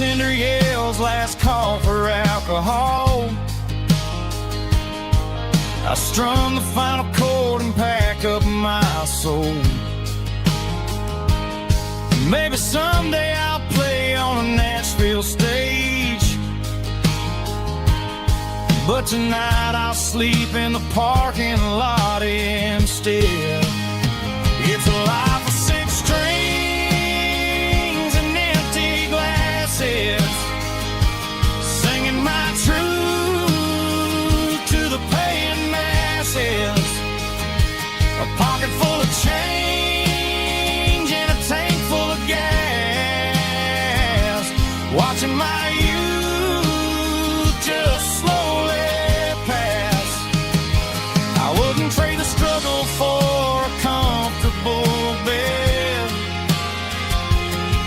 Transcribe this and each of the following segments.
bartender yells last call for alcohol. I strum the final chord and pack up my soul. Maybe someday I'll play on a Nashville stage, but tonight I'll sleep in the parking lot instead. It's a life of six strings and empty glasses, singing my truth to the paying masses. A pocket full of change and a tank full of gas, watching my youth just slowly pass. I wouldn't trade the struggle for a comfortable bed,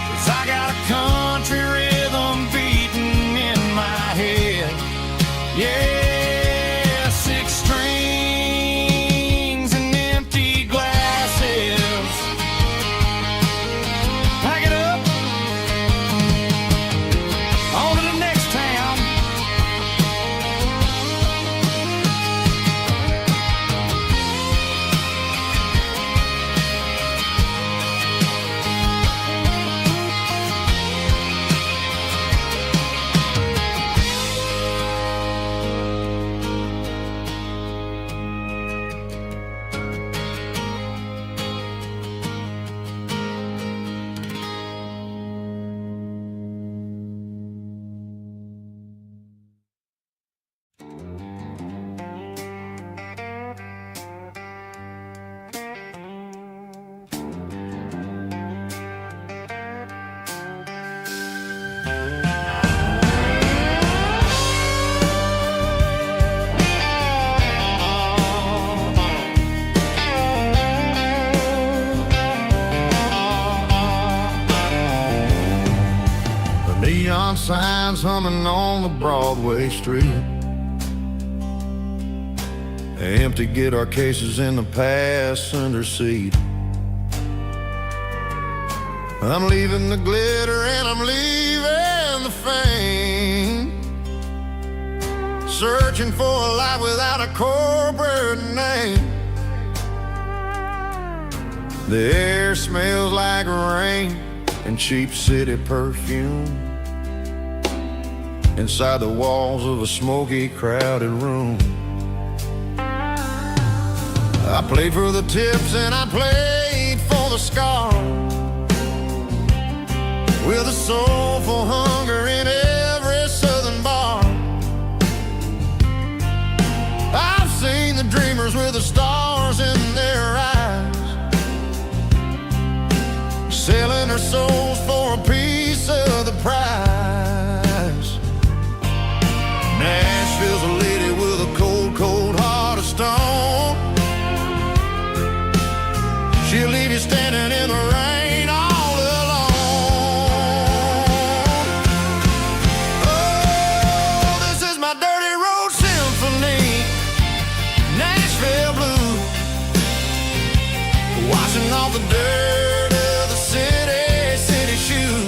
'cause I got a country rhythm beating in my head. Yeah, six strings and empty glasses. Pack it up, on to the next town. Neon signs humming on the Broadway street, empty guitar cases in the passenger seat. I'm leaving the glitter and I'm leaving the fame, searching for a life without a corporate name. The air smells like rain and cheap city perfume inside the walls of a smoky, crowded room. I played for the tips and I played for the scars, with a soulful hunger in every southern bar. I've seen the dreamers with the stars in their eyes, selling their souls for a piece of the prize. Nashville's a lady with a cold, cold heart of stone. She'll leave you standing in the rain all alone. Oh, this is my dirty road symphony, Nashville blue, washing off the dirt of the city shoe.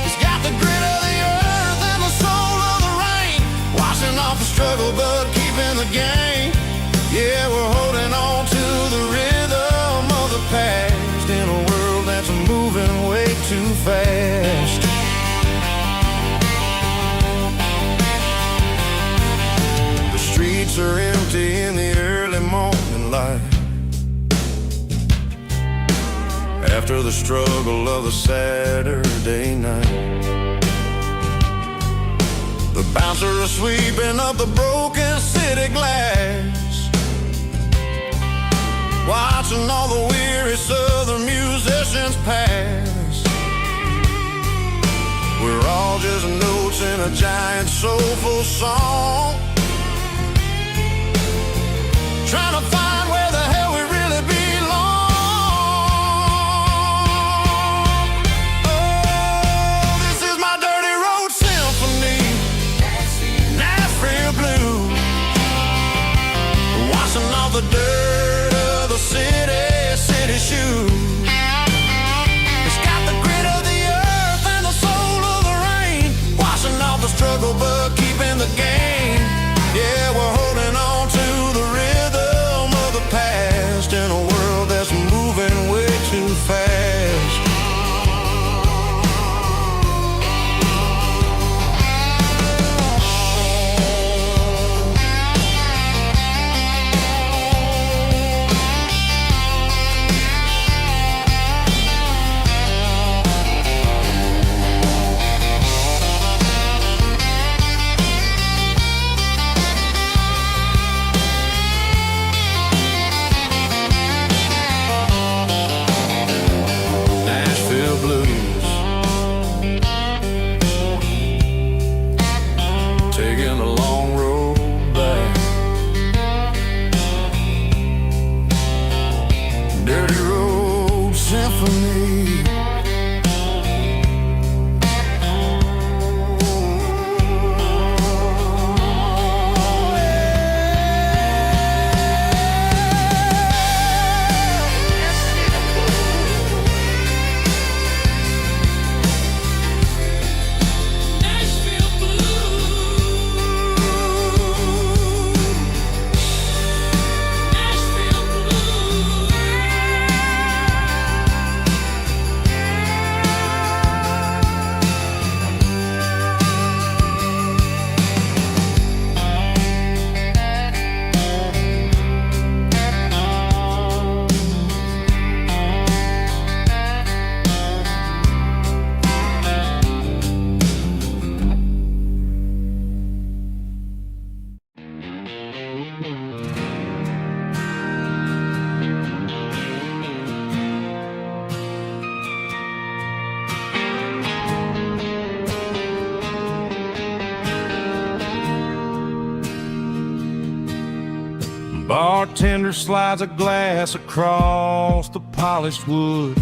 It's got the grit of the earth and the soul of the rain, washing off the struggle but keeping the game. Yeah, we're holding on to the rhythm of the past in a world that's moving way too fast. The streets are empty in the early morning light, after the struggle of the Saturday night. The bouncer is sweeping up the broken city glass, watching all the weary southern musicians pass. We're all just notes in a giant soulful song, trying to find where the hell we really belong. Oh, this is my dirty road symphony, Nashville blue, washing off the dirt of the city shoe. It's got the grit of the earth and the soul bartender slides a glass across the polished wood.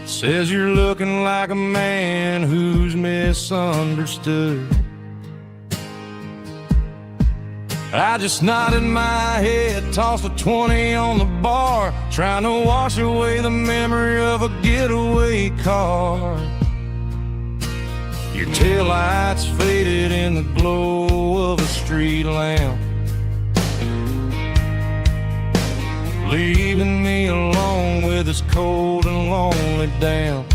Says you're looking like a man who's misunderstood. I just nodded my head, tossed a 20 on the bar, trying to wash away the memory of a getaway car. Your taillights faded in the glow of a street lamp, leaving me alone with this cold and lonely damp.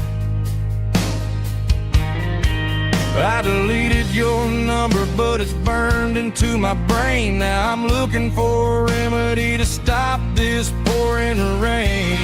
I deleted your number, but it's burned into my brain. Now I'm looking for a remedy to stop this pouring rain.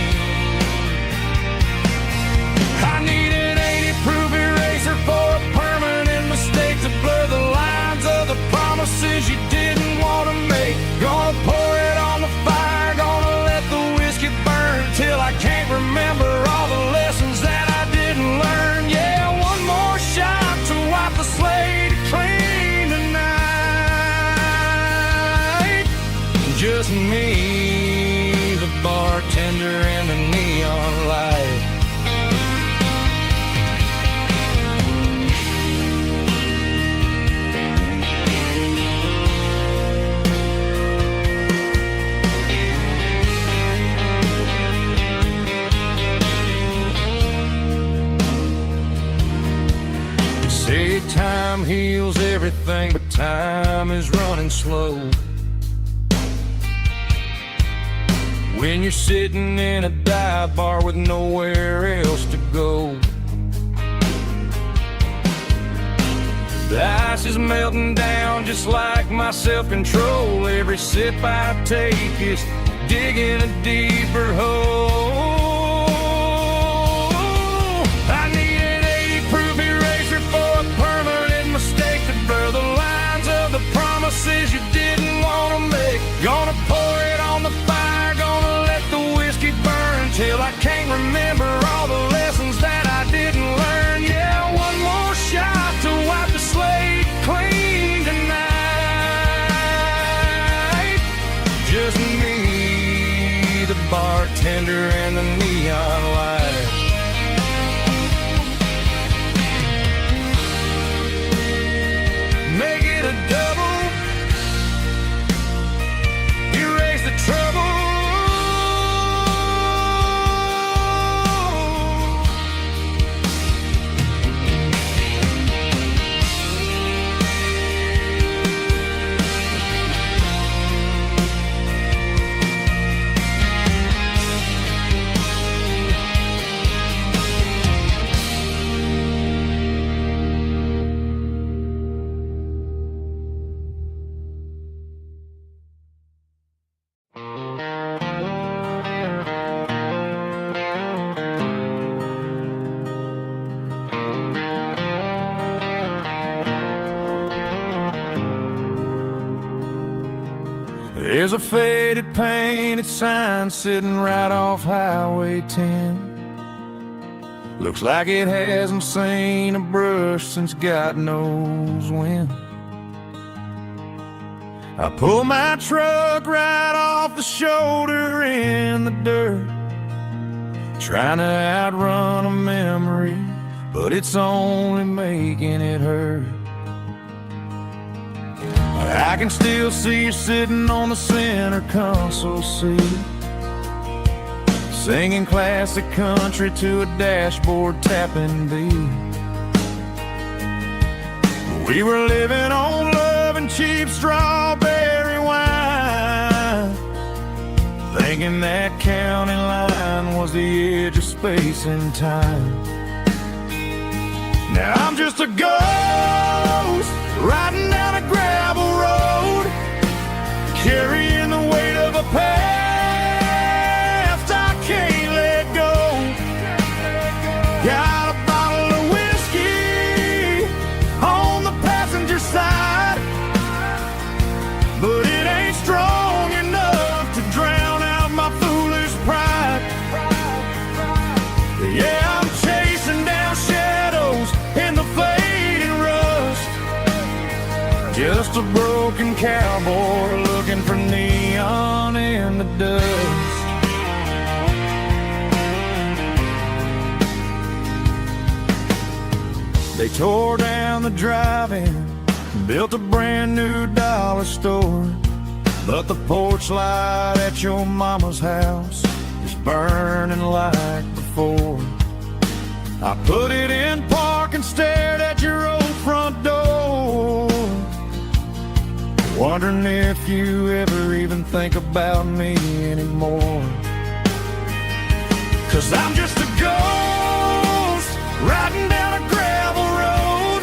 I need an 80-proof eraser for a permanent mistake to blur the lines of the promises you didn't want to make. Gonna pour it on the fire, gonna let the whiskey burn till I can't remember all the lessons that I didn't learn. Yeah, one more shot to wipe the slate clean tonight. Just me, the bartender, and the neon light. Say time heals everything, but time is running slow. When you're sitting in a dive bar with nowhere else to go, the ice is melting down just like my self-control. Every sip I take is digging a deeper hole. I need an 80-proof eraser for a permanent mistake to blur the lines of the promises you didn't want to make. Gonna pour it on the fire, gonna let the whiskey burn till I can't remember all the lessons that I didn't learn. Yeah, one more shot to wipe the slate clean tonight. Just me, the bartender, and the neon light. Make it a double, erase the trouble. There's a faded painted sign sitting right off Highway 10. Looks like it hasn't seen a brush since God knows when. I pull my truck right off the shoulder in the dirt, trying to outrun a memory, but it's only making it hurt. I can still see you sitting on the center console seat, singing classic country to a dashboard tapping beat. We were living on love and cheap strawberry wine, thinking that county line was the edge of space and time. Now I'm just a ghost riding down a gravel road, carrying the weight of a past I can't let go. Got a bottle of whiskey on the passenger side, but it ain't strong enough to drown out my foolish pride. Yeah, I'm chasing down shadows in the fading rust, just a broken broken cowboy looking for neon in the dust. They tore down the drive-in, built a brand new dollar store, but the porch light at your mama's house is burning like before. I put it in park and stared at your old front door, wondering if you ever even think about me anymore. 'Cause I'm just a ghost riding down a gravel road,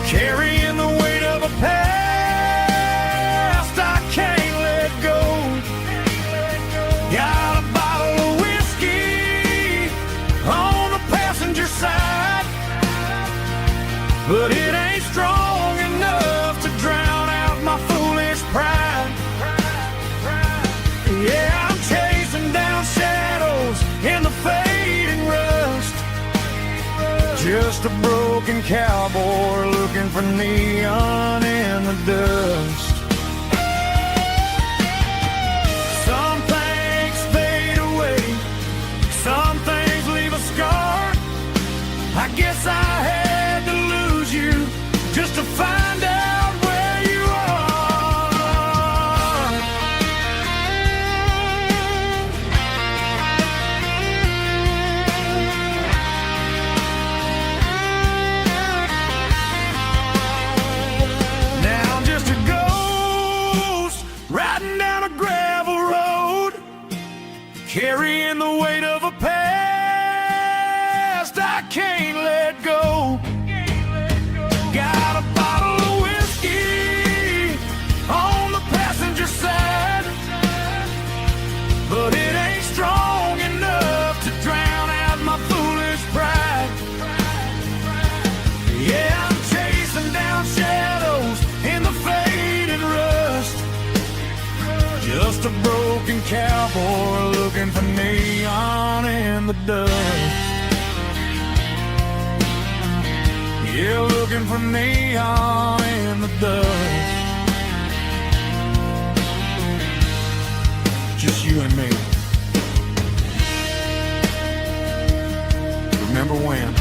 carrying the weight of a past I can't let go. Got a bottle of whiskey on the passenger side, but it ain't strong enough to drown out my foolish pride. Yeah, I'm chasing down shadows in the fading rust, just a broken cowboy looking for neon in the dust. Some things fade away, some things leave a scar. I guess I had to lose you just to find out where you are. Now I'm just a ghost riding down a gravel road, carrying the weight of a past I can't let go. Got a bottle of whiskey on the passenger side, but it ain't strong enough to drown out my foolish pride. Yeah, I'm chasing down shadows in the fading rust, just a broken cowboy looking for neon in the dust. Yeah, looking for neon in the dust. Just you and me. Remember when?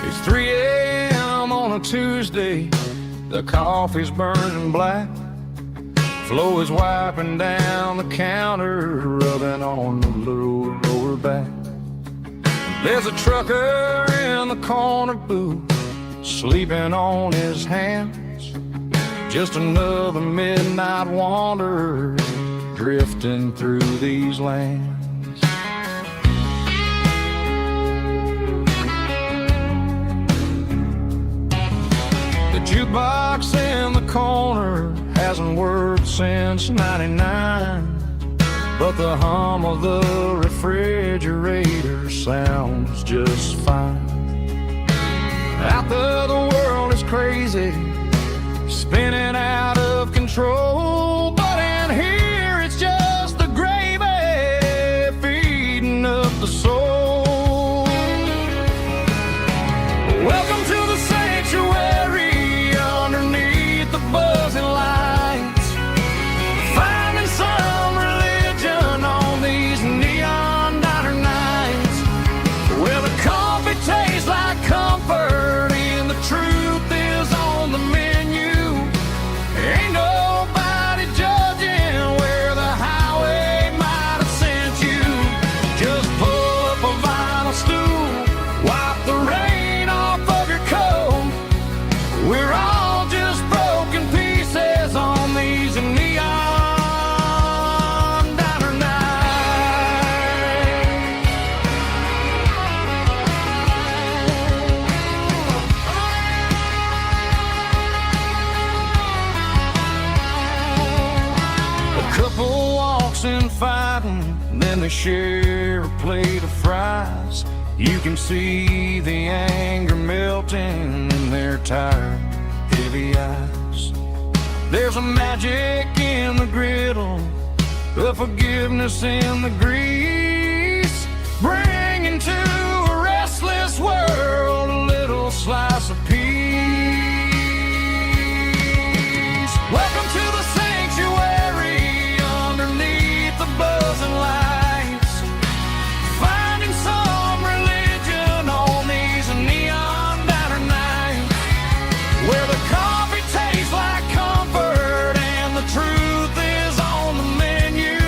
It's 3 a.m. on a Tuesday, the coffee's burning black. Flo is wiping down the counter, rubbing on the little lower back. There's a trucker in the corner booth, sleeping on his hands. Just another midnight wanderer, drifting through these lands. The jukebox in the corner hasn't worked since '99, but the hum of the refrigerator sounds just fine. Out there the world is crazy, spinning out of control, but in here it's just the gravy feeding up the soul. Welcome to the sanctuary underneath the buzzing lights, finding some religion on these neon diner nights, where the coffee tastes like comfort and the truth is on the menu. they share a plate of fries, you can see the anger melting in their tired, heavy eyes. There's a magic in the griddle, a forgiveness in the grease, bringing to a restless world a little slice of peace. Welcome to the sanctuary underneath the buzzing lights, finding some religion on these neon diner nights, where the coffee tastes like comfort and the truth is on the menu.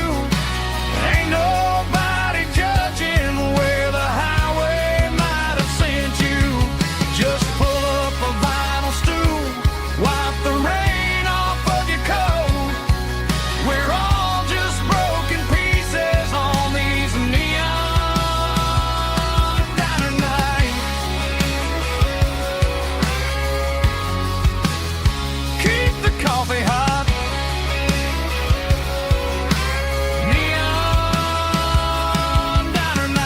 Ain't nobody judging where the highway might have sent you. Just pull up a vinyl stool, wipe the rain off of your coat. We're all just broken pieces on these neon diner nights. Keep the coffee hot. Neon diner nights.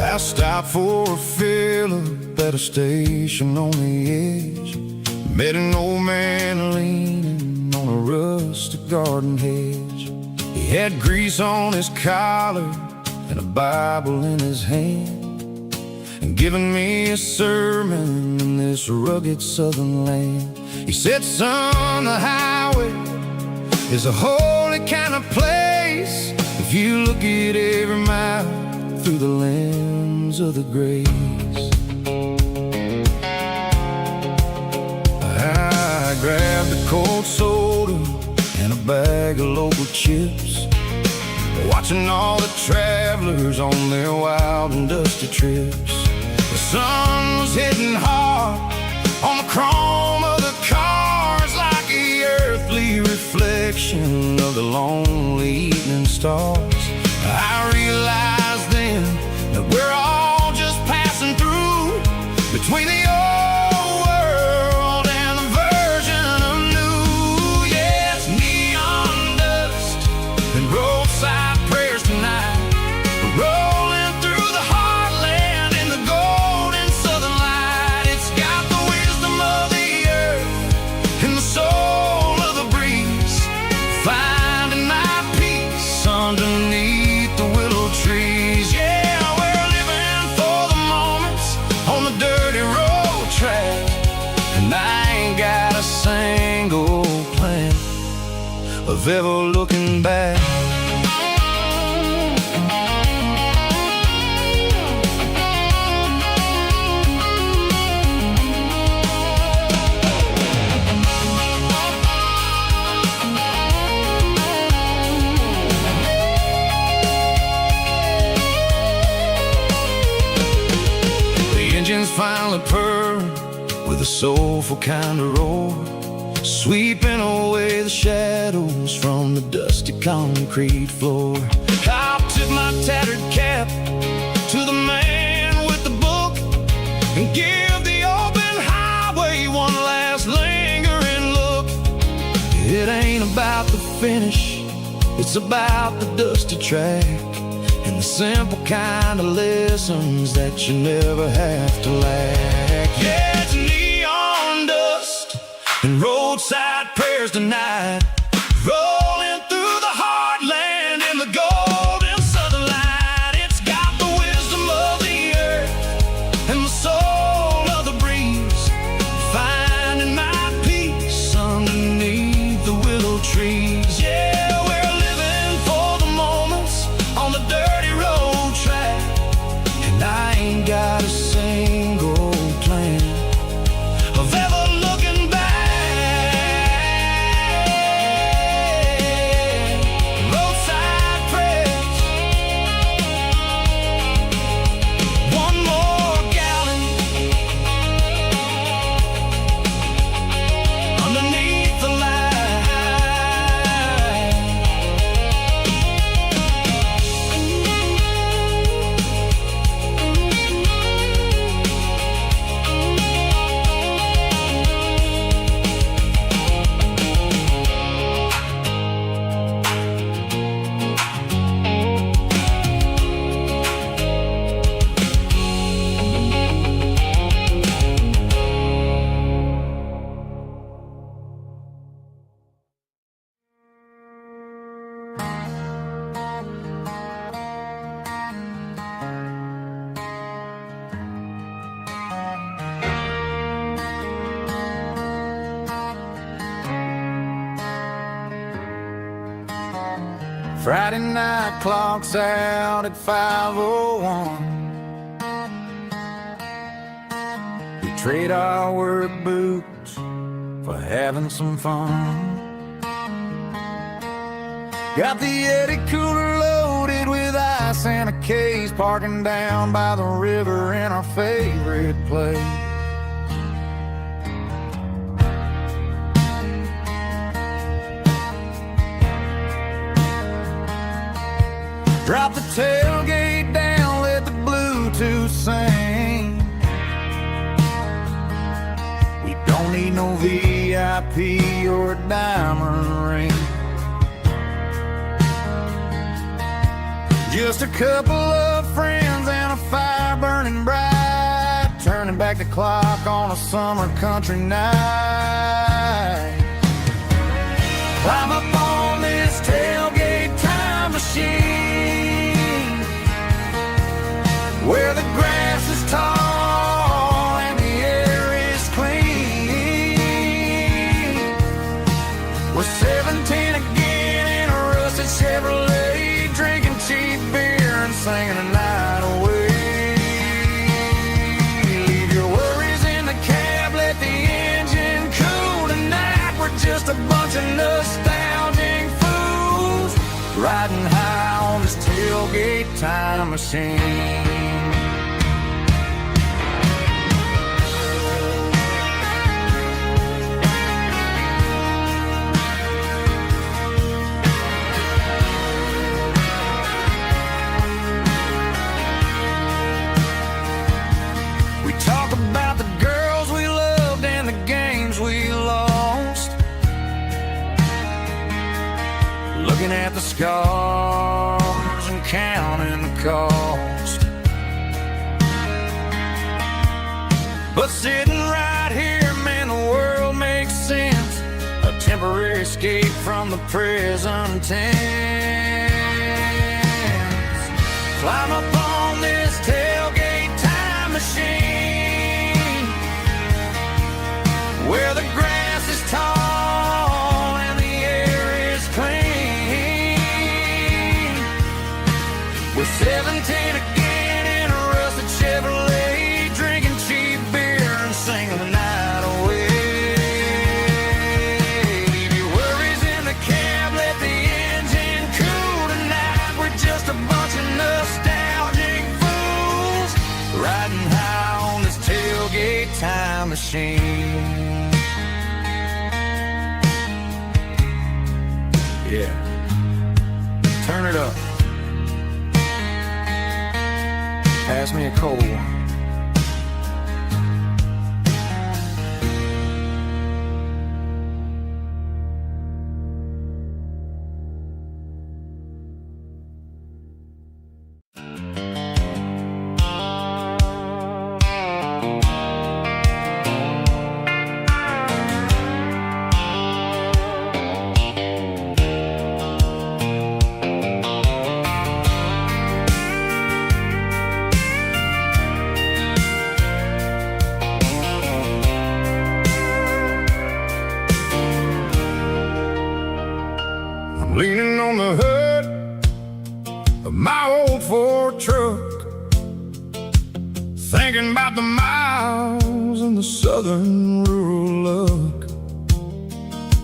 I stopped for a fill-up at a station on the edge. Met an old man leaning on a rustic garden hedge. He had grease on his collar and a Bible in his hand, and giving me a sermon in this rugged southern land. He said, son, the highway is a holy kind of place if you look at every mile through the lens of the grace. I grabbed a cold soda and a bag of local chips, watching all the travelers on their wild and dusty trips. The sun was hitting hard on the chrome of the cars, like the earthly reflection of the lonely evening stars. I realized then that we're all just passing through between the old world and the version of new. Yeah, it's neon dust and roadside prayers tonight. We're rolling through the heartland in the golden southern light. It's got the wisdom of the earth and the soul of the breeze, finding my peace underneath the willow trees. Yeah, we're living for the moments on the dirty road track, and I ain't got a single plan of ever looking back. Engines finally purr with a soulful kind of roar, sweeping away the shadows from the dusty concrete floor. I'll tip my tattered cap to the man with the book and give the open highway one last lingering look. It ain't about the finish, it's about the dusty track and the simple kind of lessons that you never have to lack. Yeah, it's neon dust and roadside prayers tonight, rolling through the heartland in the golden southern light. It's got the wisdom of the earth and the soul of the breeze, finding my peace underneath the willow trees. Yeah, we're living for the moments on the dirty road track, and I ain't got a single Friday night clocks out at 5:01. We trade our work boots for having some fun. Got the Yeti cooler loaded with ice and a case, parking down by the river in our favorite place. Drop the tailgate down, let the Bluetooth sing. We don't need no VIP or a diamond ring. Just a couple of friends and a fire burning bright, turning back the clock on a summer country night. Climb up on this tailgate time machine, where the grass is tall and the air is clean. We're 17 again in a rusted Chevrolet, drinking cheap beer and singing the night away. Leave your worries in the cab, let the engine cool tonight. We're just a bunch of nostalgic fools, riding high on this tailgate time machine. Looking at the scars and counting the cost, but sitting right here, man, the world makes sense. A temporary escape from the present tense. Climb up on this tailgate time machine, where the grass is tall and the air is clean. We're 17 again in a rusted Chevrolet, drinking cheap beer and singing the night away. Leave your worries in the cab, let the engine cool tonight. We're just a bunch of nostalgic fools, riding high on this tailgate time machine. Yeah, turn it up. Pass me a cold one. Leaning on the hood of my old Ford truck, thinking about the miles and the southern rural look.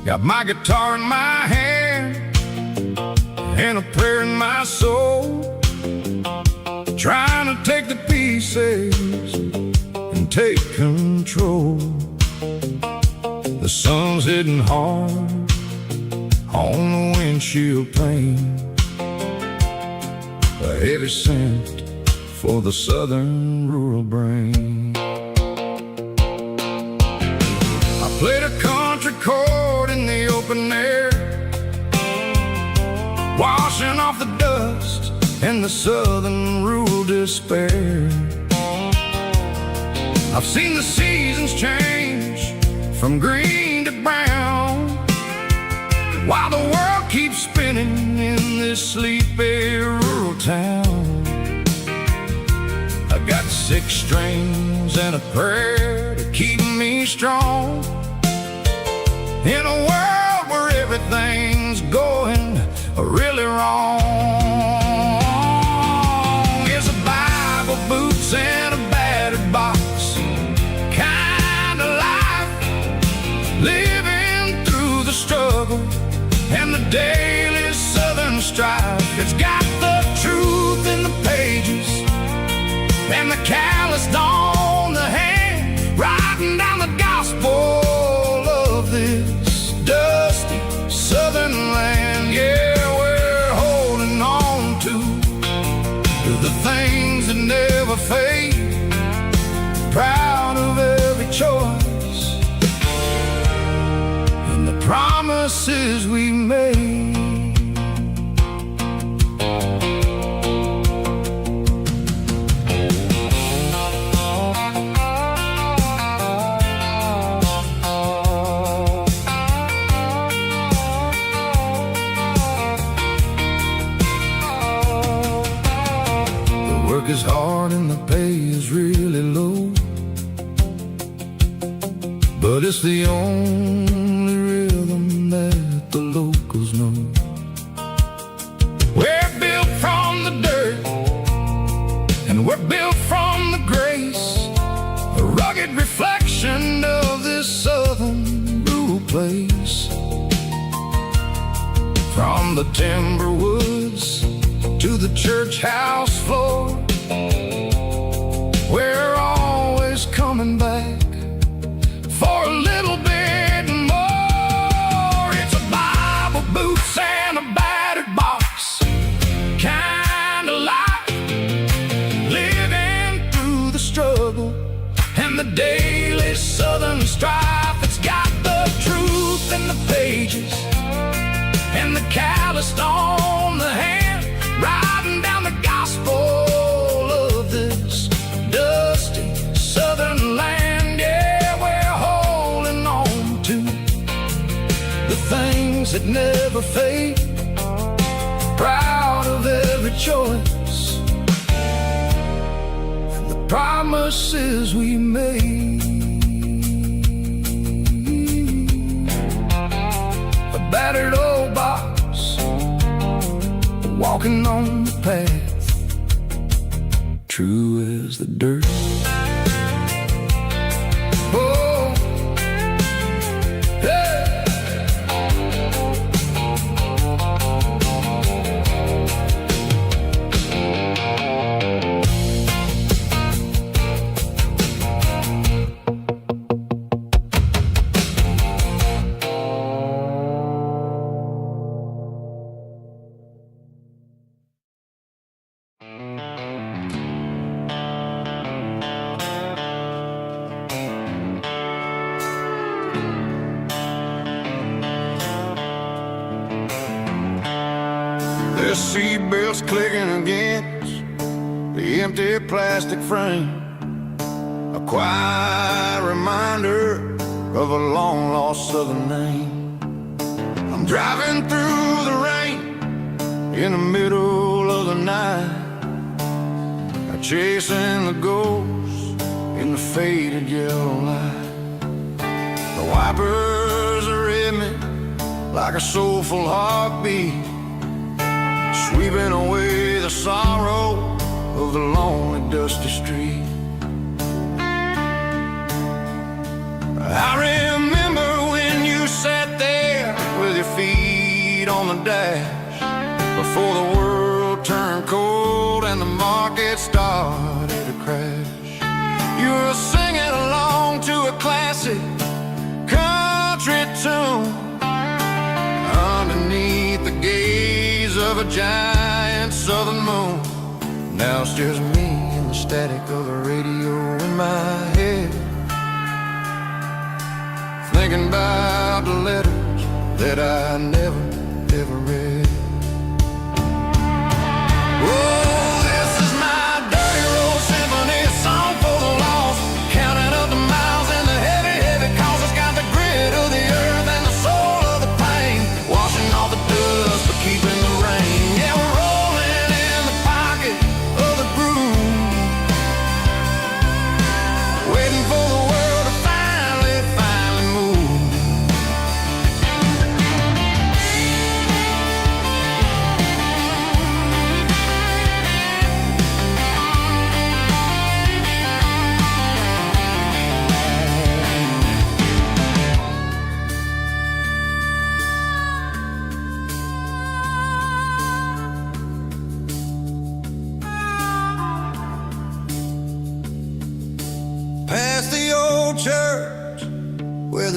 Got my guitar in my hand and a prayer in my soul, trying to take the pieces and take control. The sun's hitting hard on the windshield pane, a heavy scent for the southern rural brain. I played a country chord in the open air, washing off the dust and the southern rural despair. I've seen the seasons change from green to brown, while the world keeps spinning in this sleepy rural town. I got 6 strings and a prayer to keep me strong, in a world where everything's going really wrong. daily southern strife. It's got the truth in the pages and the calloused on the hand, writing down the gospel of this dusty southern land. Yeah, we're holding on to the things that never fade, proud of every choice and the promises we made. Is hard and the pay is really low, but it's the only rhythm that the locals know. We're built from the dirt and we're built from the grace, a rugged reflection of this southern rural place. From the timber woods to the church house floor, we're always coming back for a little bit more. It's a Bible, boots, and a battered box kind of life, living through the struggle and the daily southern strife. It's got the truth in the pages and the calloused on the hand, writing down the gospel of this dusty southern land. Yeah, we're holding on to the things that never fade, proud of every choice and the promises we made. A battered old box, walking on the path, true as the dirt. Oh, hey. The seatbelt's clicking against the empty plastic frame, a quiet reminder of a long-lost southern name. I'm driving through the rain in the middle of the night, chasing the ghosts in the faded yellow light. The wipers are in me like a soulful heartbeat, sweeping away the sorrow of the lonely, dusty street. I remember when you sat there with your feet on the dash, before the world turned cold and the market started to crash. You were singing along to a classic country tune underneath the gaze of a giant southern moon. Now it's just me and the static of the radio in my head, thinking about the letters that I never, ever read. Oh, this is my dirty road symphony, a song for the lost, counting up the miles and the heavy, heavy calls. It's got the grit of the earth and the soul of the pain, washing off the dust but keeping the rain. Yeah, we're rolling in the pocket of the groove, waiting for the world to finally move.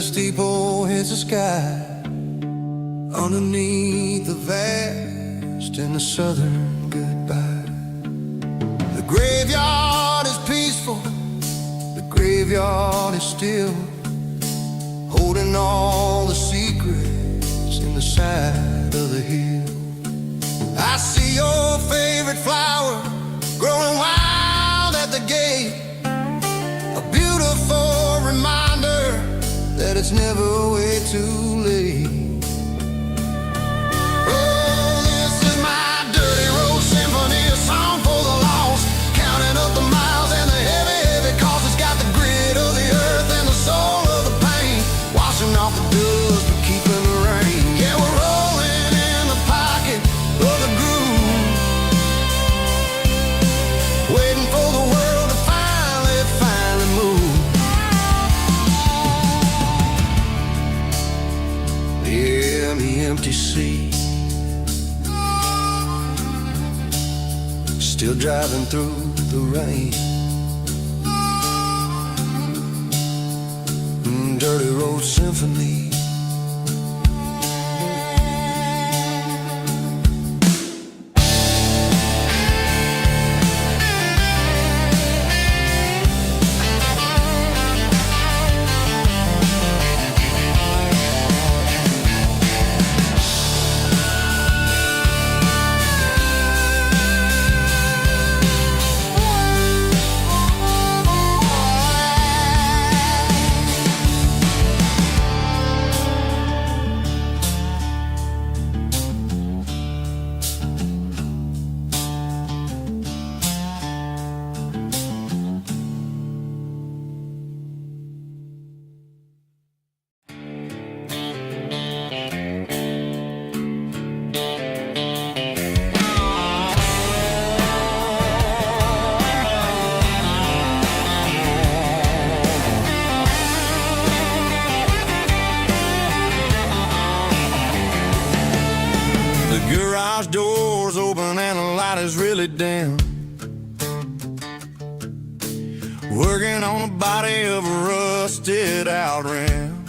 the steeple hits the sky, underneath the vast and the southern goodbye. The graveyard is peaceful, the graveyard is still, holding all the secrets in the side of the hill. I see your favorite flower growing wild at the gate, a beautiful reminder that it's never way too late. Oh, this is my dirty road symphony, a song for the lost, counting up the miles and the heavy, heavy cost. It's got the grit of the earth and the soul of the pain, washing off the dust but keeping the rain. Yeah, we're rolling in the pocket of the groove, waiting for the world to finally move. Yeah, the empty sea, still driving through the rain. Dirty road symphony. Garage doors open and the light is really dim, working on the body of a rusted out rim,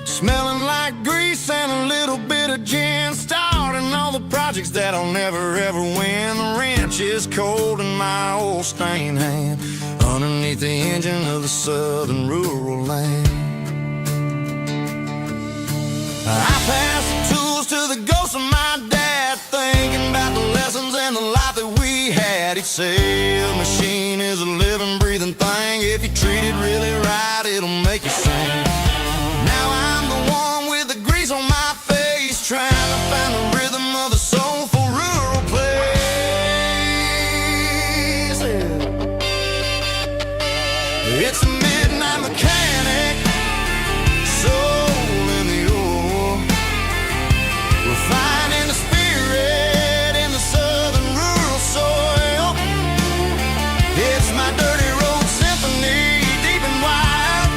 smelling like grease and a little bit of gin, starting all the projects that'll never ever win. The wrench is cold in my old stained hand, underneath the engine of the southern rural land. I pass the tools to the ghost of my dad, thinking about the lessons and the life that we had. He'd say a machine is a living, breathing thing. If you treat it really right, it'll make you sing. Now I'm the one with the grease on my face, trying to find the rhythm of a soulful rural place. It's a midnight mechanic, soul in the ore, refining the spirit in the southern rural soil. It's my dirty road symphony, deep and wide,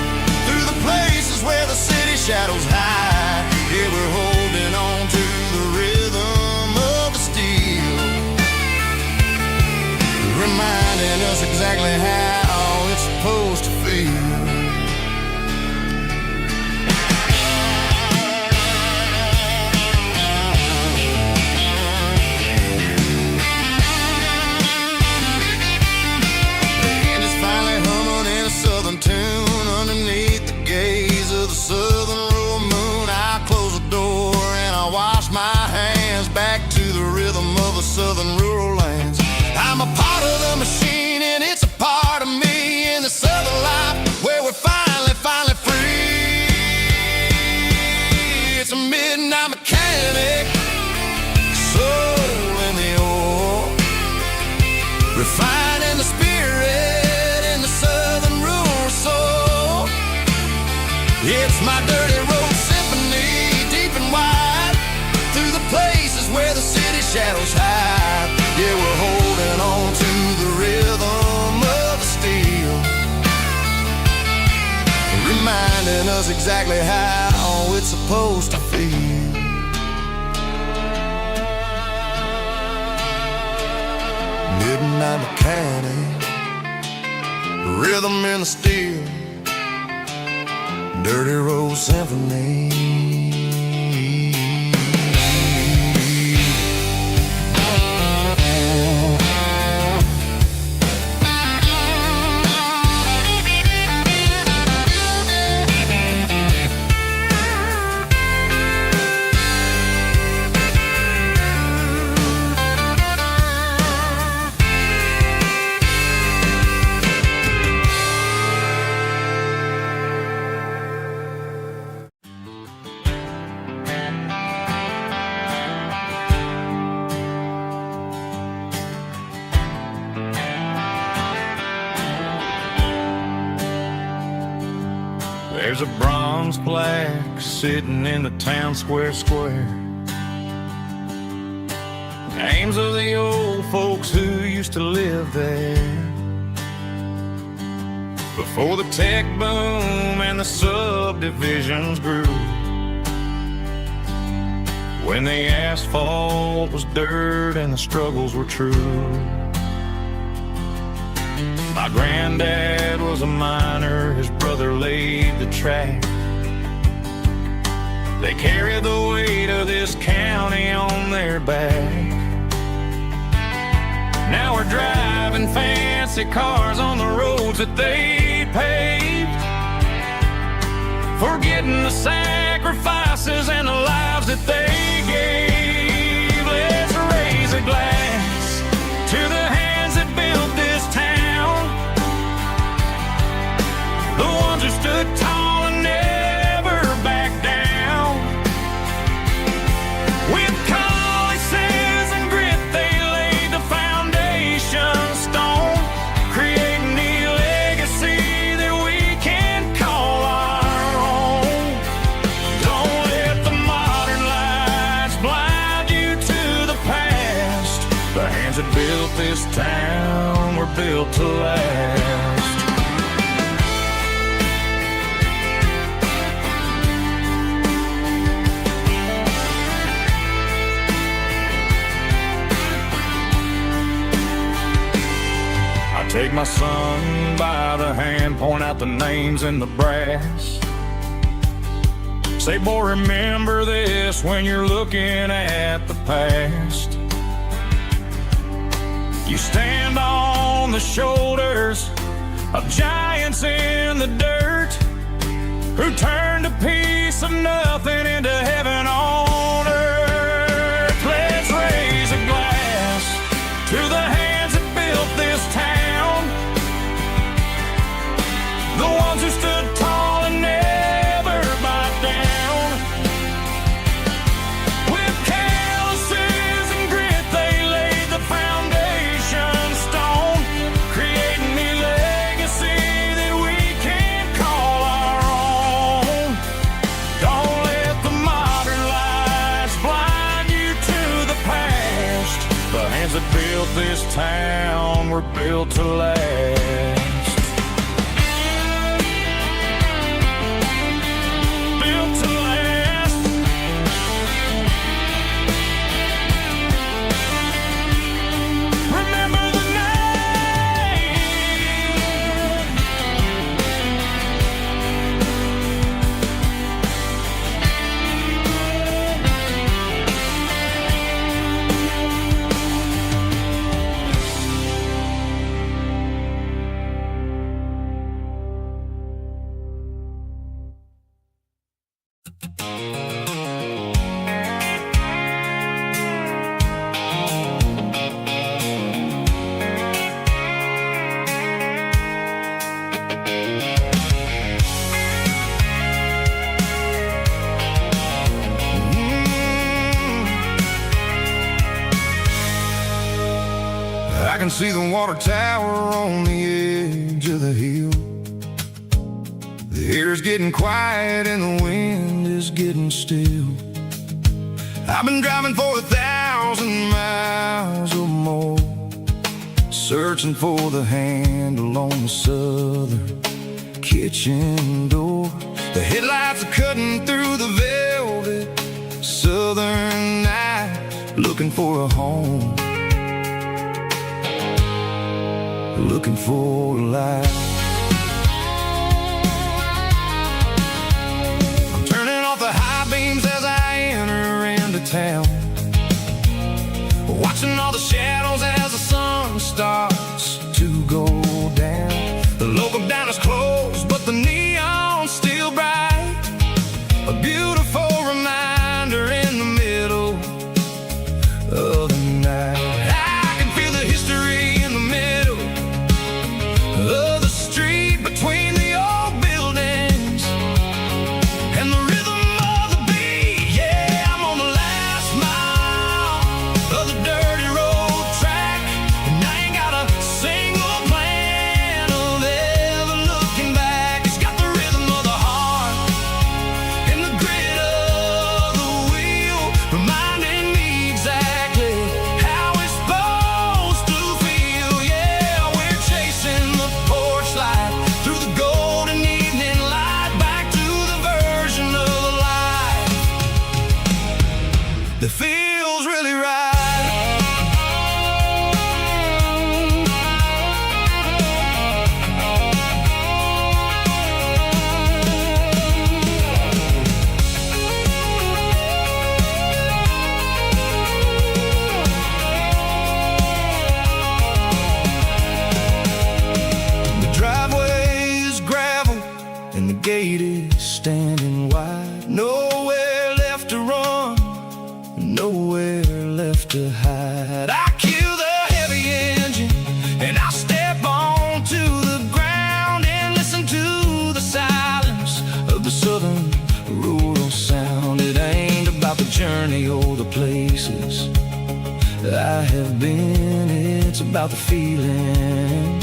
through the places where the city shadows hide. Yeah, we're holding on to the rhythm of the steel, reminding us exactly how it's supposed to feel. Tune underneath the gaze of the southern rural moon. I close the door and I wash my hands, back to the rhythm of the southern rural lands. I'm a part of the machine and it's a part of me in the southern life where we're finally free. It's a midnight mechanic, soul in the ore, refining the spirit in the southern rural soul. It's my dirty road symphony, deep and wide, through the places where the city shadows hide. Yeah, we're holding on to the rhythm of the steel, reminding us exactly how it's supposed to feel. Midnight mechanic, rhythm in the steel, Dirty Road Symphony. There's a bronze plaque sitting in the town square. Names of the old folks who used to live there before the tech boom and the subdivisions grew, when the asphalt was dirt and the struggles were true. My granddad was a miner, his brother laid the track. They carried the weight of this county on their back. Now we're driving fancy cars on the roads that they paved, forgetting the sacrifices and the lives that they gave. Let's raise a glass to the hands that built this town, the ones who stood tall and never backed down. With calluses and grit they laid the foundation stone, creating the legacy that we can call our own. Don't let the modern lights blind you to the past. The hands that built this town were built to last. Take my son by the hand, point out the names in the brass. Say, boy, remember this when you're looking at the past. You stand on the shoulders of giants in the dirt, who turned a piece of nothing into heaven on earth. Let's raise a glass to the hands that built this town, the ones who stood tall and never backed down. With calluses and grit they laid the foundation stone, creating the legacy that we can call our own. Don't let the modern lights blind you to the past. The hands that built this town were built to last. I can see the water tower on the edge of the hill. The air's getting quiet and the wind is getting still. I've been driving for 1,000 miles or more, searching for the handle on the southern kitchen door. The headlights are cutting through the velvet southern night, looking for a home, looking for a life. that feels really right. The driveway is gravel and the gate is standing wide. Nowhere left to run, nowhere left to hide. I kill the heavy engine and I step onto the ground and listen to the silence of the southern rural sound. It ain't about the journey or the places I have been, it's about the feeling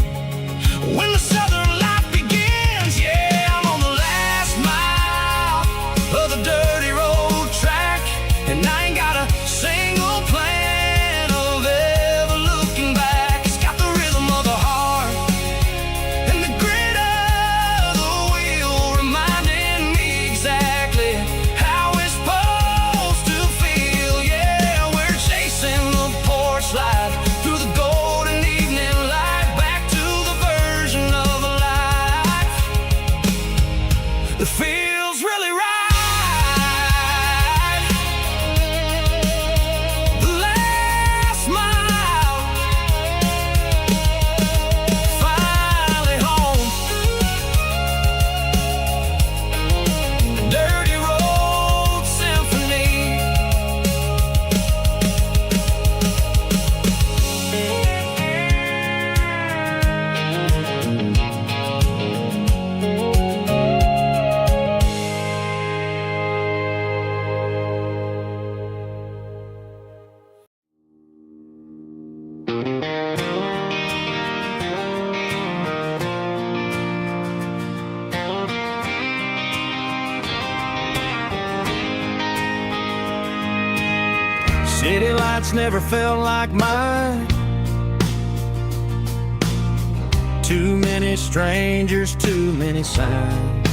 when the southern life begins. Yeah, I'm on the last mile of the dirty road track, and I ain't got a single plan of ever looking back. It's got the rhythm of the heart and the grit of the wheel, reminding me exactly how it's supposed to feel. Yeah, we're chasing the porch light through the golden evening light, back to the version of a life that feels really right. The last mile, finally home. Dirty road symphony. City lights never felt like mine. Too many strangers, too many signs.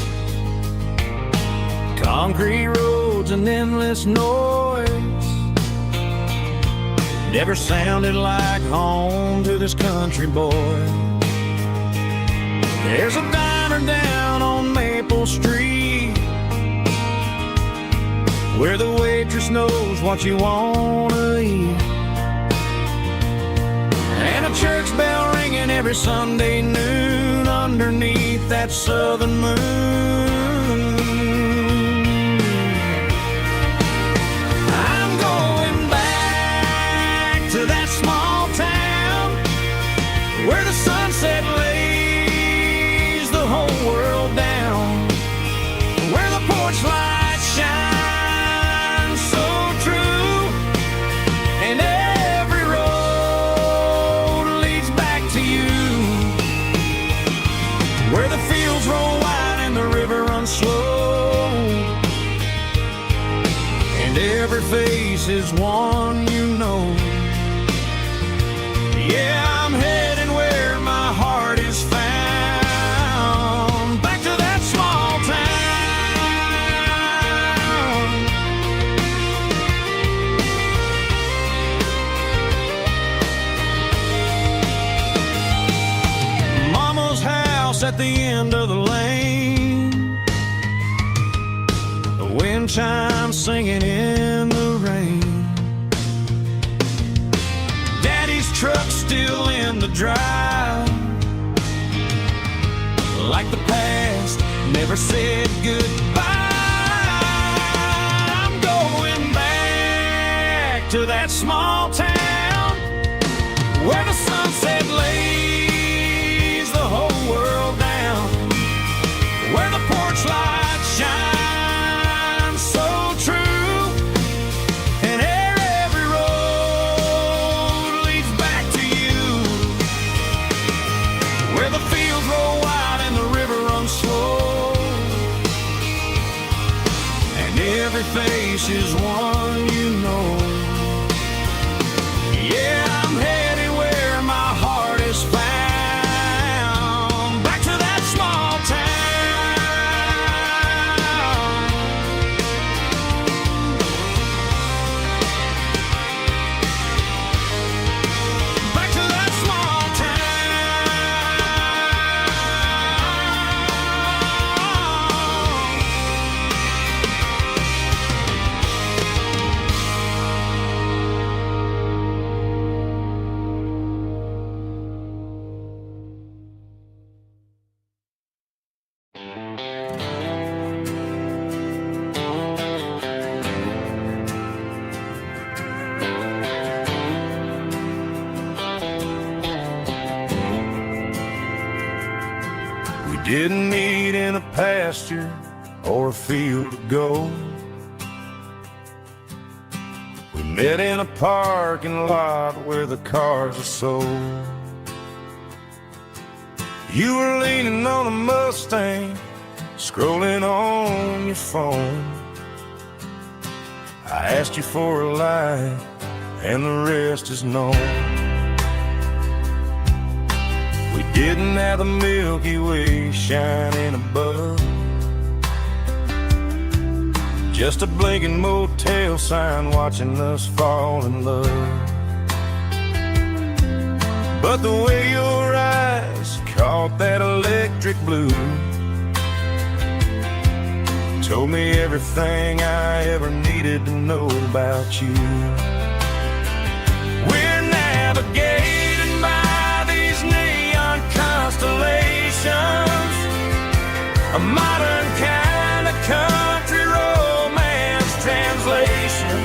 Concrete roads and endless noise never sounded like home to this country boy. There's a diner down on Maple Street where the waitress knows what you wanna eat, and a church bell ringing every Sunday noon underneath that southern moon. I'm going back to that small town where the sunset lays the whole world down, where the porch lights shine so true, and every road leads back to you, where the fields roll wide and the river runs slow, and every face is one you know. Yeah, I'm heading where my heart is found, back to that small town. Mama's house at the end of the lane, the wind chimes singing in the rain. Daddy's truck still in the drive, like the past never said goodbye. I'm going back to that small town where the sunset lays the whole world down, where the porch lights shine so true, and every road leads back to you, where the fields roll wide and the river runs slow, and every face is one you know. Yeah, I'm headed where my heart is found, back to that small town. didn't meet in a pasture or a field of gold. We met in a parking lot where the cars are sold. You were leaning on a Mustang, scrolling on your phone. I asked you for a light, and the rest is known. We didn't have the Milky Way shining above, just a blinking motel sign watching us fall in love. But the way your eyes caught that electric blue told me everything I ever needed to know about you. We're navigated by these neon constellations, a modern kind of country romance translation.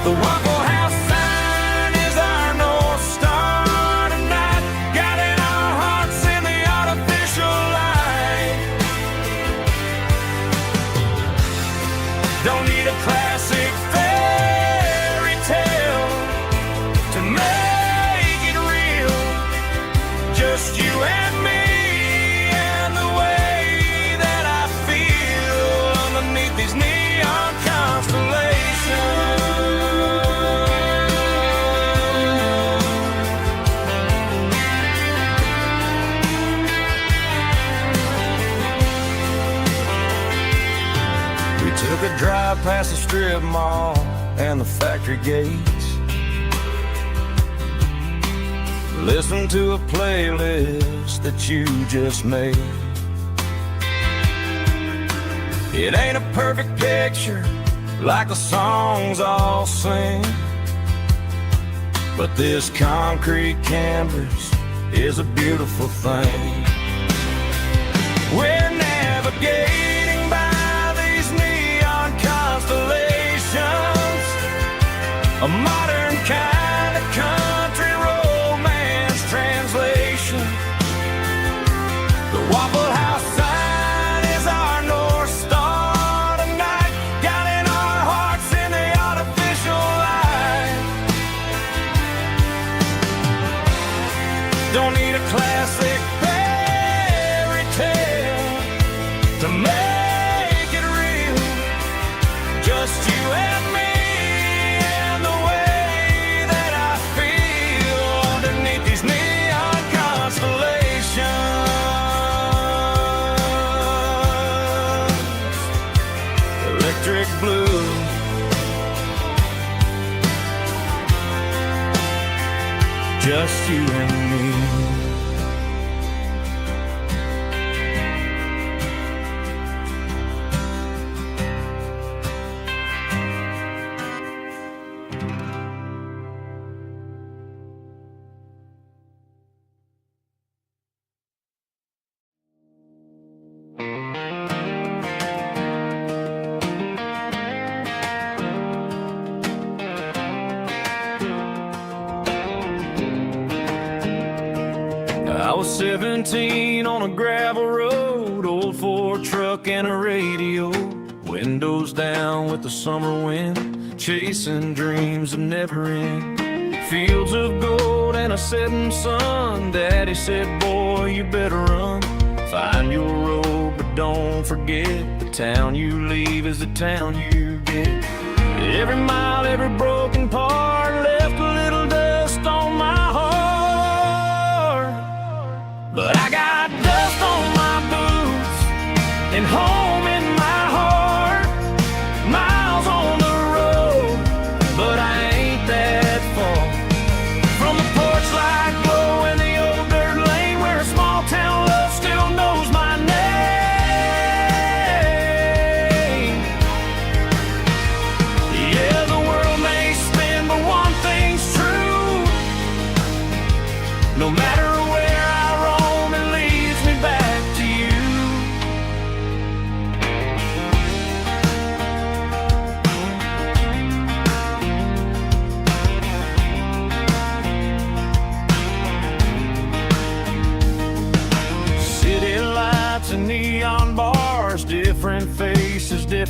The Waffle House sign is our North Star tonight, guiding our hearts in the artificial light. Don't need a classic fairy tale to make it real, just you and me and the way that I feel underneath these neon constellations. We took a drive past the strip mall and the factory gates, listened to a playlist that you just made. It ain't a perfect picture like the songs all sing, but this concrete canvas is a beautiful thing. We're navigating by these neon constellations, a modern kind of country romance translation. The Waffle House sign is our North Star tonight, guiding our hearts in the artificial light. Don't need a classic fairy tale to make it real, just you and me and the way that I feel underneath these neon constellations. Electric blue, just you and me. I was 17 on a gravel road, old Ford truck and a radio, windows down with the summer wind, chasing dreams that never end. Fields of gold and a setting sun. Daddy said, boy, you better run. Find your road, but don't forget, the town you leave is the town you get. Every mile, every broken part left a little dust on my heart. But I got dust on my boots and home in my heart. Miles on the road, but I ain't that far from the porch light glow in the old dirt lane where a small town love still knows my name. Yeah, the world may spin, but one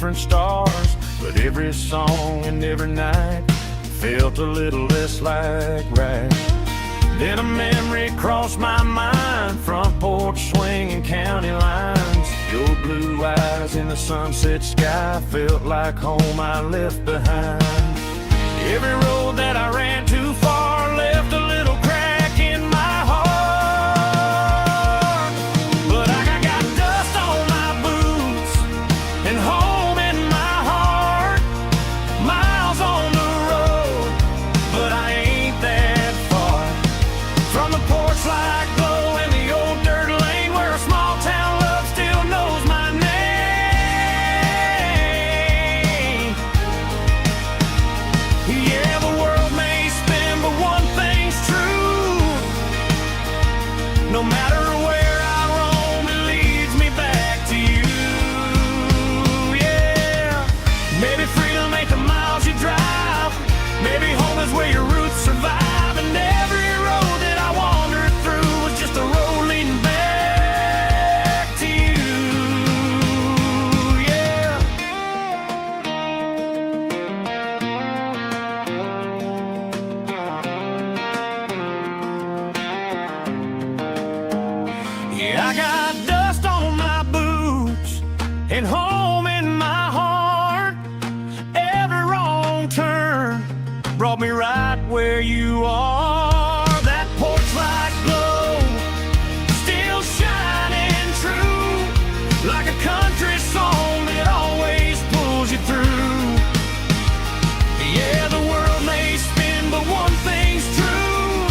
different stars, but every song and every night felt a little less like right. Then a memory crossed my mind, front porch swinging county lines. Your blue eyes in the sunset sky felt like home I left behind. Every road that I ran too far left a little crack in my heart. But I got dust on my boots and home in my heart. Miles on the road, but I ain't that far from the porch light glow and the old dirt lane where a small town love still knows my name. Yeah, the world may spin, but one thing's true. No matter where I roam, it leads me back to you. Yeah, maybe freedom ain't the miles you drive. Maybe home is where your roots survive. And every road that I wandered through was just a road leading back to you. Yeah. Yeah, I got dust on my boots and home in my heart. Every wrong turn brought me right where you are. That porch light glow still shining true, like a country song that always pulls you through. Yeah, the world may spin, but one thing's true.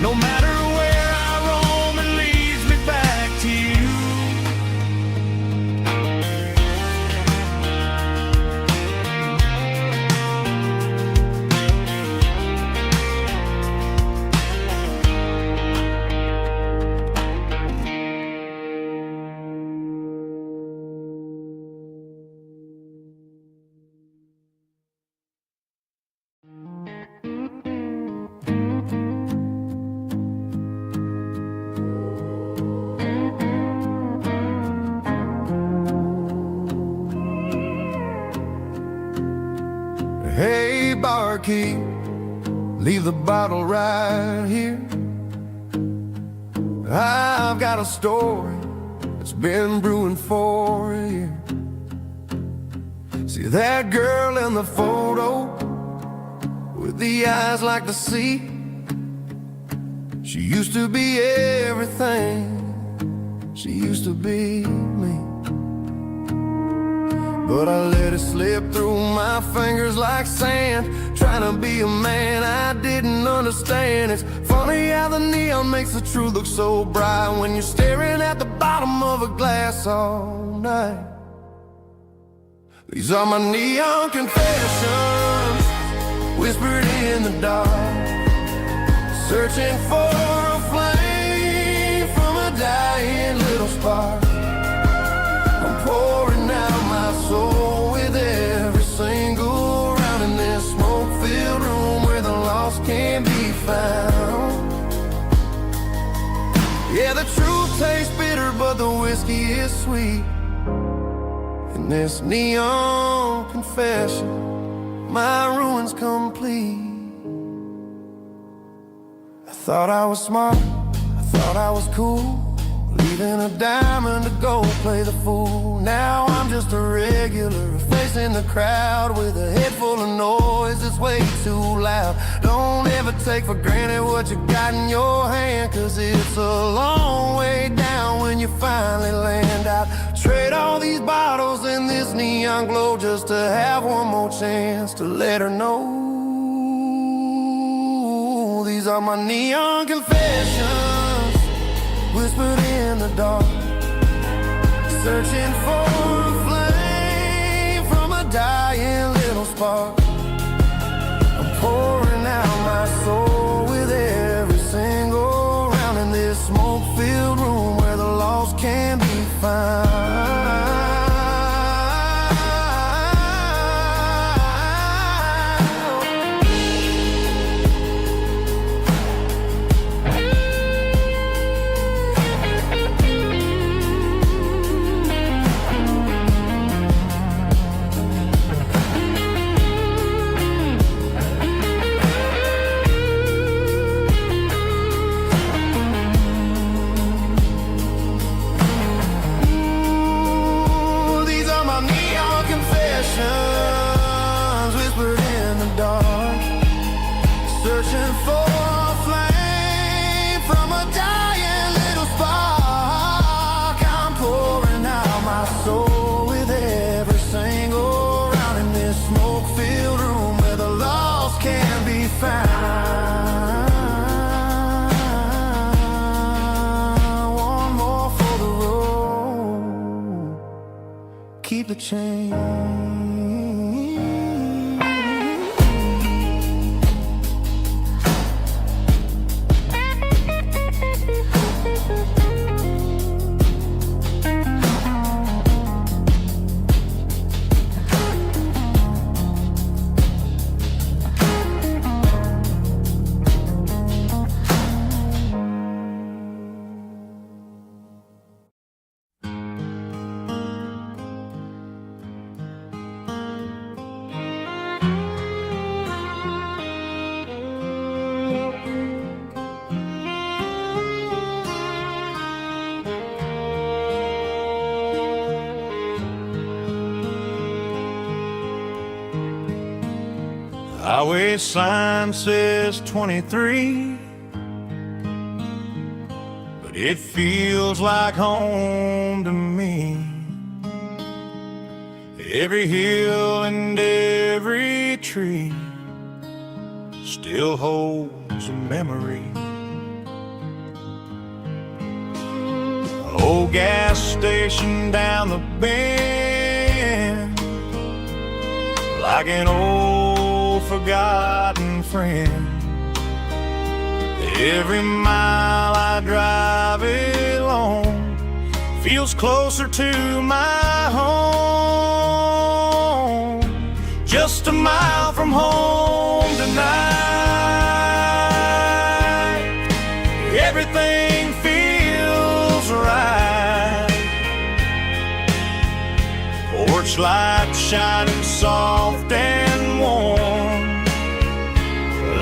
No matter where I roam, it leads me back to you. Hey, barkeep, leave the bottle right here. I've got a story that's been brewing for a year. See that girl in the photo with the eyes like the sea? She used to be everything. She used to be me. But I let it slip through my fingers like sand, trying to be a man I didn't understand. It's funny how the neon makes the truth look so bright when you're staring at the bottom of a glass all night. These are my neon confessions, whispered in the dark, searching for a flame from a dying little spark. I'm pouring out my soul with every single round in this smoke-filled room where the lost can't be found. Yeah, the truth tastes bitter, but the whiskey is sweet. In this neon confession, my ruin's complete. I thought I was smart, I thought I was cool, leaving a diamond to go play the fool. Now I'm just a regular, facing the crowd with a head full of noise that's way too loud. Don't ever take for granted what you got in your hand, cause it's a long way down when you finally land out. Trade all these bottles and this neon glow just to have one more chance to let her know. These are my neon confessions, whispered in the dark, searching for a flame from a dying little spark. I'm pouring out my soul with every single round in this smoke-filled room where the lost can be found. the change. Highway sign says 23, but it feels like home to me. Every hill and every tree still holds a memory. Old gas station down the bend, like an old forgotten friend. Every mile I drive it along feels closer to my home. Just a mile from home tonight, everything feels right. Porch light shining soft and warm,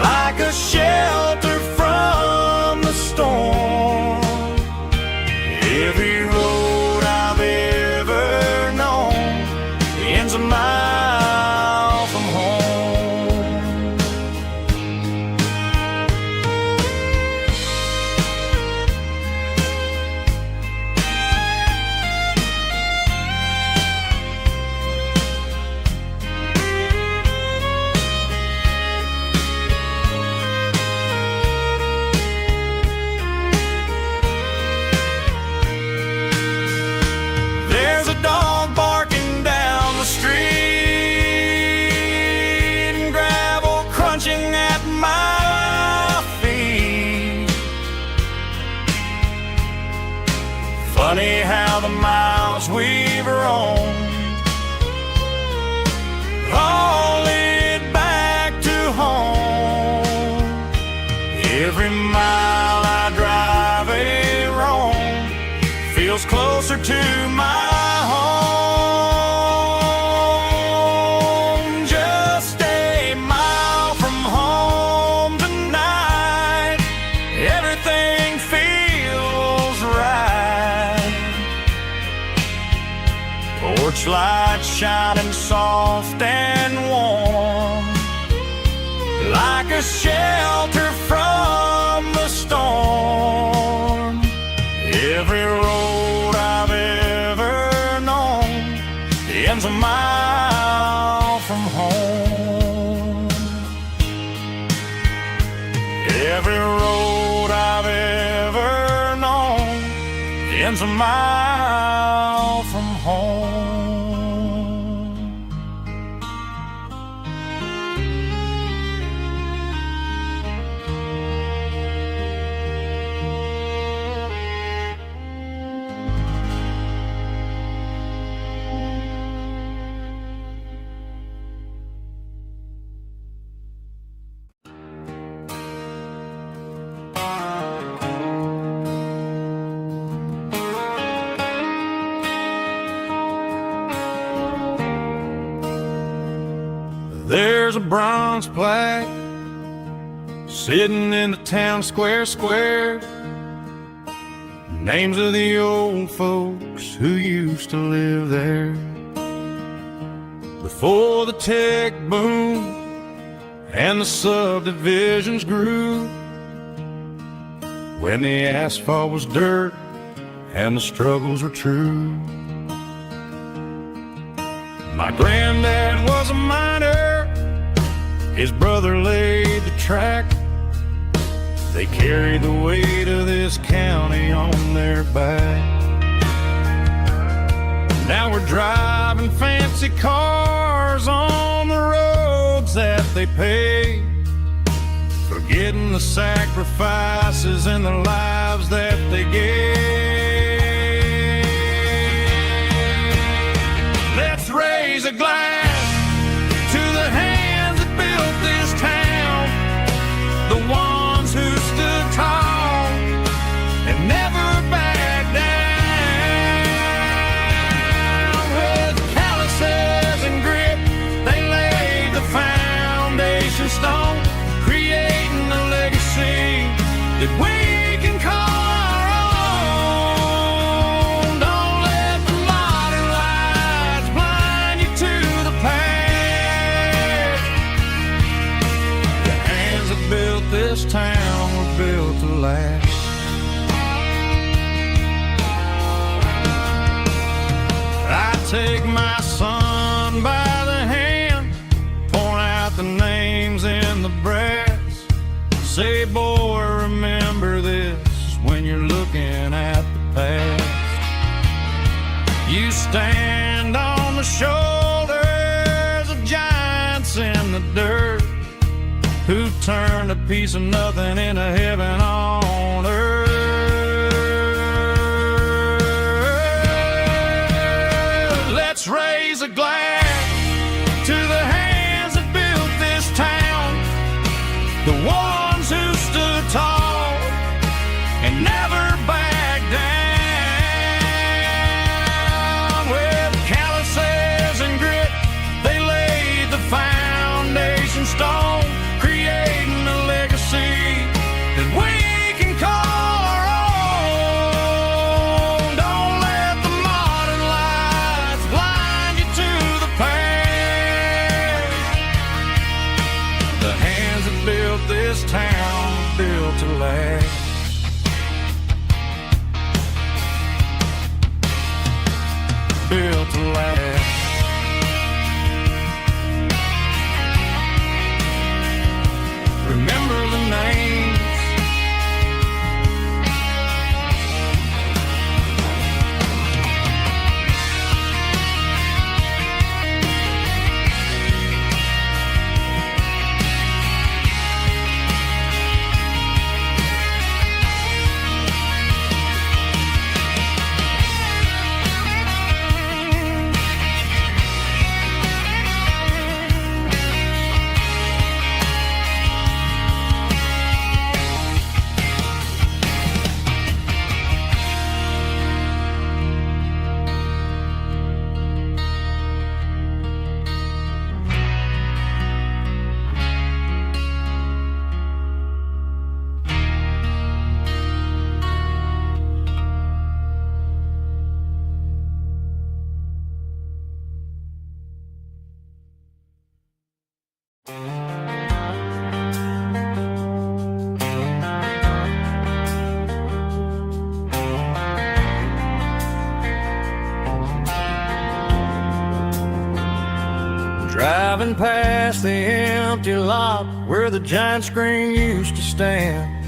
like a shelter from the storm. Every road I've ever known ends a mile from home. There's a dog barking down the street, and gravel crunching at my feet. Funny how the miles we've roamed all lead back to home. Every mile I drive a roam feels closer to my home. Just a mile from home tonight, everything feels right. Porch light shining soft and warm, like a shelter from the storm. Every road I've ever known ends a mile from home. Every road I've ever known ends a mile from home. There's a bronze plaque sitting in the town square. Names of the old folks who used to live there before the tech boom and the subdivisions grew, when the asphalt was dirt and the struggles were true. My granddad was a miner, his brother laid the track. They carried the weight of this county on their back. Now we're driving fancy cars on the roads that they paved, forgetting the sacrifices and the lives that they gave. Let's raise a glass to the hands that built this town, the ones who stood tall and never backed down. With calluses and grit, they laid the foundation stone, creating a legacy that we can call our own. Don't let the modern lights blind you to the past. The hands that built this town were built to last. I take my son by the hand, point out the names in the brass. Say, boy, remember this when you're looking at the past. You stand on the shoulders of giants in the dirt, who turned a piece of nothing into heaven on earth. Let's raise a glass to the hands that built this town, the ones who stood tall and never backed down. With calluses and grit, they laid the foundation stone, creating a legacy that we can call our own. Don't let the modern lights blind you to the past. The hands that built this town built to last. Built to last. Remember the names. Driving past the empty lot where the giant screen used to stand.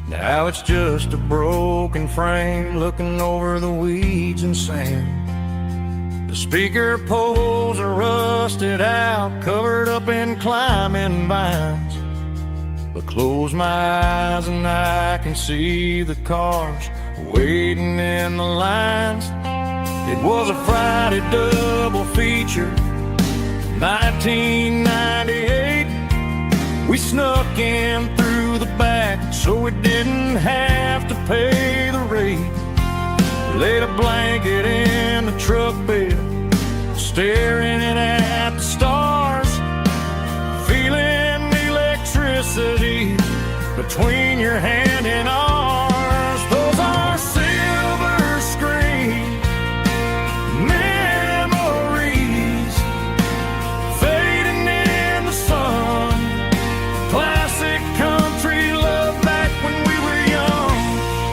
Now it's just a broken frame looking over the weeds and sand. The speaker poles are rusted out, covered up in climbing vines. But close my eyes and I can see the cars waiting in the lines. It was a Friday double feature, 1998. We snuck in through the back so we didn't have to pay the rate. Laid a blanket in the truck bed, staring at the stars, feeling the electricity between your hand and ours. Those are silver screen memories fading in the sun. Classic country love back when we were young.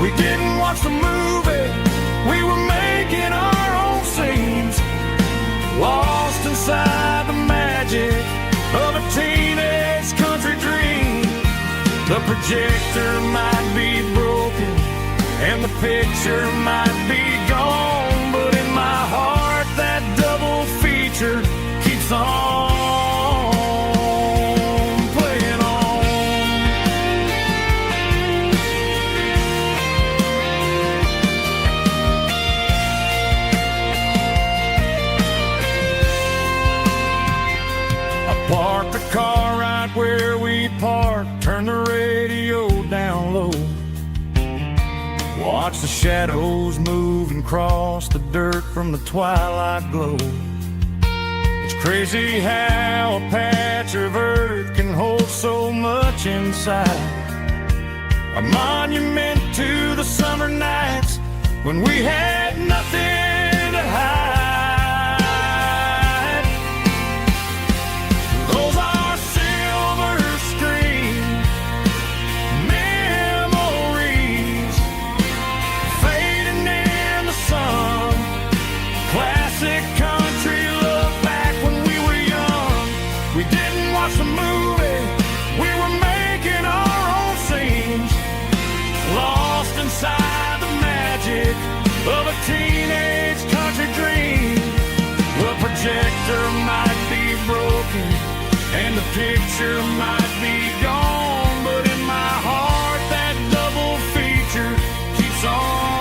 We didn't watch the movie, we were making our own scenes, lost inside the magic of a teenage country dream. The projector might be broken and the picture might be gone, but in my watch the shadows move and cross the dirt from the twilight glow. It's crazy how a patch of earth can hold so much inside. A monument to the summer nights when we had nothing to hide. Those are silver screen memories fading in the sun. Classic country love back when we were young. We didn't watch the movie, we were making our own scenes, lost inside the magic of a teenage country dream. The projector might be broken and the picture might be gone, but in my heart that double feature keeps on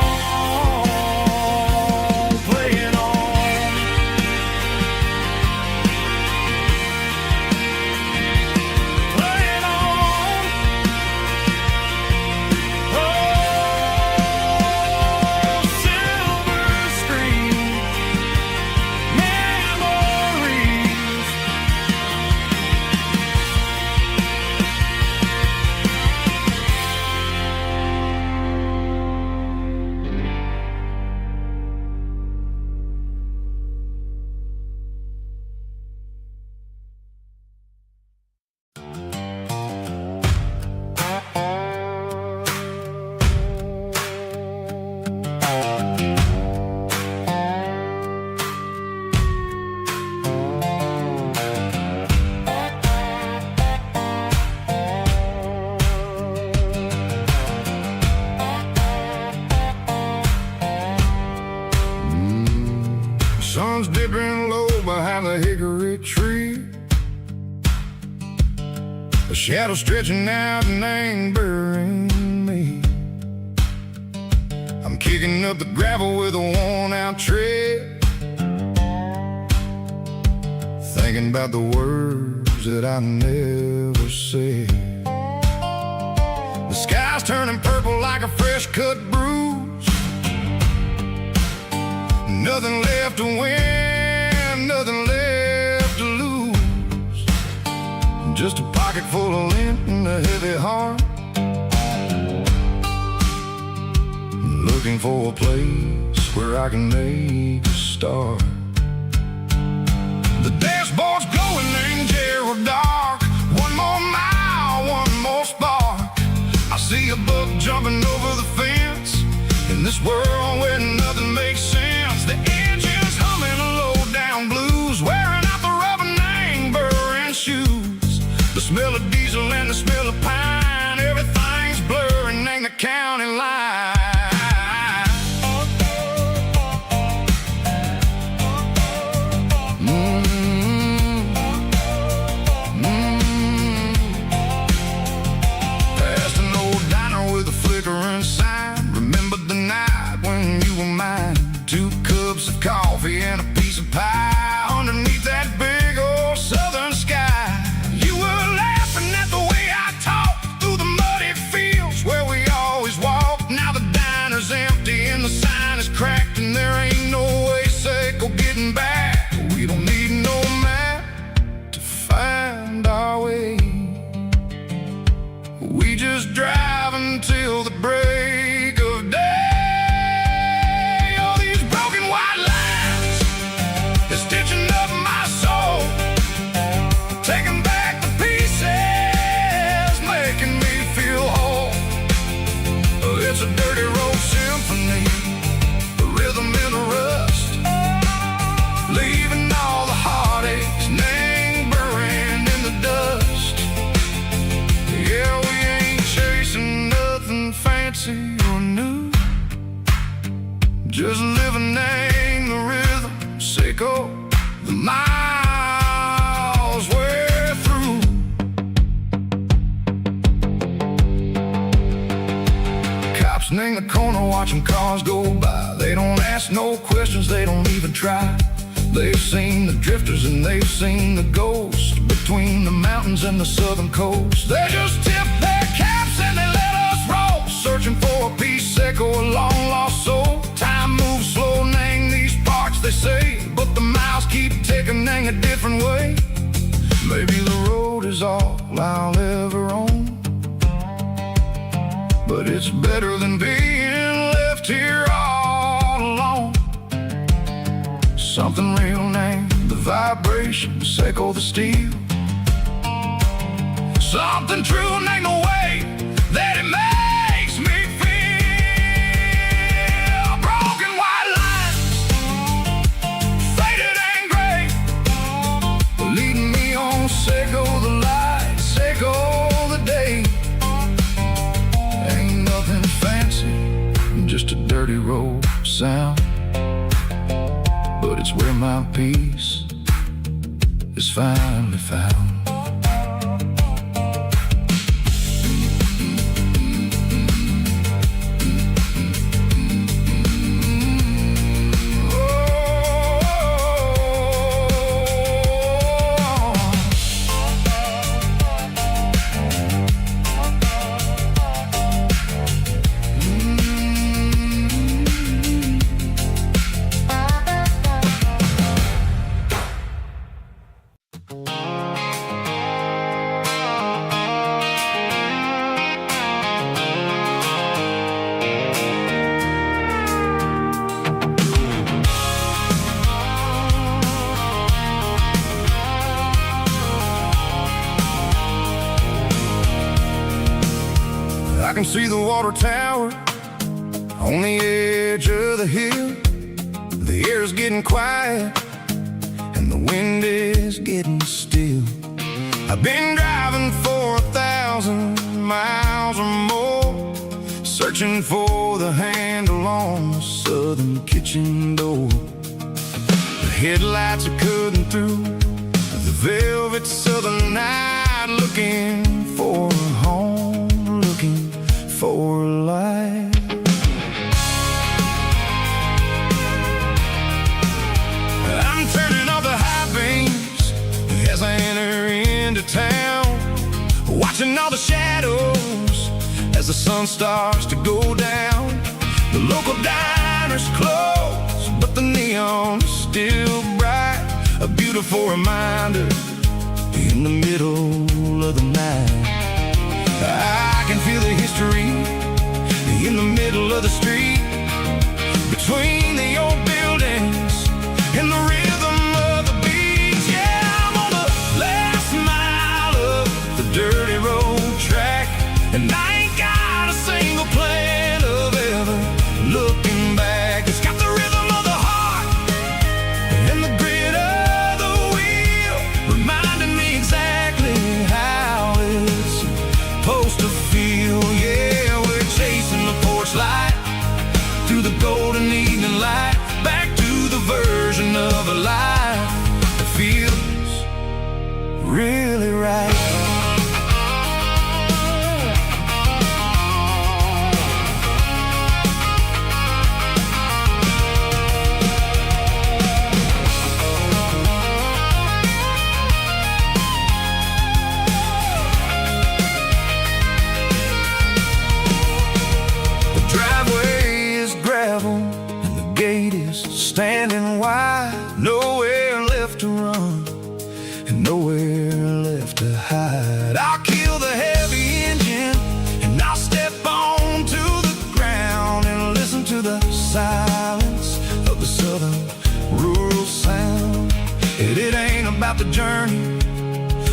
playing on. Playing on. Oh, silver screen memories. Sun's dipping low behind the hickory tree. A shadow stretching out and ain't burying me. I'm kicking up the gravel with a worn-out tread, thinking about the words that I never said. The sky's turning purple like a fresh-cut bruise. Nothing left to win, nothing left to lose. Just a pocket full of lint and a heavy heart, looking for a place where I can make a start. The dashboard's glowing angel dark. One more mile, one more spark. I see a buck jumping over the fence in this world where nothing makes sense. The engine's humming a low-down blues, wearing out the rubber name burring shoes. The smell of diesel and the smell of pine, everything's blurring, ain't the county line. Past an old diner with a flickering sign. Remember the night when you were mine. 2 cups of coffee and a piece of pie underneath that big old southern sky. You were laughing at the way I talked through the muddy fields where we always walked. Now the diner's empty and the sign is cracked, and there ain't no way safe or getting back. We don't need no map to find our way. We just drive until the break of day. It's a dirty road symphony, a rhythm in the rust, leaving all the heartaches lingering in the dust. Yeah, we ain't chasing nothing fancy or new, just living in the rhythm, sicko, the miles we're through. In the corner watching cars go by. They don't ask no questions, they don't even try. They've seen the drifters and they've seen the ghosts between the mountains and the southern coast. They just tip their caps and they let us roll, searching for a piece Seiko, a long-lost soul. Time moves slow, nang these parts, they say, but the miles keep ticking, nang a different way. Maybe the road is all I'll ever own, but it's better than being left here all alone. Something real, nang the vibration, Seiko the steel. Something true, nang the way that it makes me feel. Broken white lines, faded and gray, leading me on, Seiko the light, Seiko the day. Ain't nothing fancy, just a dirty road sound, but it's where my peace is finally found. I can see the water tower on the edge of the hill. The air's getting quiet and the wind is getting still. I've been driving for 1,000 miles or more, searching for the handle on the southern kitchen door. The headlights are cutting through the velvet southern night, looking for a home, looking for life. I'm turning off the high beams as I enter into town, watching all the shadows as the sun starts to go down. The local diner's closed, but the neon is still bright, a beautiful reminder in the middle of the night. I can feel the history in the middle of the street, between the old buildings and the rhythm of the beats. Yeah, I'm on the last mile of the dirty road track, and I ain't got a single plan of ever looking back. It's got the rhythm of the heart and the grit of the wheel, reminding me exactly how it's supposed to feel. Yeah, we're chasing the porch light through the golden evening light, back to the version of a life that feels really right. Standing wide, nowhere left to run and nowhere left to hide. I'll kill the heavy engine and I'll step onto the ground and listen to the silence of the southern rural sound. It ain't about the journey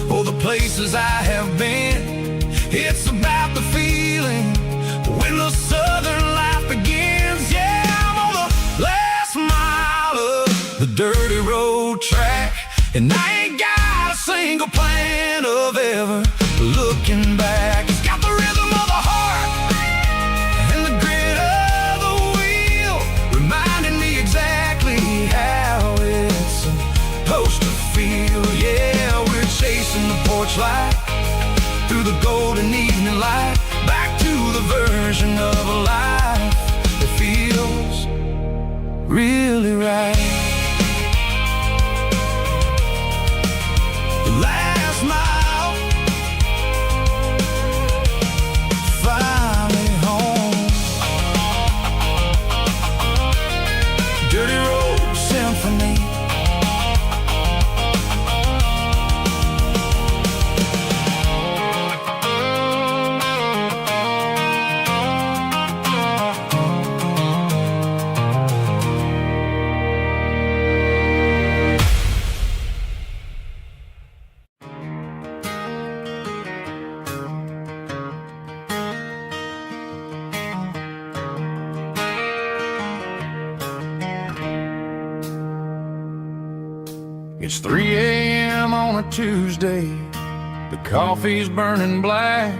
or the places I have been, it's about the feeling when the southern life begins. Yeah, I'm on the last mile of the dirty road track, and I ain't got a single plan of ever looking back. It's got the rhythm of the heart and the grit of the wheel, reminding me exactly how it's supposed to feel. Yeah, we're chasing the porch light through the golden evening light, back to the version of a life that feels really right. The last mile, finally home. It's 3 a.m. on a Tuesday. The coffee's burning black.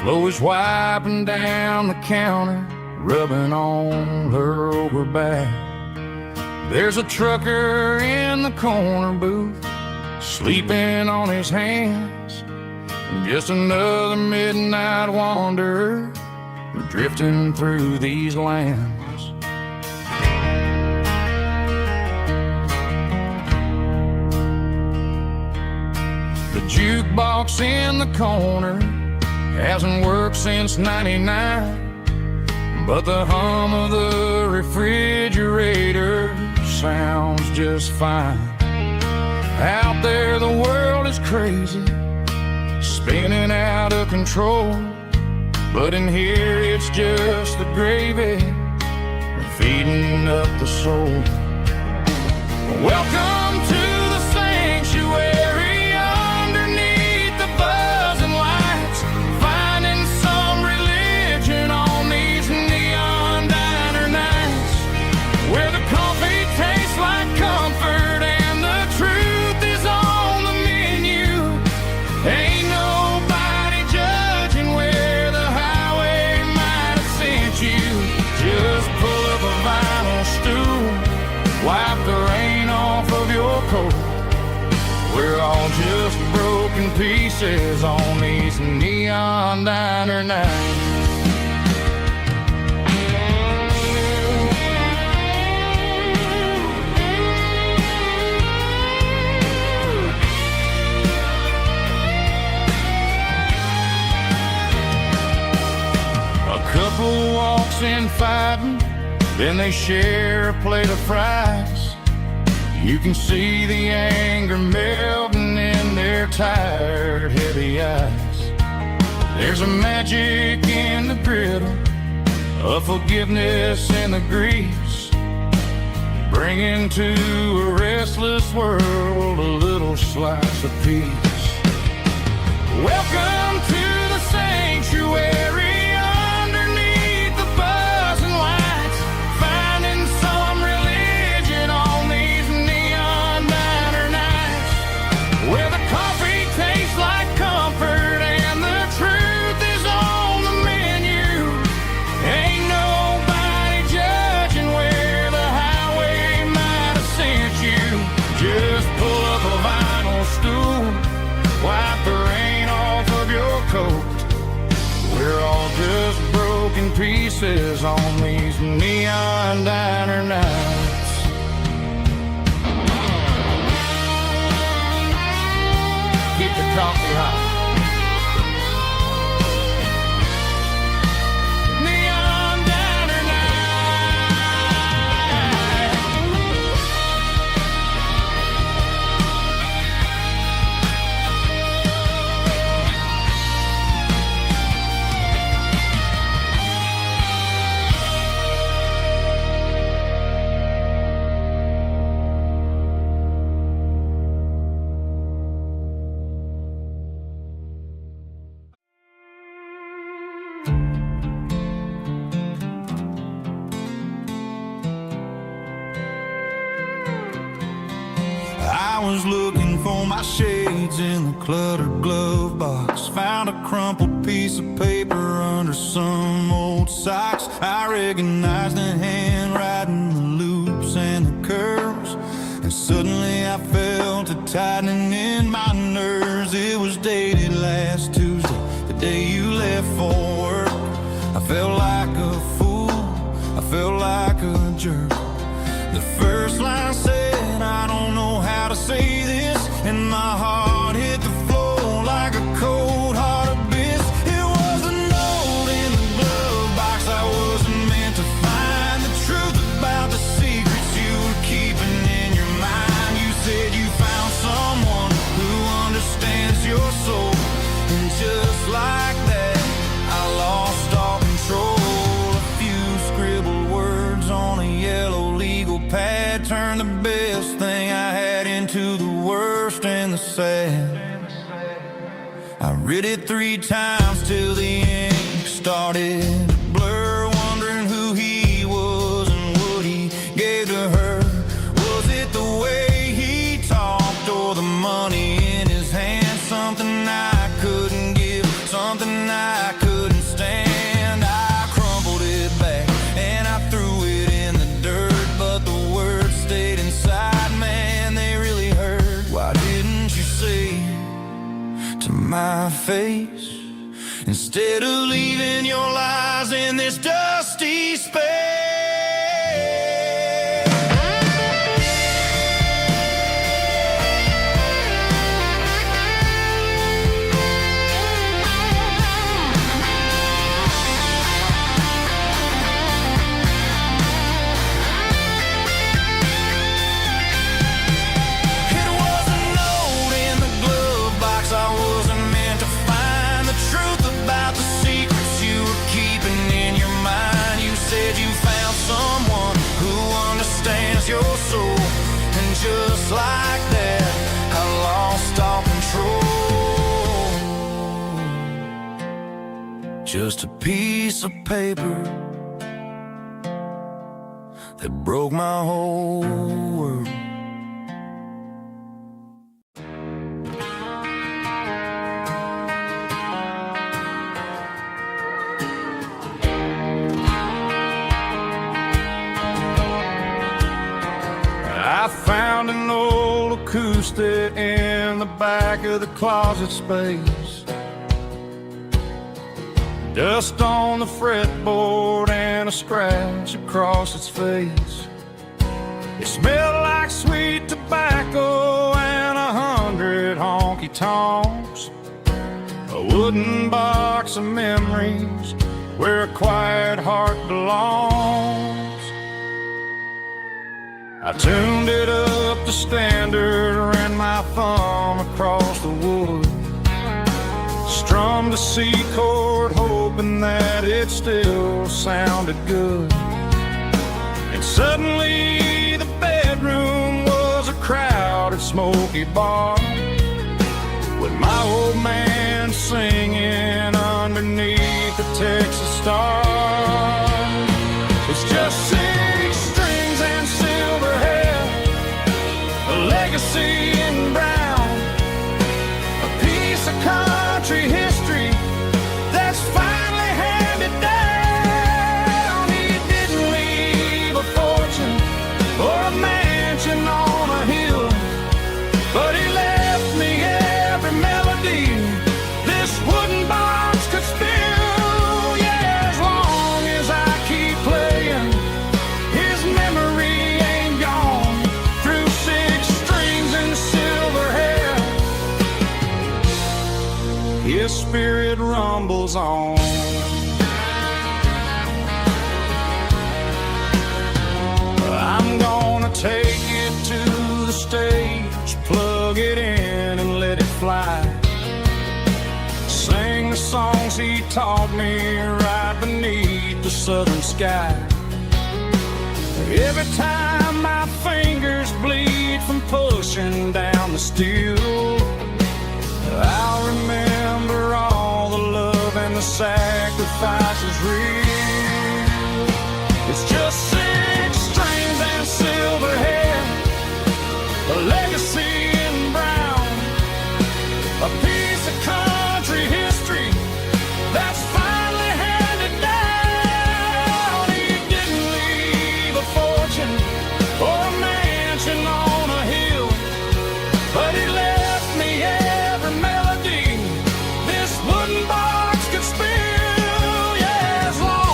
Flo is wiping down the counter, rubbing on her over back. There's a trucker in the corner booth, sleeping on his hands. Just another midnight wanderer, drifting through these lands. The jukebox in the corner hasn't worked since '99, but the hum of the refrigerator sounds just fine. Out there the world is crazy, spinning out of control, but in here it's just the gravy feeding up the soul. Welcome to the sanctuary underneath the buzzing lights, finding some religion on these neon diner nights, where the coffee tastes like comfort and the truth is on the menu. Ain't nobody judging where the highway might have sent you. Just pull up a vinyl stool, wipe the rain off of your coat. We're all just broken pieces on these neon diner nights. A couple walks in fighting, then they share a plate of fries. You can see the anger melting in their tired, heavy eyes. There's a magic in the griddle, a forgiveness in the grease, bringing to a restless world a little slice of peace. Welcome to the sanctuary. We're all just broken pieces on these neon diner nights. Keep the coffee hot. I was looking for my shades in the cluttered glove box, found a crumpled piece of paper under some old socks. I recognized the handwriting, the loops and the curves, and suddenly I felt a tightening in my nerves. It was dated last Tuesday, the day you left for work. I felt like a fool, I felt like a jerk. The first line said, I don't know how to say this, and my heart hit the floor like a cold heart abyss. It was a note in the glove box I wasn't meant to find, the truth about the secrets you were keeping in your mind. You said you found someone who understands your soul, and just like that I lost all control. A few scribbled words on a yellow legal pad turned the best thing I had into the worst and the sad. I read it 3 times till the ink started to blur, wondering who he was and what he gave to her. Was it the way he talked? money in his hand, something I couldn't give, something I couldn't stand. I crumpled it back and I threw it in the dirt, but the words stayed inside, man, they really hurt. Why didn't you say to my face, instead of leaving your lies in this dusty space? Your soul, and just like that, I lost all control. Just a piece of paper that broke my whole world. I found an old acoustic in the back of the closet space. Dust on the fretboard and a scratch across its face. It smelled like sweet tobacco and 100 honky-tonks. A wooden box of memories where a quiet heart belongs. I tuned it up to standard, ran my thumb across the wood, strummed a C chord, hoping that it still sounded good. And suddenly the bedroom was a crowded, smoky bar, with my old man singing underneath the Texas stars. It's just 6 strings and silver hair, a legacy in brown, a piece of country history that's finally handed down. He didn't leave a fortune or a mansion on a hill, but he left me every melody this wooden box could spill. Yeah, as long as I keep playing, his memory ain't gone. Through 6 strings and silver hair, his spirit rumbles on. I'm gonna take it to the stage, plug it in and let it fly. Sing the songs he taught me right beneath the southern sky. Every time my fingers bleed from pushing down the steel, I'll remember all the love and the sacrifices real. It's just 6 strings and silver hair, a legacy in brown, a piece of country history that's finally handed down. He didn't leave a fortune or a mansion on a hill, but he left me every melody this wooden box could spill. Yeah, as long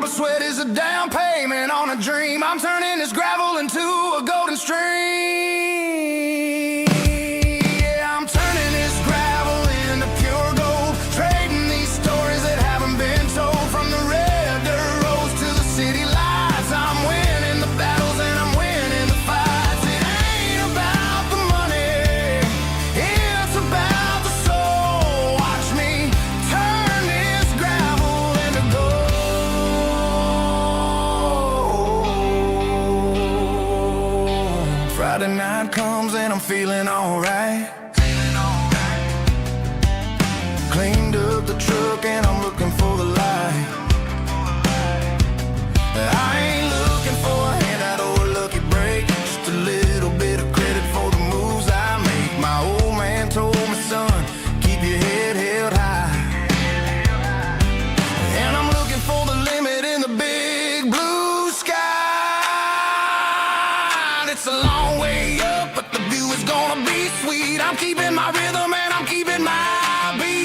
my sweat is a down payment on a dream. I'm turning this gravel into a golden stream. Yeah, I'm turning this gravel into pure gold, trading these stories that haven't been told. From the red dirt roads to the city lights, I'm winning the battles and I'm winning the fights. It ain't about the money, it's about the soul. Watch me turn this gravel into gold. Friday night comes and I'm feeling alright. Cleaned up the truck and I'm looking for the light. I ain't looking for a handout or a lucky break, just a little bit of credit for the moves I make. My old man told me, son, keep your head held high. And I'm looking for the limit in the big blue sky. It's a long way up, but the view is gonna be sweet. I'm keeping my rhythm and I'm keeping my beat.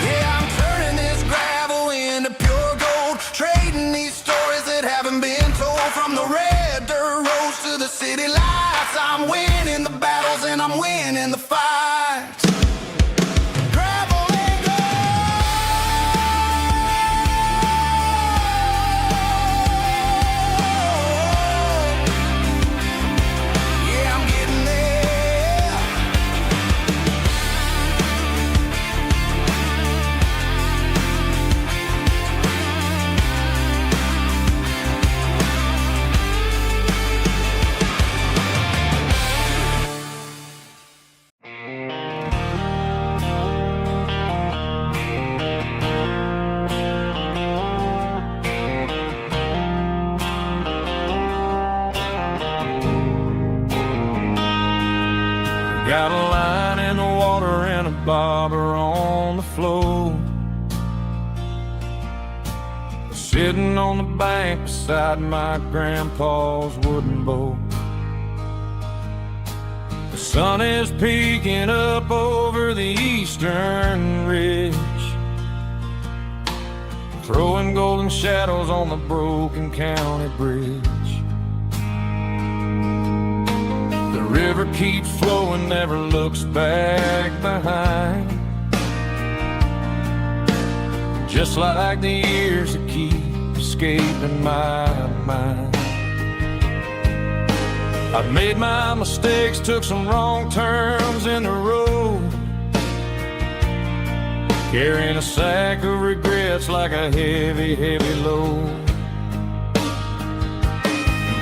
Yeah, I'm turning this gravel into pure gold, trading these stories that haven't been told. From the red dirt roads to the city lights, I'm winning the battles and I'm winning the fights. Gravel and gold. Yeah, I'm getting there. Got a line in the water and a bobber on the floor, sitting on the bank beside my grandpa's wooden boat. The sun is peeking up over the eastern ridge, throwing golden shadows on the broken county bridge. The river keeps flowing, never looks back behind, just like the years that keep escaping my mind. I've made my mistakes, took some wrong turns in the road, carrying a sack of regrets like a heavy, heavy load.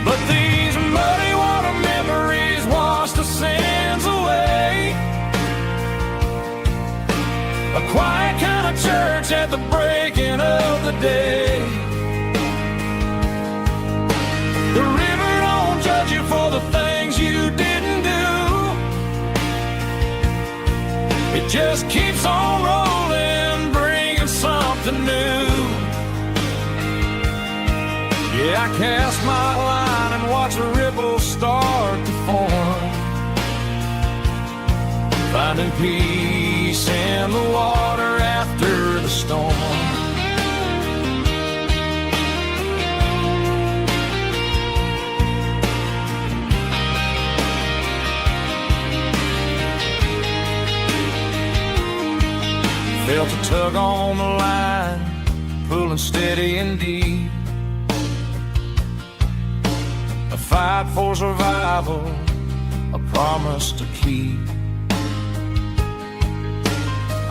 But these muddy water memories wash the sins away. A quiet kind of church at the breaking of the day. The river don't judge you for the things you didn't do, it just keeps on rolling, bringing something new. Yeah, I cast my line and watch the ripples start to form, finding peace in the water after the storm. Felt a tug on the line, pulling steady and deep, a fight for survival, a promise to keep.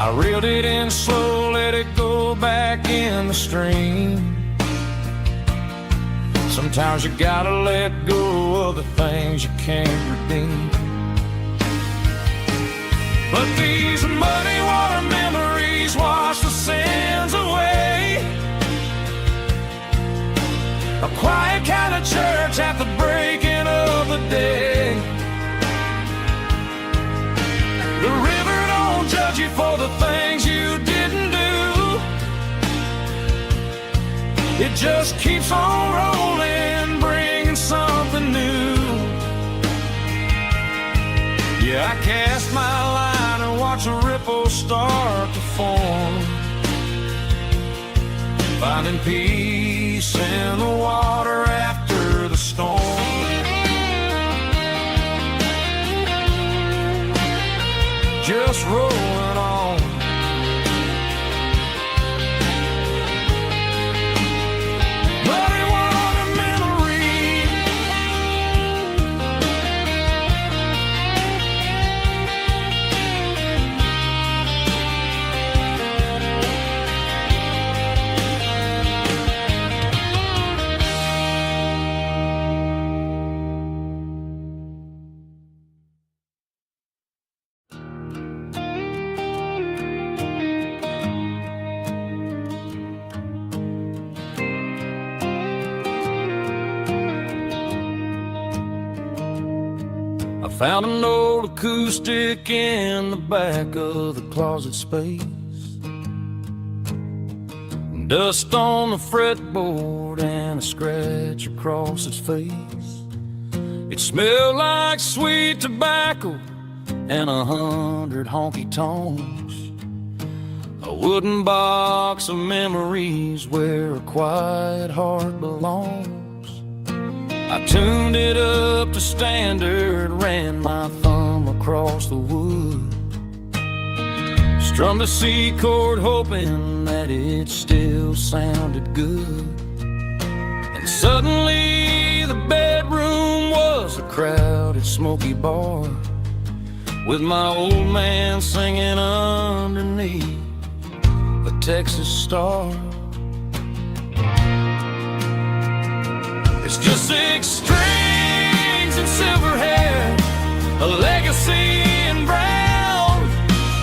I reeled it in slow, let it go back in the stream. Sometimes you gotta let go of the things you can't redeem. But these muddy water memories wash the sins away. A quiet kind of church at the breaking of of the day. The river don't judge you for the things you didn't do. It just keeps on rolling, bringing something new. Yeah, I cast my line and watch a ripple start to form, finding peace in the water after the storm. Just rolling on. But it was a memory. I found an old acoustic in the back of the closet space. Dust on the fretboard and a scratch across its face. It smelled like sweet tobacco and 100 honky-tonks. A wooden box of memories where a quiet heart belongs. I tuned it up to standard, ran my thumb across the wood, strummed a C chord hoping that it still sounded good. And suddenly the bedroom was a crowded smoky bar, with my old man singing underneath the Texas star. It's just 6 strings and silver hair, a legacy in brown,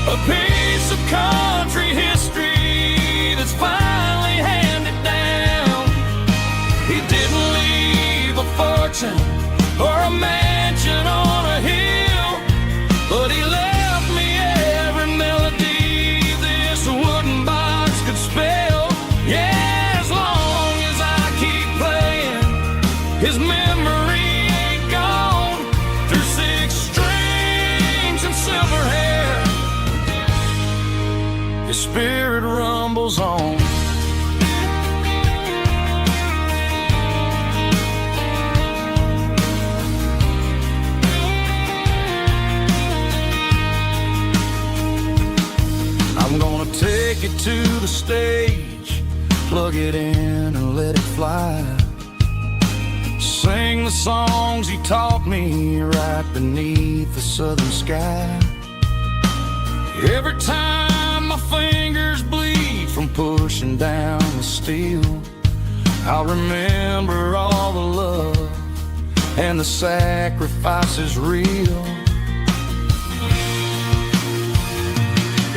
a piece of country history that's finally handed down. He didn't leave a fortune or a mansion on a hill, but he left me every melody this wooden box could spell. Yeah, as long as I keep playing, his memory ain't gone. Through 6 strings and silver hair, his spirit rumbles on. I'm gonna take it to the stage, plug it in and let it fly. Sing the songs he taught me right beneath the southern sky. Every time my fingers bleed from pushing down the steel, I'll remember all the love and the sacrifices real.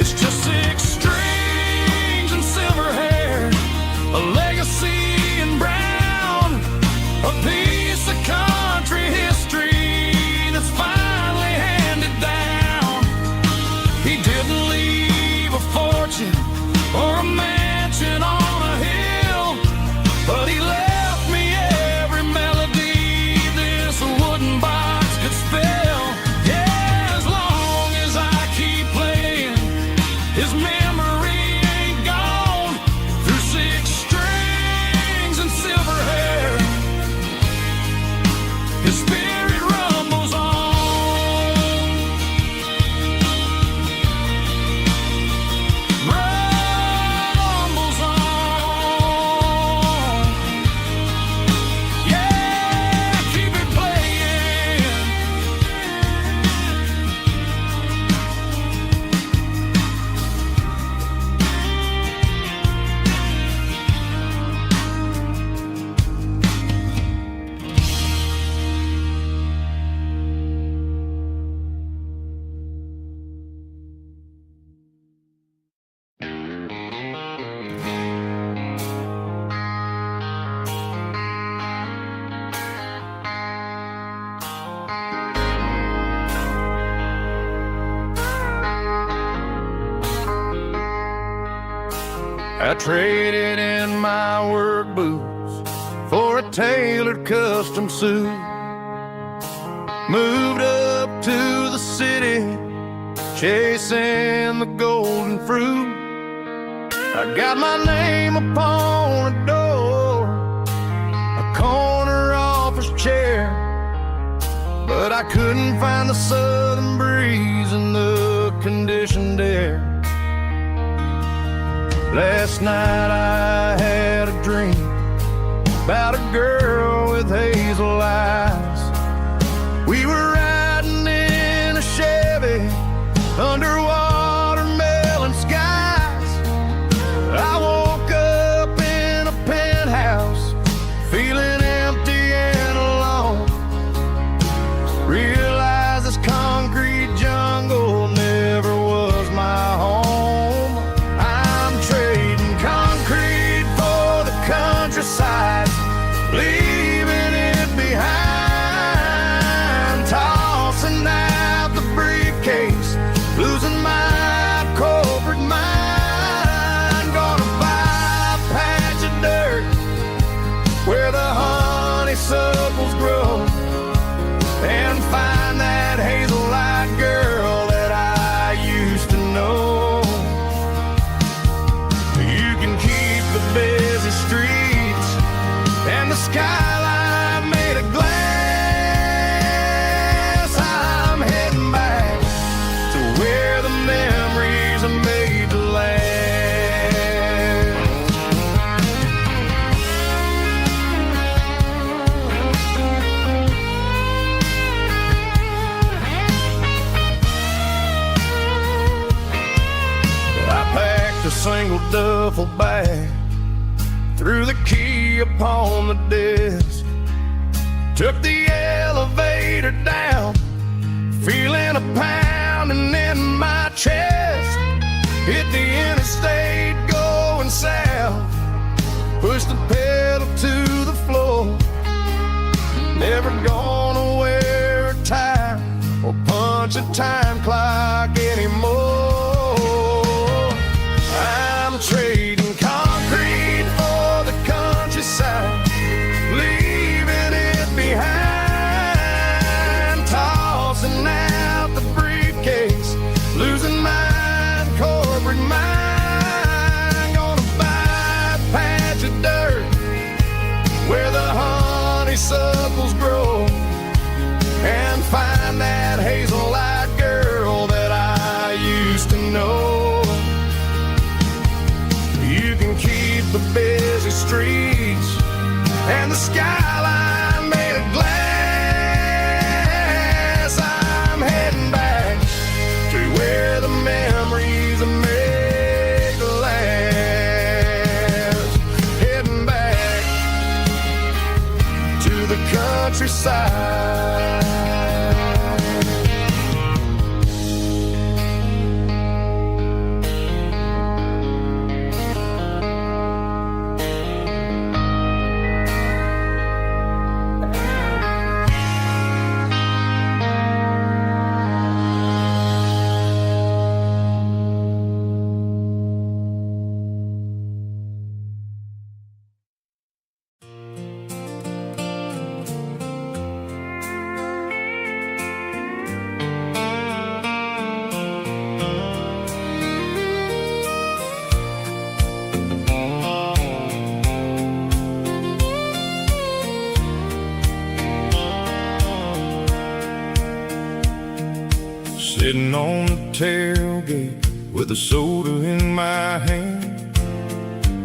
It's just 6 strings and silver hair, a legacy in brown, a piece of country history that's finally handed down. He didn't leave a fortune or a mansion on a hill, but he left me every melody this wooden box could spell. Yeah, as long as I keep playing, his memory I traded in my work boots for a tailored custom suit. Moved up to the city, chasing the golden fruit. I got my name upon a door, a corner office chair, but I couldn't find the southern breeze in the conditioned air. Last night I had a dream about a girl with hazel eyes. We were riding in a Chevy under watermelon skies. I woke up in a penthouse, feeling empty and alone. Realized this concrete jungle never was my home. I'm trading concrete for the countryside, leaving it behind, tossing out the briefcase, losing my corporate mind. Gonna buy a patch of dirt where the honeysuckles grow, and find that hazel-eyed girl that I used to know. You can keep the busy streets and the skyline made of glass. I'm heading back to where the memories are made to last. I packed a single duffel bag, threw the key upon the desk, took the elevator down, feeling a pounding in my chest. Hit the interstate going south, pushed the pedal to the floor. Never gonna wear a tie or punch a time clock anymore. I'm trading concrete for the countryside, leaving it behind, tossing out the briefcase, losing my corporate mind. Gonna buy a patch of dirt where the honeysuckles grow, and find that hazel-eyed girl that I used to know. You can keep the busy streets and the skyline made of glass. I'm heading back to where the memories are made to last. Heading back to the countryside. Sitting on the tailgate with a soda in my hand,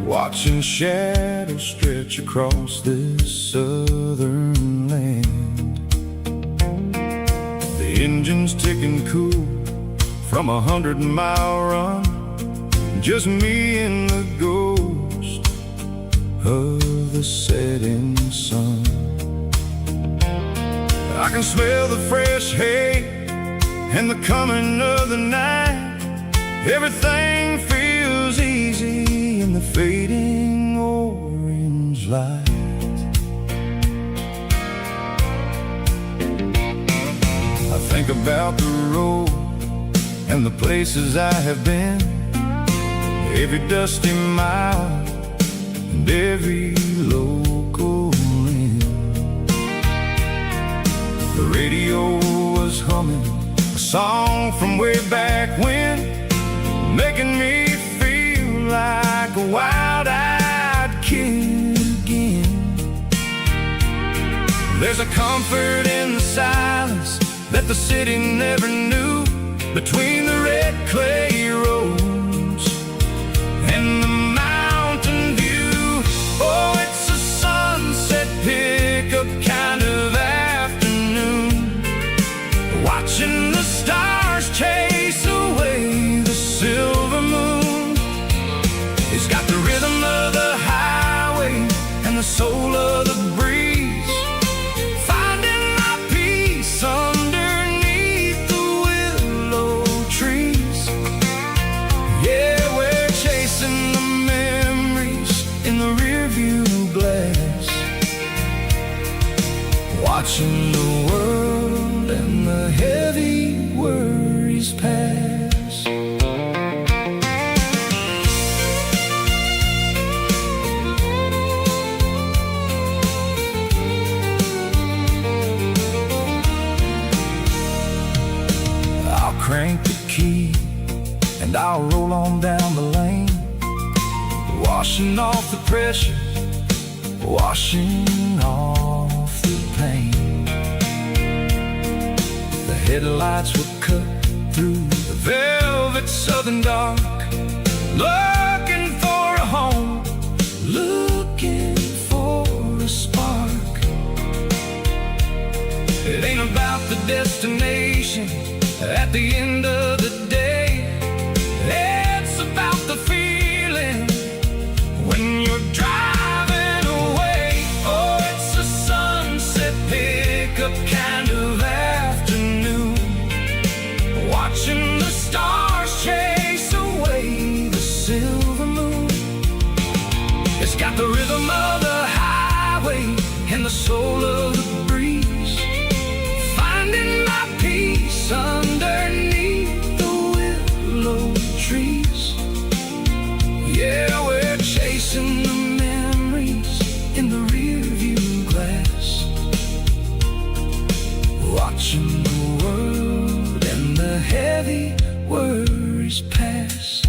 watching shadows stretch across this southern land. The engine's ticking cool from 100-mile run, just me and the ghost of the setting sun. I can smell the fresh hay and the coming of the night. Everything feels easy in the fading orange light. I think about the road and the places I have been. every dusty mile and every local inn. The radio was humming a song from way back when, making me feel like a wild-eyed kid again. There's a comfort in the silence that the city never knew, between the red clay roads and the mountain view. Oh, it's a sunset pickup kind of afternoon, watching the stars chase away the silver moon. It's got the rhythm of the highway and the soul of the breeze, finding my peace underneath the willow trees. Yeah, we're chasing the memories in the rearview glass, watching the world and the heavy worries pass. I'll crank the key and I'll roll on down the lane, washing off the pressure, washing off the pain. The headlights will cut through the velvet southern dark, looking for a home, looking for a spark. It ain't about the destination at the end of the day, it's about the feeling when you're driving away. Oh, it's a sunset pickup kind of afternoon, watching the stars chase away the silver moon. It's got the rhythm of the highway and the soul of the breeze, finding my peace underneath the willow trees. Yeah, we're chasing the memories in the rearview glass, watching the world and the heavy worries pass.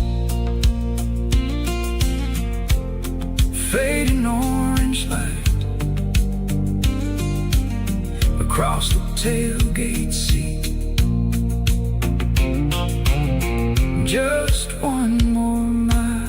Fading orange light across the tailgate seat, just one more mile.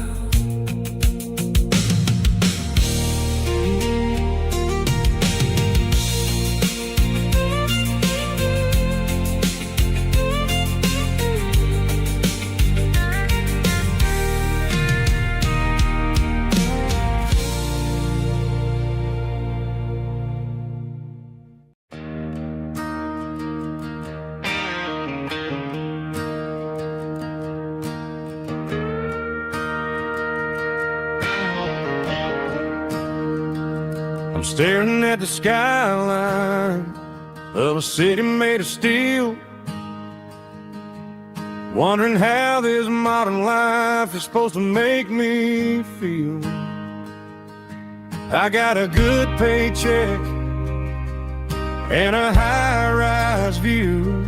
I'm staring at the skyline of a city made of steel, wondering how this modern life is supposed to make me feel. I got a good paycheck and a high-rise view,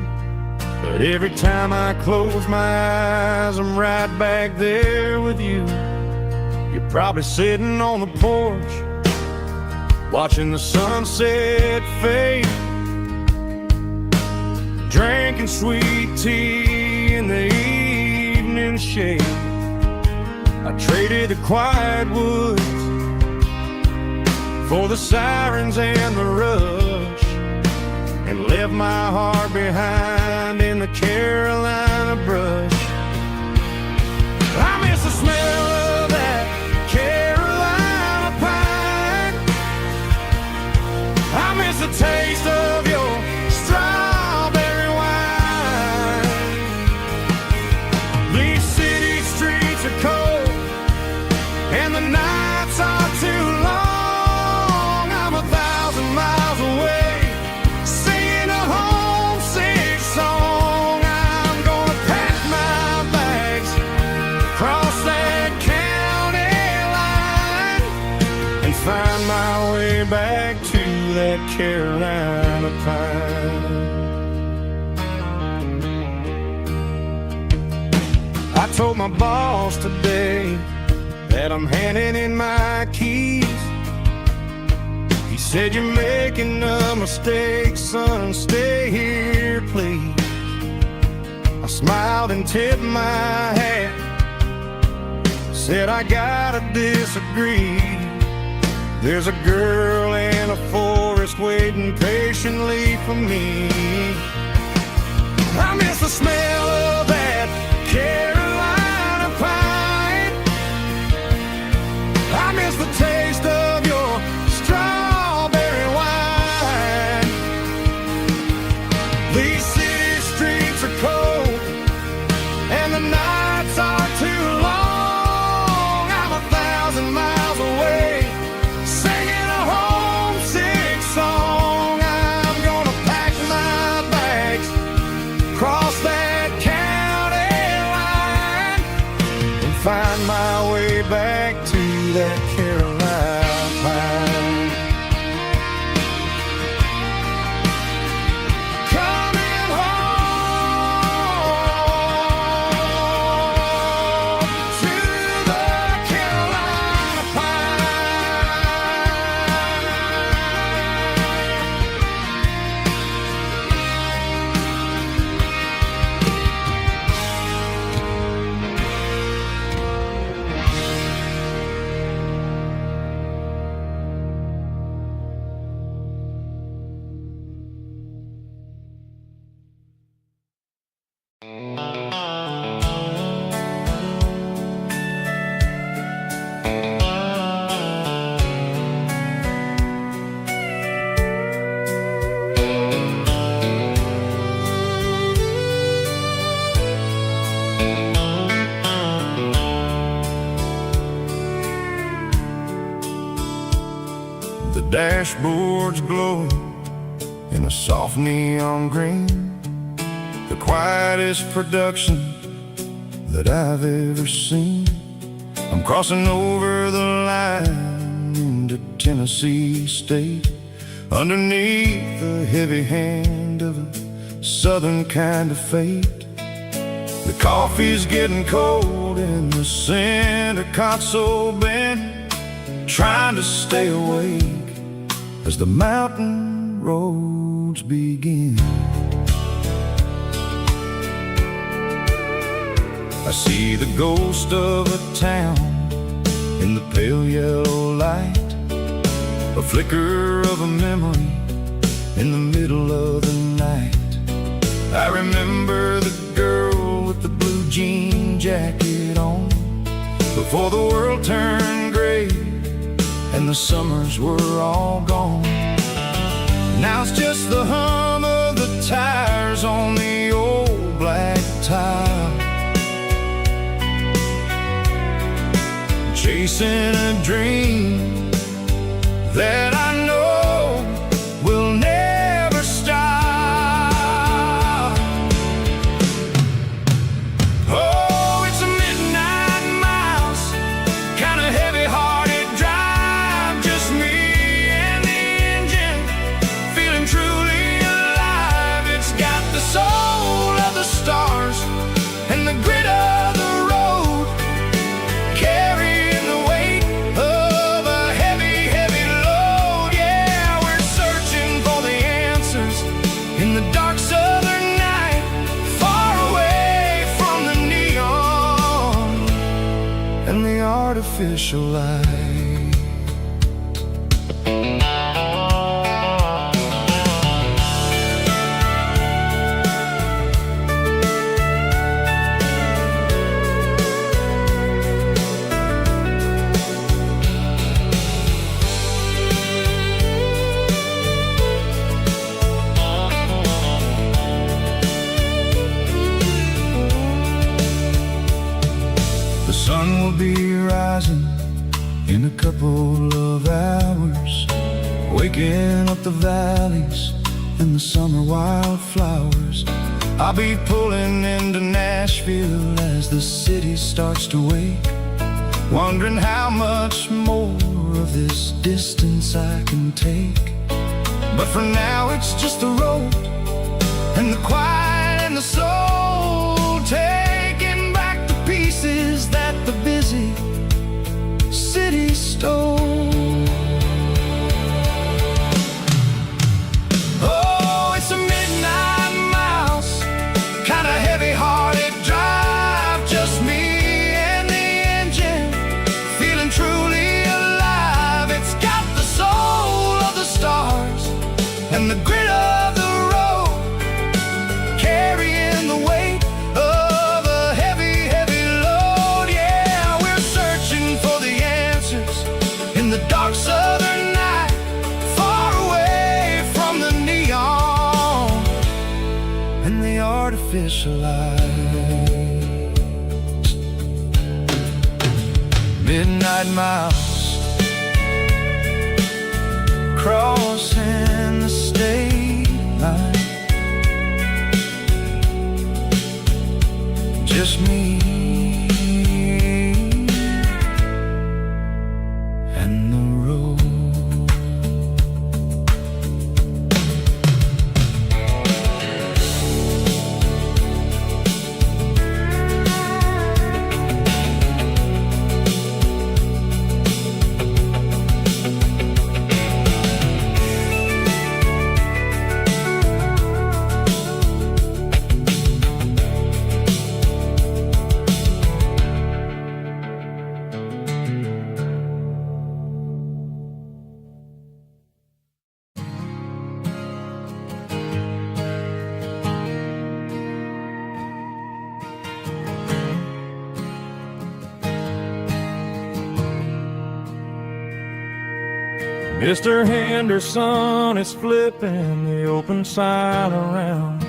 but every time I close my eyes, I'm right back there with you. You're probably sitting on the porch, watching the sunset fade, drinking sweet tea in the evening shade. I traded the quiet woods for the sirens and the rush, and left my heart behind in the Carolina brush. I miss the smell of that Carolina pine, I miss the taste of your strawberry wine. These city streets are cold and the nights are too long. I'm 1,000 miles away, singing a homesick song. I'm gonna pack my bags, cross that that Carolina pine. I told my boss today that I'm handing in my keys. He said, "You're making a mistake, son, stay here, please." I smiled and tipped my hat, said, "I gotta disagree. There's a girl in a forest waiting patiently for me. I miss the smell of that Carolina pine. I miss the taste of your strawberry wine. These city streets are cold and the nights are too long. I'm 1,000 miles away, singing a homesick song. I'm gonna pack my bags, cross that county line, and find my way back to that Carolina pine. Coming home to the Carolina The dashboard's glowing in a soft neon green, the quietest production that I've ever seen. I'm crossing over the line into Tennessee State, underneath the heavy hand of a southern kind of fate. The coffee's getting cold in the center console bin, trying to stay awake as the mountain roads begin. I see the ghost of a town in the pale yellow light, a flicker of a memory in the middle of the night. I remember the girl with the blue jean jacket on, before the world turned gray and the summers were all gone. Now it's just the hum of the tires on the old black tile, chasing a dream that I know will never stop. Oh, it's a midnight miles, kind of heavy-hearted drive, just me and the engine, feeling truly alive. It's got the soul of the stars and the grit of the road, carrying the weight of a heavy, heavy load. Yeah, we're searching for the answers in the dark southern night, far away from the neon and the artificial light. The sun will be rising in a couple of hours, waking up the valleys and the summer wildflowers. I'll be pulling into Nashville as the city starts to wake, wondering how much more of this distance I can take But for now it's just the road and the quiet and the soul, taking back the pieces that the busy city stole. Oh, it's a midnight mouse, kinda heavy-hearted drive, just me and the engine, feeling truly alive. It's got the soul of the stars and the grit of the road, carrying the weight of a heavy, heavy load. Yeah, we're searching for the answers in the dark southern night, far away from the neon and the artificial lights. Midnight mouse, crossing the state line, just me and the road. Mr. Henderson is flipping the open sign around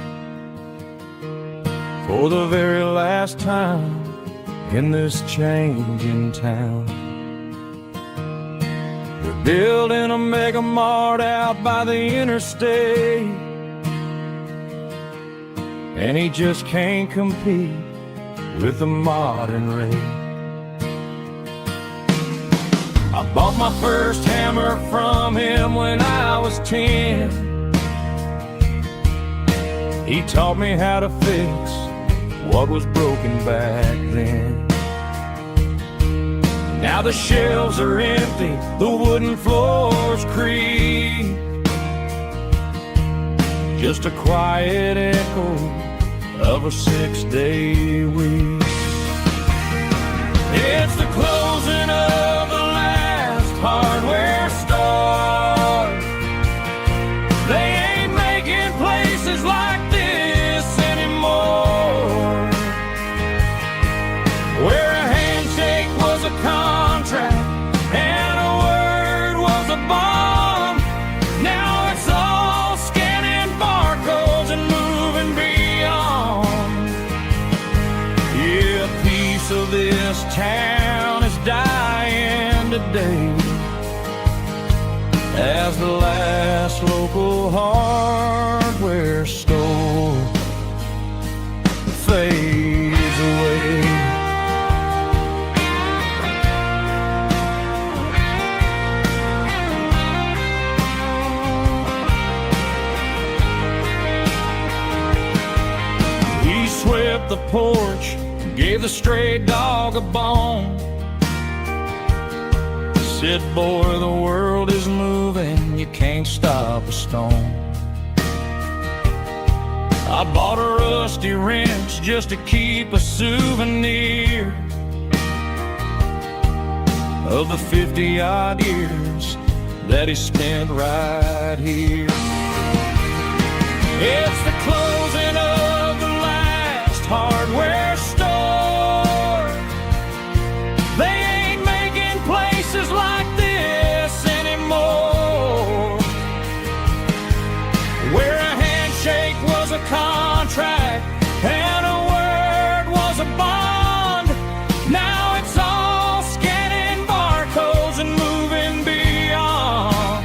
for the very last time in this changing town. They're building a mega mart out by the interstate, and he just can't compete with the modern rate. I bought my first hammer from him when I was 10. He taught me how to fix what was broken back then. Now the shelves are empty, the wooden floors creak, just a quiet echo of a 6-day week. It's the closing of the hardware store. They ain't making places like this anymore, where a handshake was a contract and a word was a bond. Now it's all scanning barcodes and moving beyond. Yeah, a piece of this town is dying today as the last local hardware store fades away. He swept the porch, gave the stray dog a bone, said, boy, the world is moving, you can't stop a stone. I bought a rusty wrench just to keep a souvenir of the 50-odd years that he spent right here. It's the closing of the last hardware store. They ain't making places like this anymore, where a handshake was a contract and a word was a bond. Now it's all scanning barcodes and moving beyond.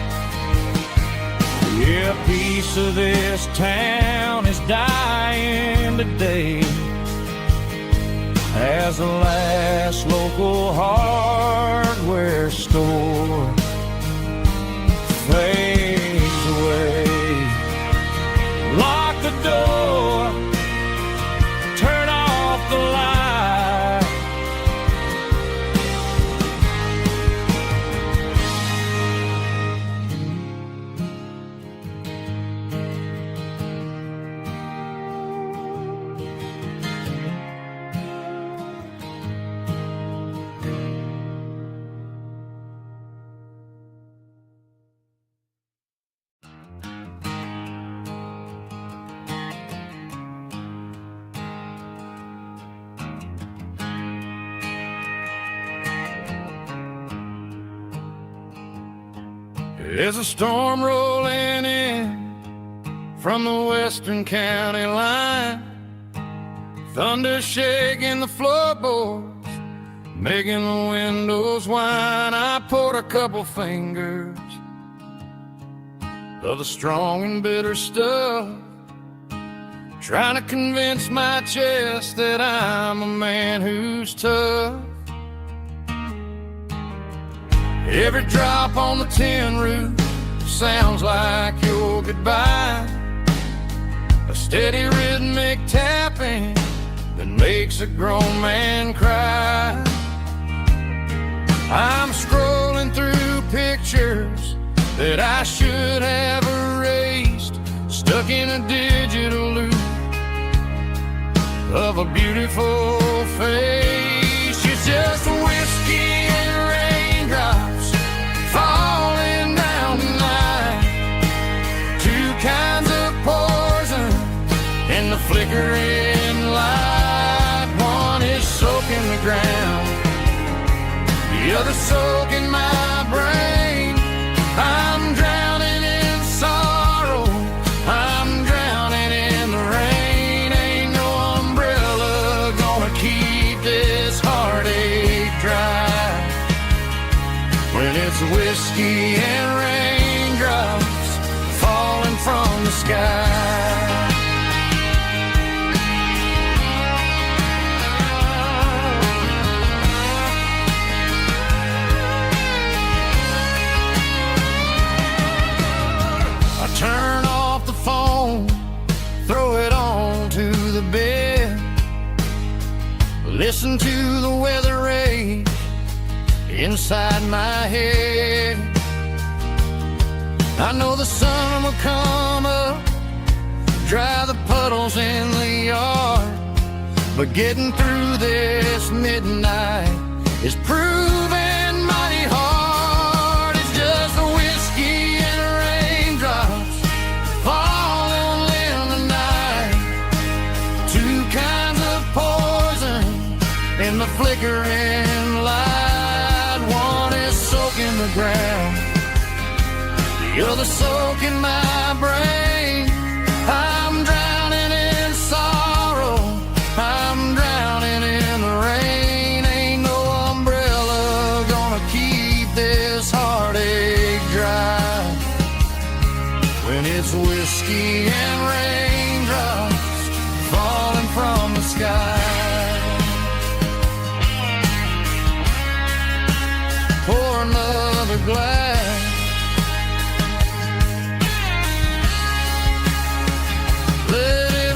Yeah, a piece of this town is dying today as the last local hardware store fades away. There's a storm rolling in from the western county line, thunder shaking the floorboards, making the windows whine. I poured a couple fingers of the strong and bitter stuff, trying to convince my chest that I'm a man who's tough. Every drop on the tin roof sounds like your goodbye, a steady rhythmic tapping that makes a grown man cry. I'm scrolling through pictures that I should have erased, stuck in a digital loop of a beautiful face. It's just whiskey and raindrops falling down tonight, two kinds of poison in the flickering light. One is soaking the ground, the other soaking my brain. I'm drowning in sorrow, I'm drowning in the rain. Ain't no umbrella gonna keep this heartache dry when it's whiskey and raindrops falling from the sky. Turn off the phone, throw it on to the bed, listen to the weather rage inside my head. I know the sun will come up, dry the puddles in the yard, but getting through this midnight is proving mighty hard. It's just a whiskey and raindrops falling in the night, two kinds of poison in the flickering light. One is soaking the ground, the other soaking my brain. I'm drowning in sorrow, I'm drowning in the rain. Ain't no umbrella gonna keep this heartache dry when it's whiskey and raindrops falling from the sky. Pour another glass, let it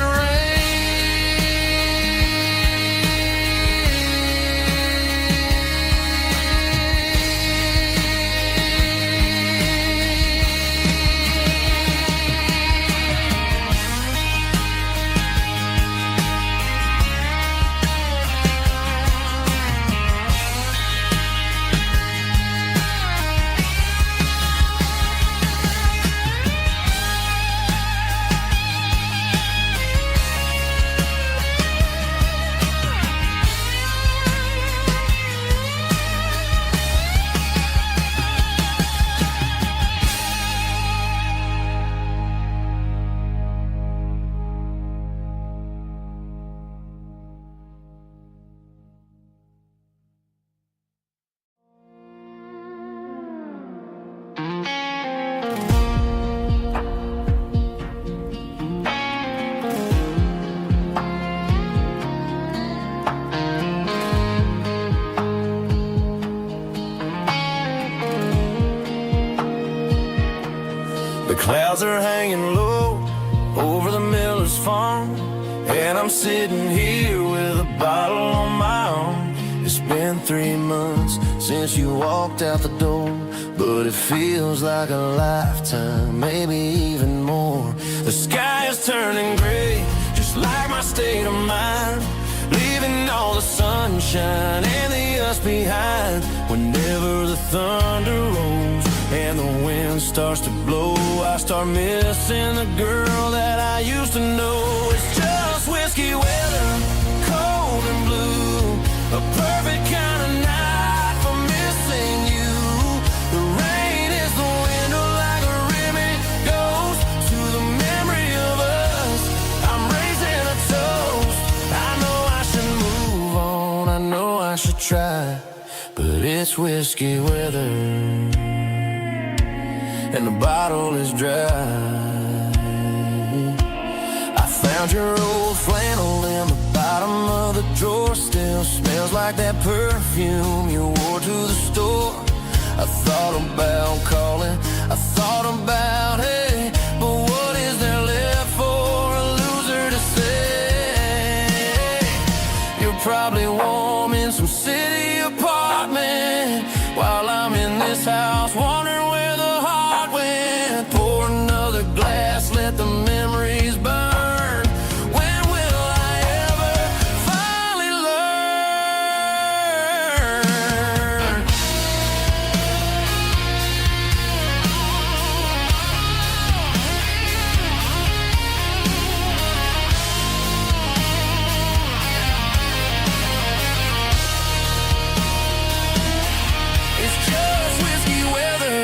clouds are hanging low over the miller's farm, and I'm sitting here with a bottle on my arm. It's been 3 months since you walked out the door, but it feels like a lifetime, maybe even more. The sky is turning gray, just like my state of mind, leaving all the sunshine and the us behind. Whenever the thunder rolls and the wind starts to blow, I start missing the girl that I used to know. It's just whiskey weather, cold and blue, a perfect kind of night for missing you. The rain is the window it's whiskey weather, and the bottle is dry. I found your old flannel in the bottom of the drawer. Still smells like that perfume you wore to the store. I thought about calling, I thought about, hey, but what is there left for a loser to say? You're probably warm in some city apartment, while I'm in this house wondering where the heart went. Pour another glass, let the memories burn. When will I ever finally learn? It's just whiskey weather,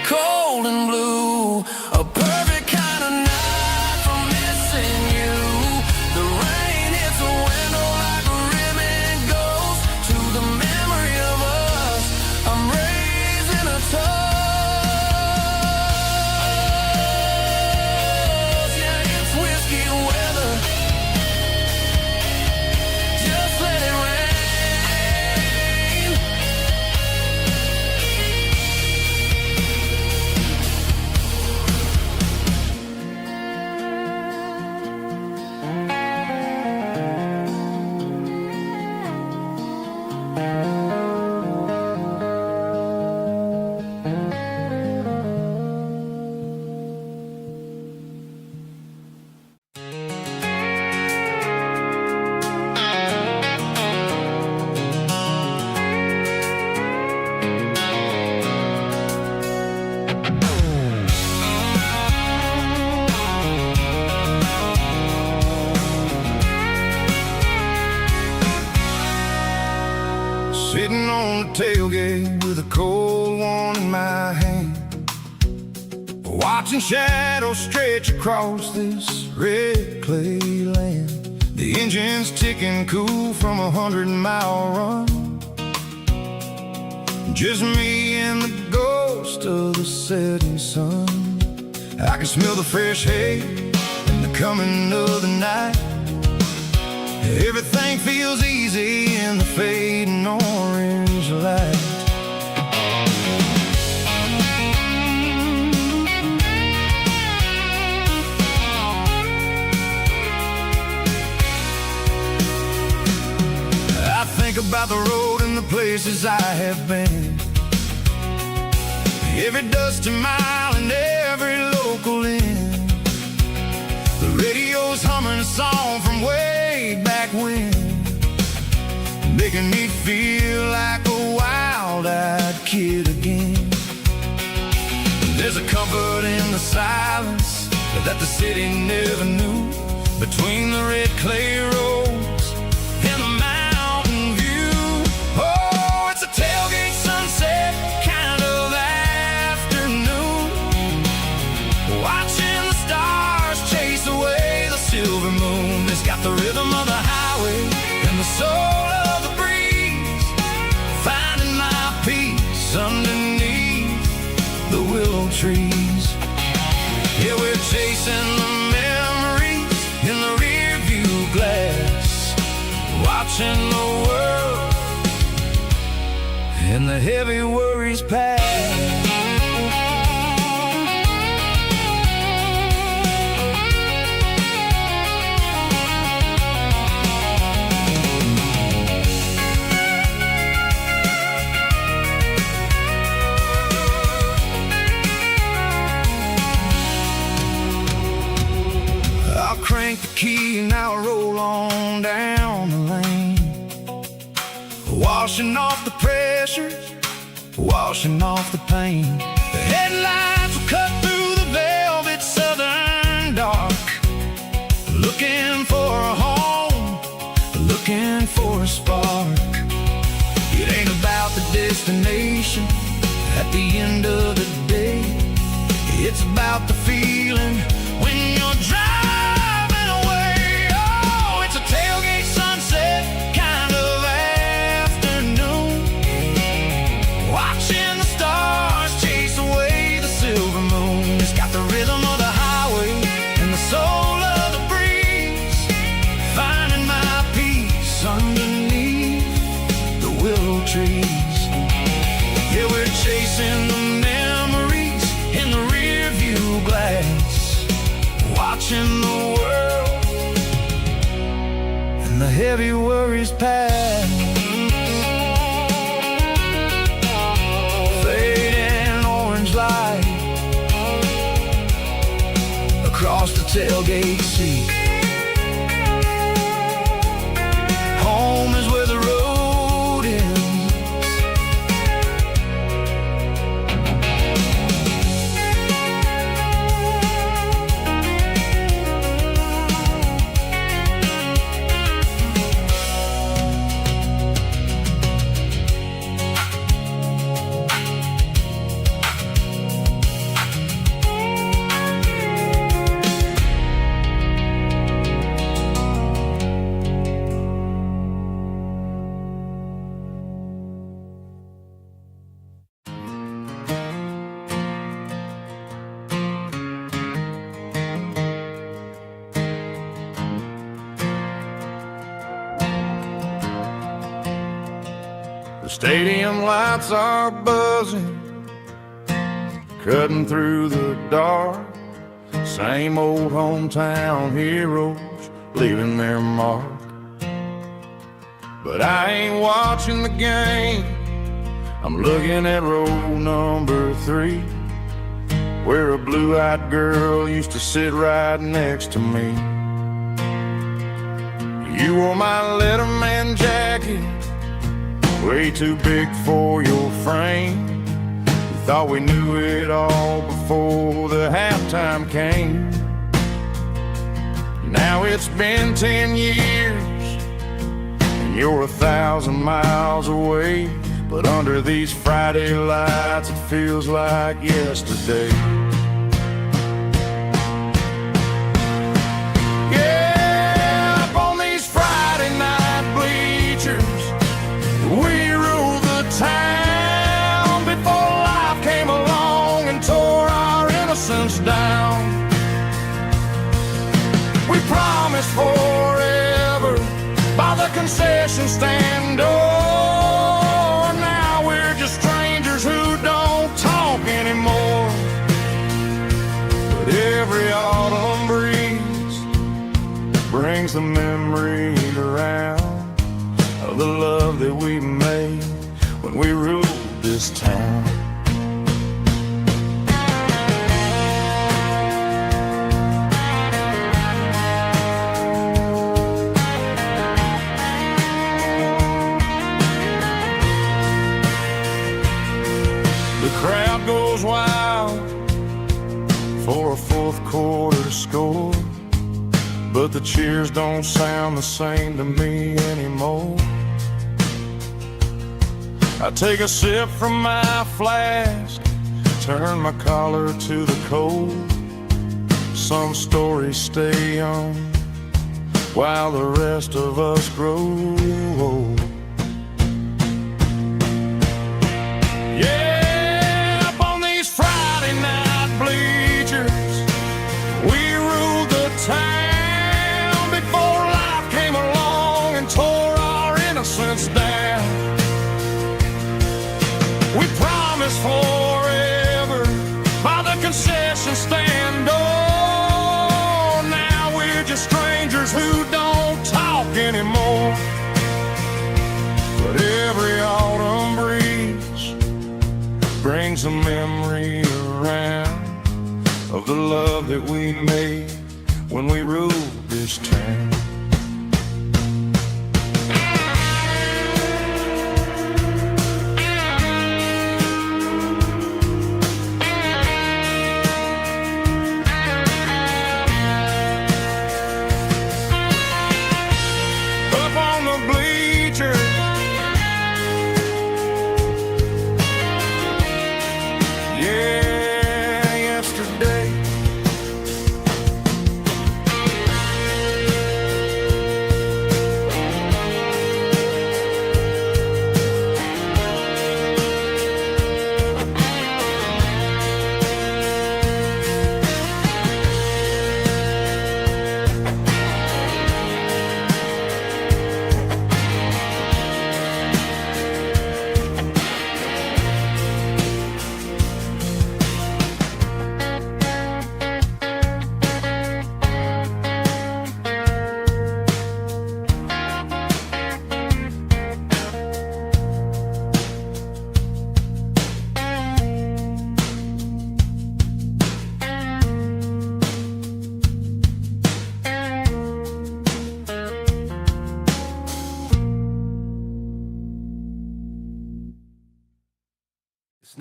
cold and blue, a perfect kind of night for missing you. The rain hits the window like a ribbon goes to the memory of us. I'm raising a toast. Yeah, it's whiskey weather. Just let it rain. Sitting on the tailgate with a cold one in my hand, watching shadows stretch across this red clay land. The engine's ticking cool from 100-mile run. Just me and the ghost of the setting sun. I can smell the fresh hay and the coming of the night. Everything feels easy in the fading orange light. I think about the road and the places I have been, every dusty mile and every local inn. The radio's humming a song from way back when, making me feel like a wild-eyed kid again. There's a comfort in the silence that the city never knew, between the red clay roads and the mountain view. Oh, it's a tailgate sunset kind of afternoon, watching the stars chase away the silver moon. It's got the rhythm of the highway and the soul of the breeze, finding my peace underneath the willow trees. Yeah, we're chasing the memories in the rear view glass, watching the world and the heavy worries pass. Crank the key and I'll roll on down the lane, washing off the pressure, washing off the pain. The headlights will cut through the velvet southern dark, looking for a home, looking for a spark. It ain't about the destination at the end of the day, it's about the feeling when you're driving. Tailgate sunset kind of afternoon, watching the world and the heavy worries pass. Fading orange light across the tailgate seat. Home is where the road ends. The stadium lights are buzzing, cutting through the dark. Same old hometown heroes leaving their mark. But I ain't watching the game, I'm looking at row number 3, where a blue-eyed girl used to sit right next to me. You wore my Letterman jacket, way too big for your frame. We thought we knew it all before the halftime came. Now it's been 10 years and you're 1,000 miles away, but under these Friday lights it feels like yesterday. Yeah, up on these Friday night bleachers, we ruled the town before life came along and tore our innocence down. We promised forever by the concession stand door. Now we're just strangers who don't talk anymore. But every autumn breeze brings the memory around of the love that we made when we ruled this town. The crowd goes wild for a fourth quarter score, but the cheers don't sound the same to me anymore. I take a sip from my flask, turn my collar to the cold. Some stories stay on while the rest of us grow old. Yeah, up on these Friday night bleachers, we ruled the town before life came along and tore our innocence down. We promised forever by the concession stand door. Now we're just strangers who don't talk anymore. But every autumn breeze brings a memory around of the love that we made when we ruled this town.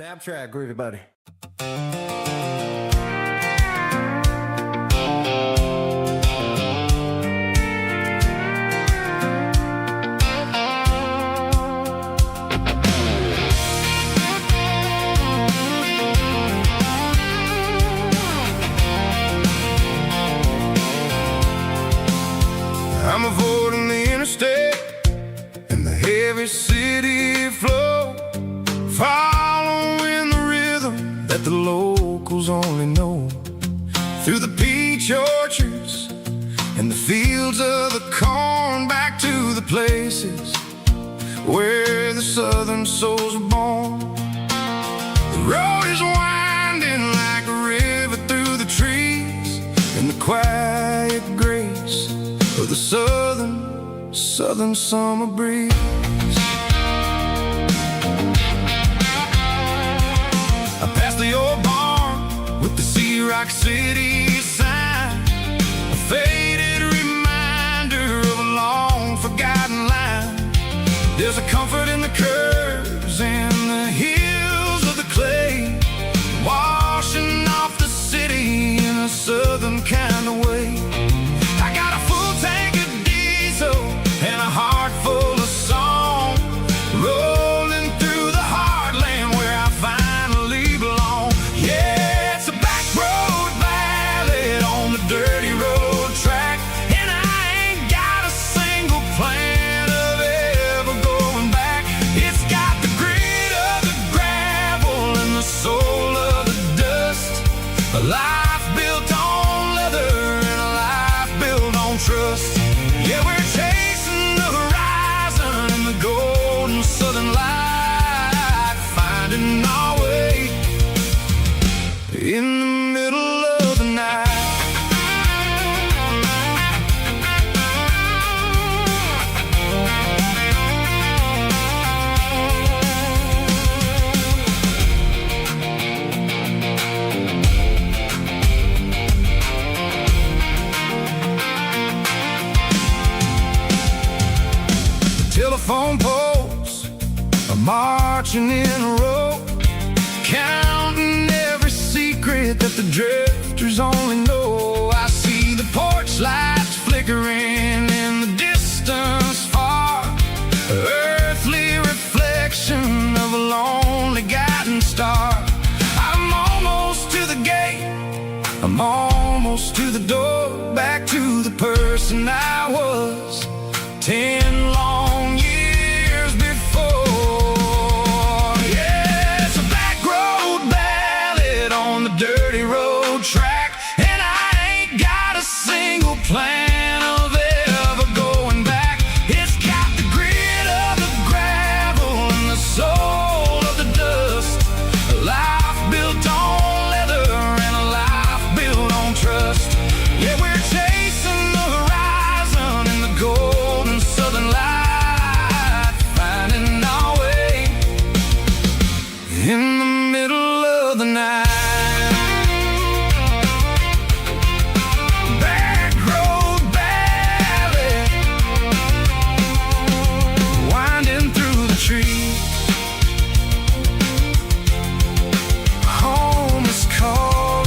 Snap track, groovy buddy. I'm avoiding the interstate and the heavy city flow, following the rhythm that the locals only know. Through the peach orchards and the fields of the corn, back to the places where the southern souls were born. The road is winding like a river through the trees, and the quiet grace of the southern summer breeze. I passed the old barn with the Sea Rock City sign, a faded reminder of a long forgotten line. There's a comfort in the curves and the hills of the clay, washing off the city in a southern kind of way. I got a full tank of diesel and a heart full of song, rolling through the heartland where I finally belong. Yeah, it's a back road ballad on the dirty road track, and I ain't got a single plan of ever going back. It's got the grit of the gravel and the soul of the dust, a life built on leather and a life built on trust. Yeah, we're chasing the horizon in the golden southern light, finding our way in the middle of the night. Telephone poles are marching in a row, counting every secret that the drifters only know. I see the porch lights flickering in the distance far, earthly reflection of a lonely guiding star. I'm almost to the gate, I'm almost to the door, back to the person I was 10 long years before. Yeah, it's a back road ballad on the dirty road track, and I ain't got a single plan of ever going back. It's got the grit of the gravel and the soul of the dust, a life built on leather and a life built on trust. Yeah, we're chasing the horizon in the golden southern light, finding our way in the middle of the night. Back road ballad, winding through the trees. Home is calling.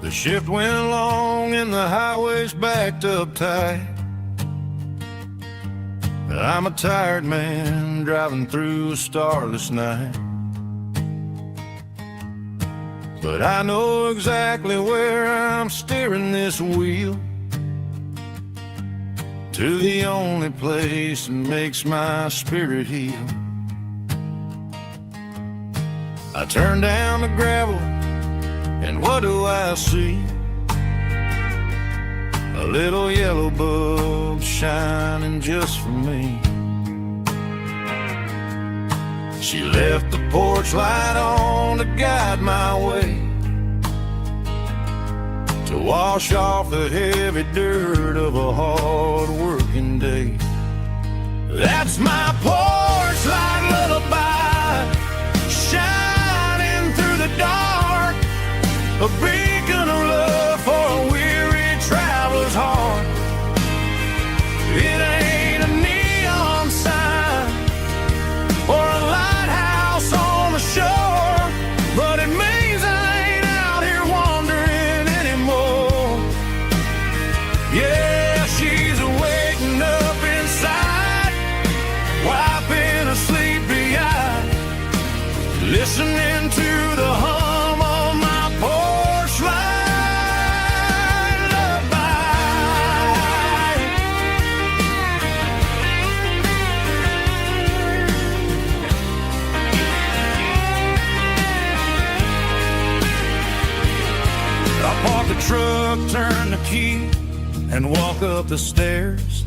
The shift went along and the highway's backed up tight. I'm a tired man driving through a starless night, but I know exactly where I'm steering this wheel, to the only place that makes my spirit heal. I turn down the gravel, and what do I see? a little yellow bulb shining just for me. She left the porch light on to guide my way, to wash off the heavy dirt of a hard-working day. That's my porch light lullaby, shining through the dark, a beacon of love for a weary traveler's heart. It ain't a neon sign or a lighthouse on the shore, but it means I ain't out here wandering anymore. Yeah, she's waking up inside, wiping a sleepy eye, listening to the hum of my porch light lullaby. I park the truck, turn the key, and walk up the stairs.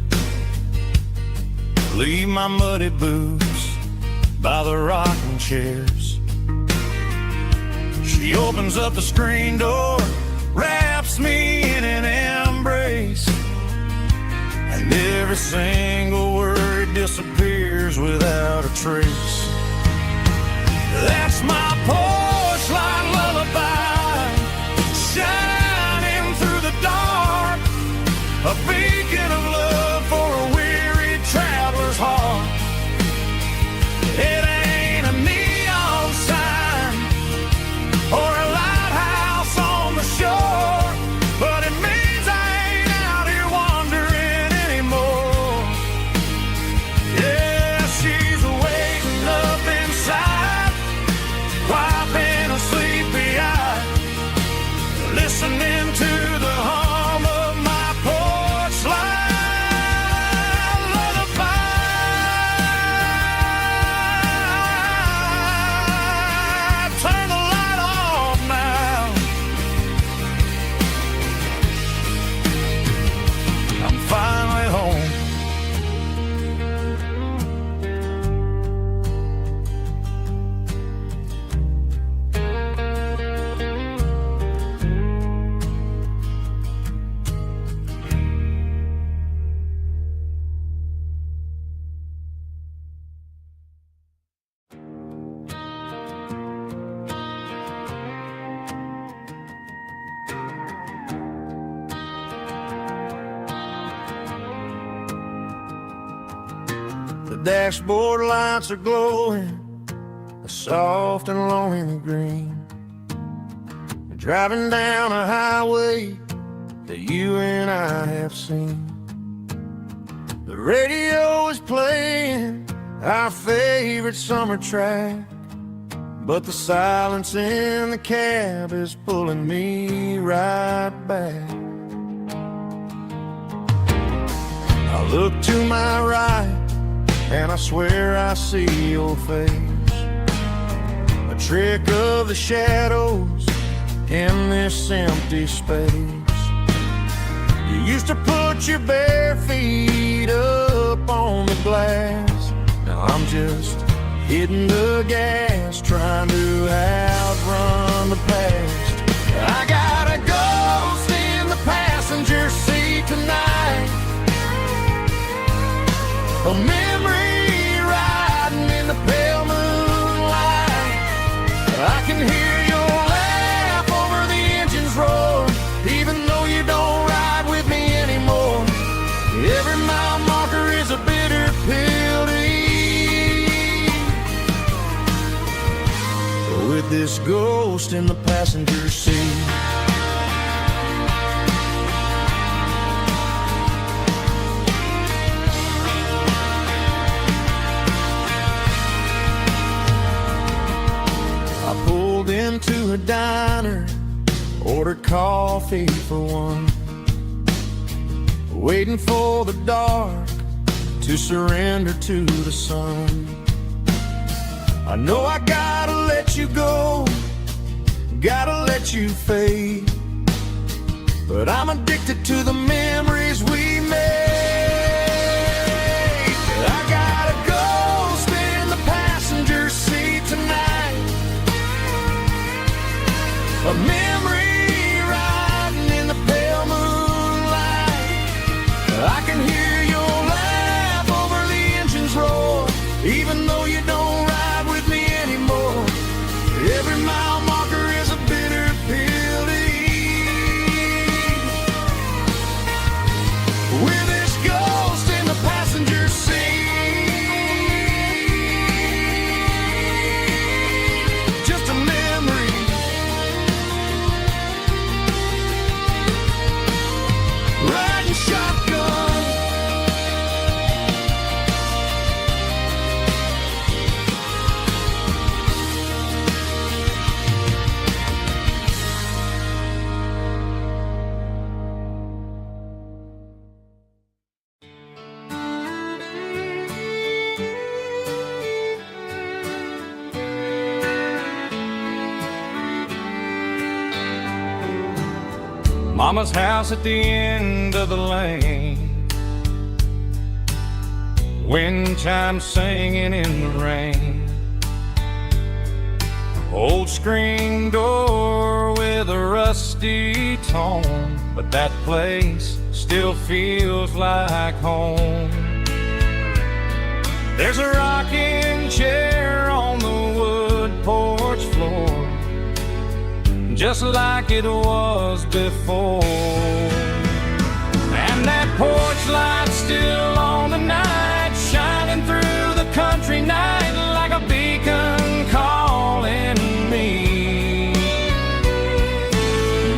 Leave my muddy boots by the rocking chairs. She opens up the screen door, wraps me in an embrace, and every single word disappears without a trace. That's my porch light lullaby, shining through the dark, a beacon of love for a weary traveler's heart. It ain't a neon sign or a lighthouse on the shore, but it means I ain't out here wandering anymore. Yeah, she's waking up inside, wiping a sleepy eye, listening to the hum of my porch light lullaby. Turn the light off now. I'm finally home. The dashboard lights are glowing, a soft and lonely green. We're driving down a highway that you and I have seen. The radio is playing our favorite summer track, but the silence in the cab is pulling me right back. I look to my right, and I swear I see your face, a trick of the shadows in this empty space. You used to put your bare feet up on the glass. Now I'm just hitting the gas, trying to outrun the past. I got a ghost in the passenger seat tonight, a memory riding in the pale moonlight. I can hear your laugh over the engine's roar, even though you don't ride with me anymore. Every mile marker is a bitter pill to eat, with this ghost in the passenger seat. Into a diner, ordered coffee for one, waiting for the dark to surrender to the sun. I know I gotta let you go, gotta let you fade, but I'm addicted to the memories we made. I got a ghost in the passenger seat tonight, a memory riding in the pale moonlight. I can hear your laugh over the engine's roar, even though you don't ride with me anymore. Every mile marker is a bitter pill to eat. With this ghost in the passenger seat, just a memory, riding shotgun. Mama's house at the end of the lane, wind chimes singing in the rain. Old screen door with a rusty tone, but that place still feels like home. There's a rocking chair on the wood porch floor, just like it was before. And that porch light's still on tonight, shining through the country night like a beacon calling me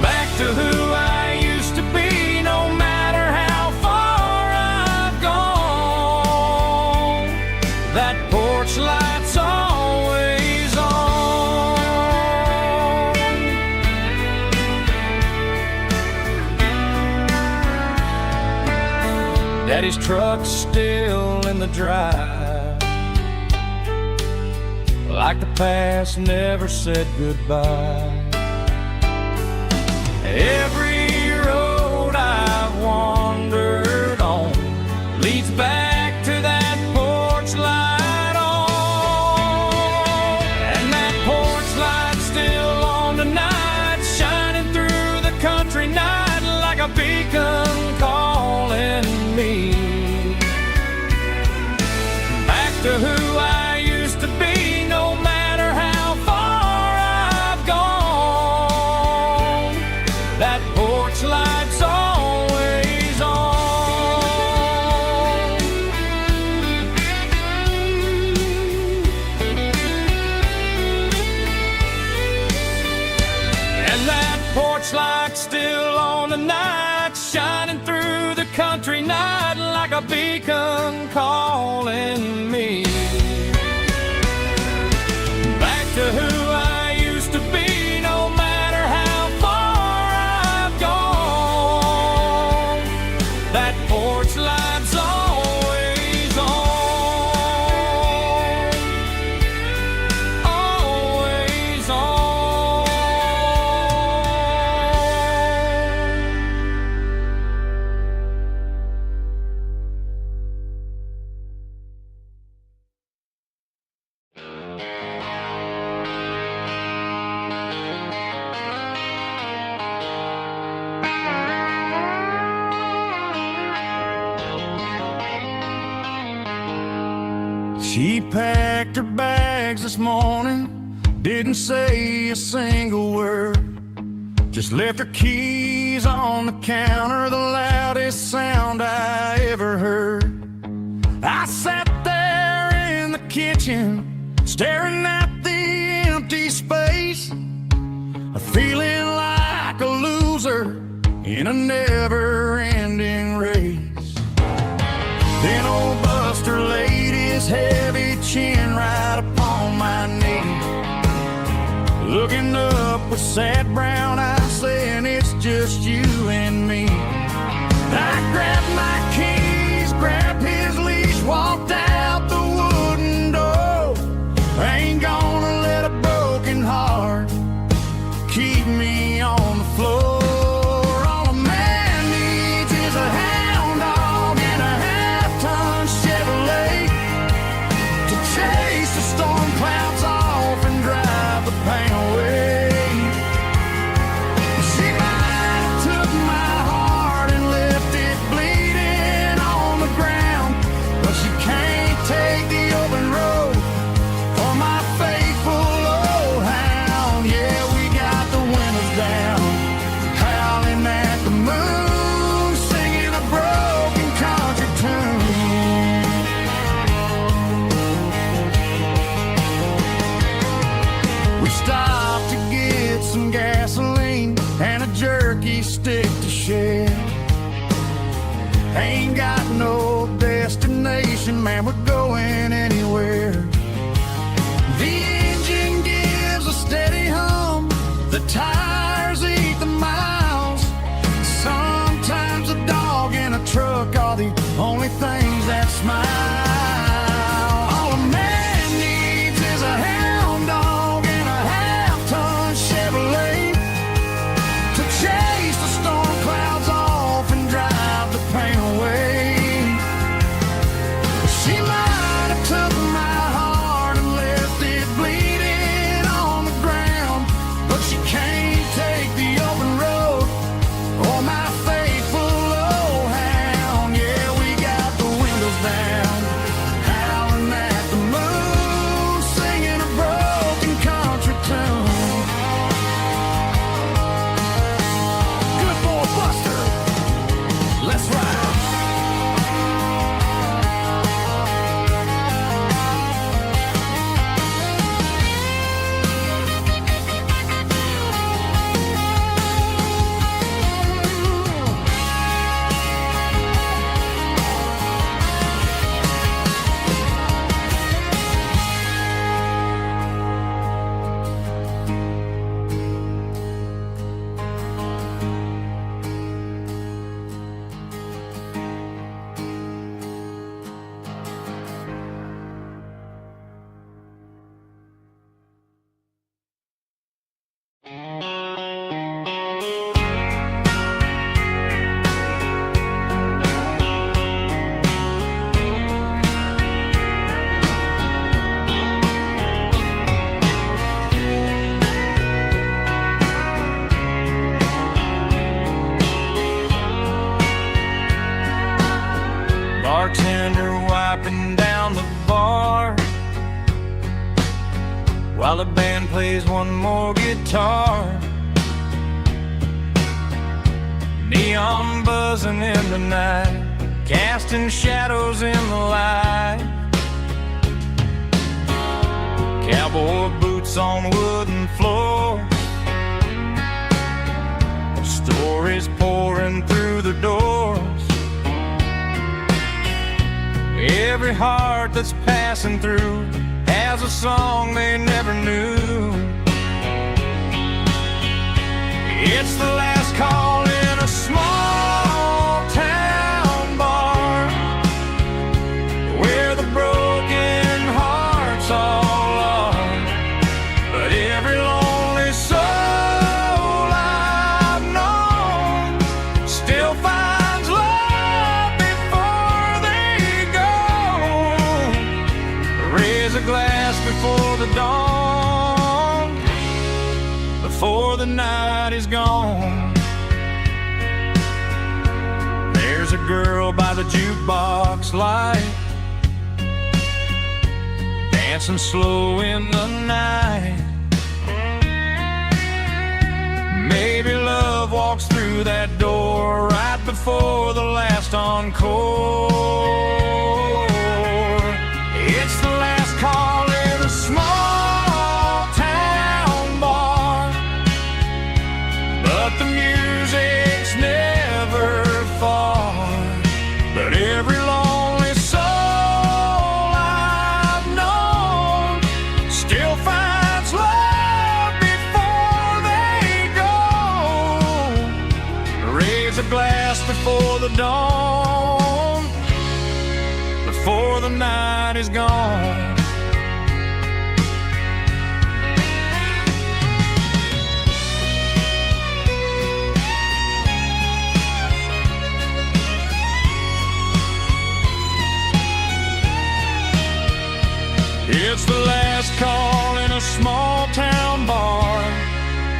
back to who I used to be. No matter how far I've gone, that porch light's always on. Daddy's truck's still in the drive, like the past never said goodbye. Every road I've wandered on leads back to that porch light on. And that porch light's still on tonight, shining through the country night like a beacon calling me back to who I used to be. No matter how far I've gone, that porch light's always on. And that porch light's still on tonight, shining through the country night like a beacon calling me back to who I used to be. No matter how far I've gone, that porch light's always on, always on. She packed her bags this morning, didn't say a single word, just left her keys on the counter, the loudest sound I ever heard. I sat there in the kitchen, staring at the empty space, feeling like a loser in a never-ending race. Then old Buster laid his heavy chin right upon my knee, looking up with sad brown eyes, saying it's just you and me. I grabbed my keys, grabbed his leash, walked out the wooden door. I ain't gonna let a broken heart keep me on the floor. All of took my heart and left it bleeding on the ground. But she can't take the open road or my faithful old hound. Yeah, we got the windows down, howling at the moon, singing a broken country tune. Good boy Buster, let's ride. Bartender wiping down the bar while the band plays one more guitar. Neon buzzing in the night, casting shadows in the light. Cowboy boots on wooden floor, stories pouring through the doors. Every heart that's passing through has a song they never knew. It's the last call in a small town bar where the broken hearts all are. But every lonely soul I've known still finds love before they go. Raise a glass before the dawn, before the night is gone. There's a girl by the jukebox light, dancing slow in the night. Maybe love walks through that door right before the last encore. It's the last call in a small town bar, but the music's never far. But every lonely soul I've known still finds love before they go. Raise a glass before the dawn, before the night is gone. It's the last call in a small town bar,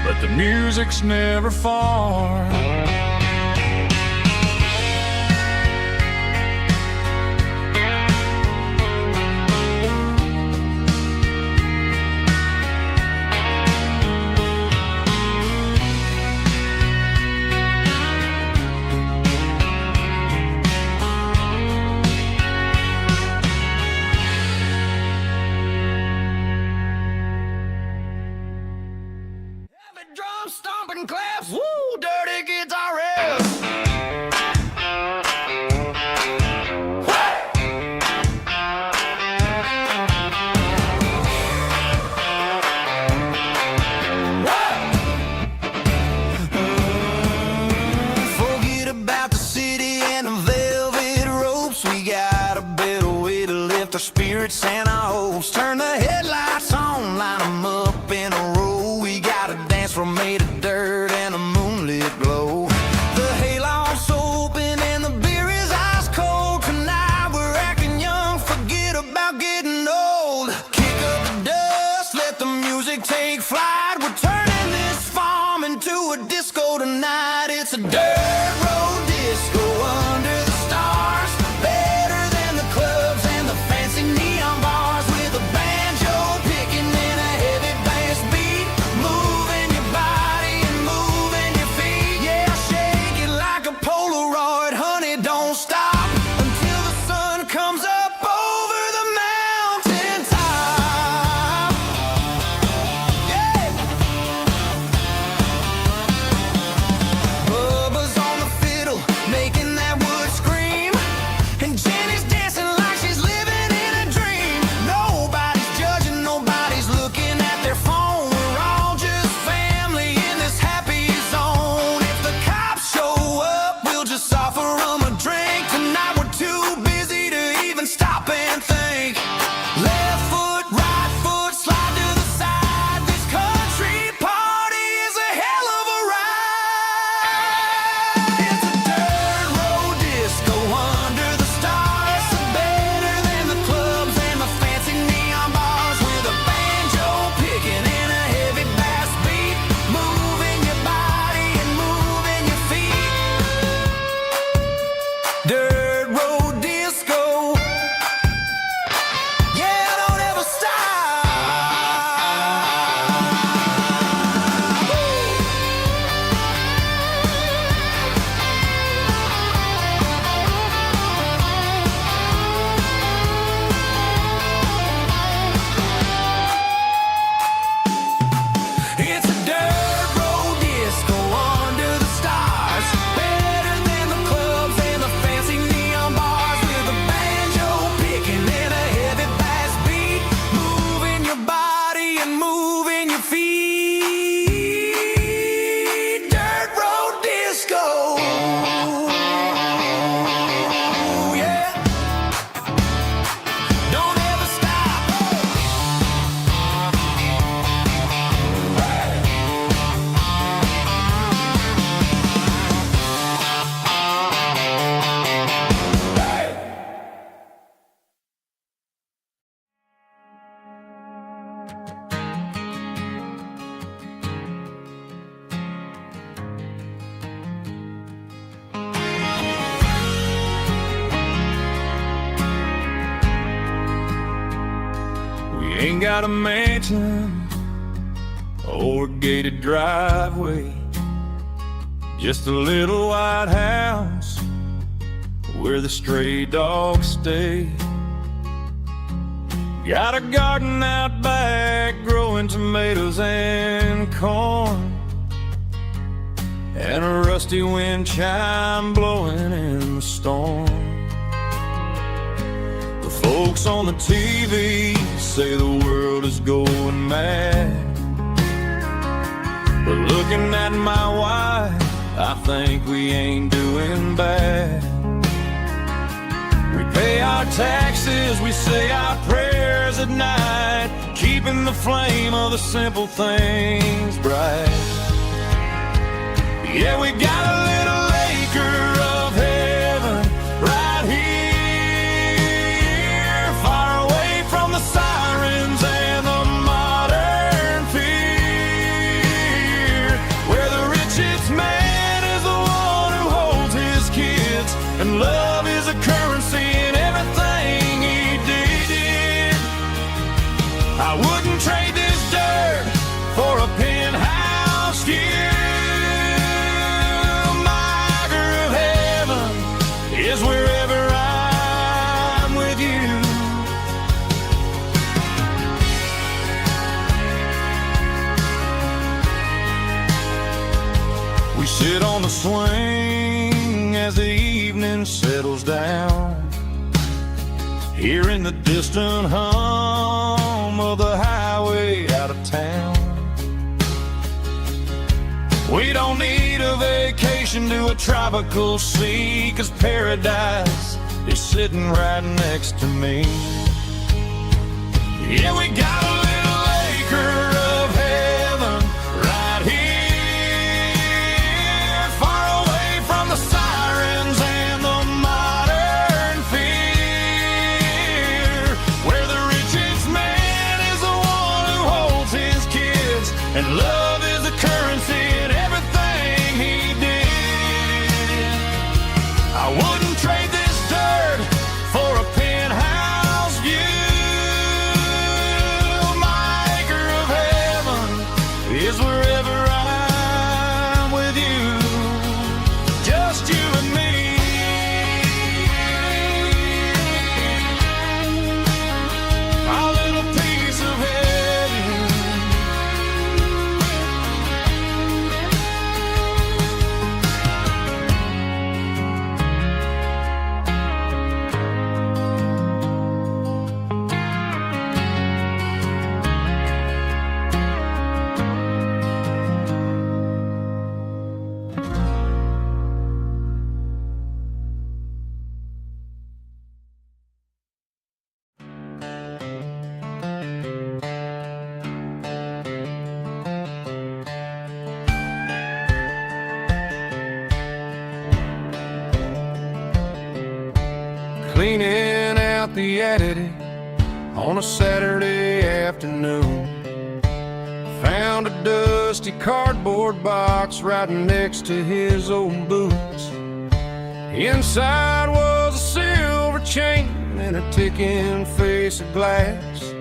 but the music's never far. Drum stomping claps, woo, dirty guitar riffs. Forget about the city and the velvet ropes. We got a better way to lift our spirits and our hopes. Turn the headlights on, line them up in a row. We got a dance floor made of dirt and a moonlit glow. The hayloft's open and the beer is ice cold. Tonight we're acting young, forget about getting Ain't got a mansion or a gated driveway, just a little white house where the stray dogs stay. Got a garden out back growing tomatoes and corn, and a rusty wind chime blowing in the storm. The folks on the TV say the world is going mad, but looking at my wife, I think we ain't doing bad. We pay our taxes, we say our prayers at night, keeping the flame of the simple things bright. Yeah, we got a little acre of heaven right here, far away from the sirens and the modern fear, where the richest man is the one who holds his kids, and love is a currency in everything he did. I wouldn't trade this dirt for a penthouse here. Is wherever I'm with you. We sit on the swing as the evening settles down, hearing the distant hum of the highway out of town. We don't need a vacation to a tropical sea, 'cause paradise is sitting right next to me. Yeah, we got a little acre of heaven right here, far away from the sirens and the modern fear, where the richest man is the one who holds his kids, and love is the currency in everything he did. I wouldn't trade this dirt for a penthouse view. My acre of heaven is wherever I'm with you, just you and me. Our little piece of heaven. Cleaning out the attic on a Saturday afternoon, found a dusty cardboard box right next to his old boots. Inside was a silver chain and a ticking face of glass,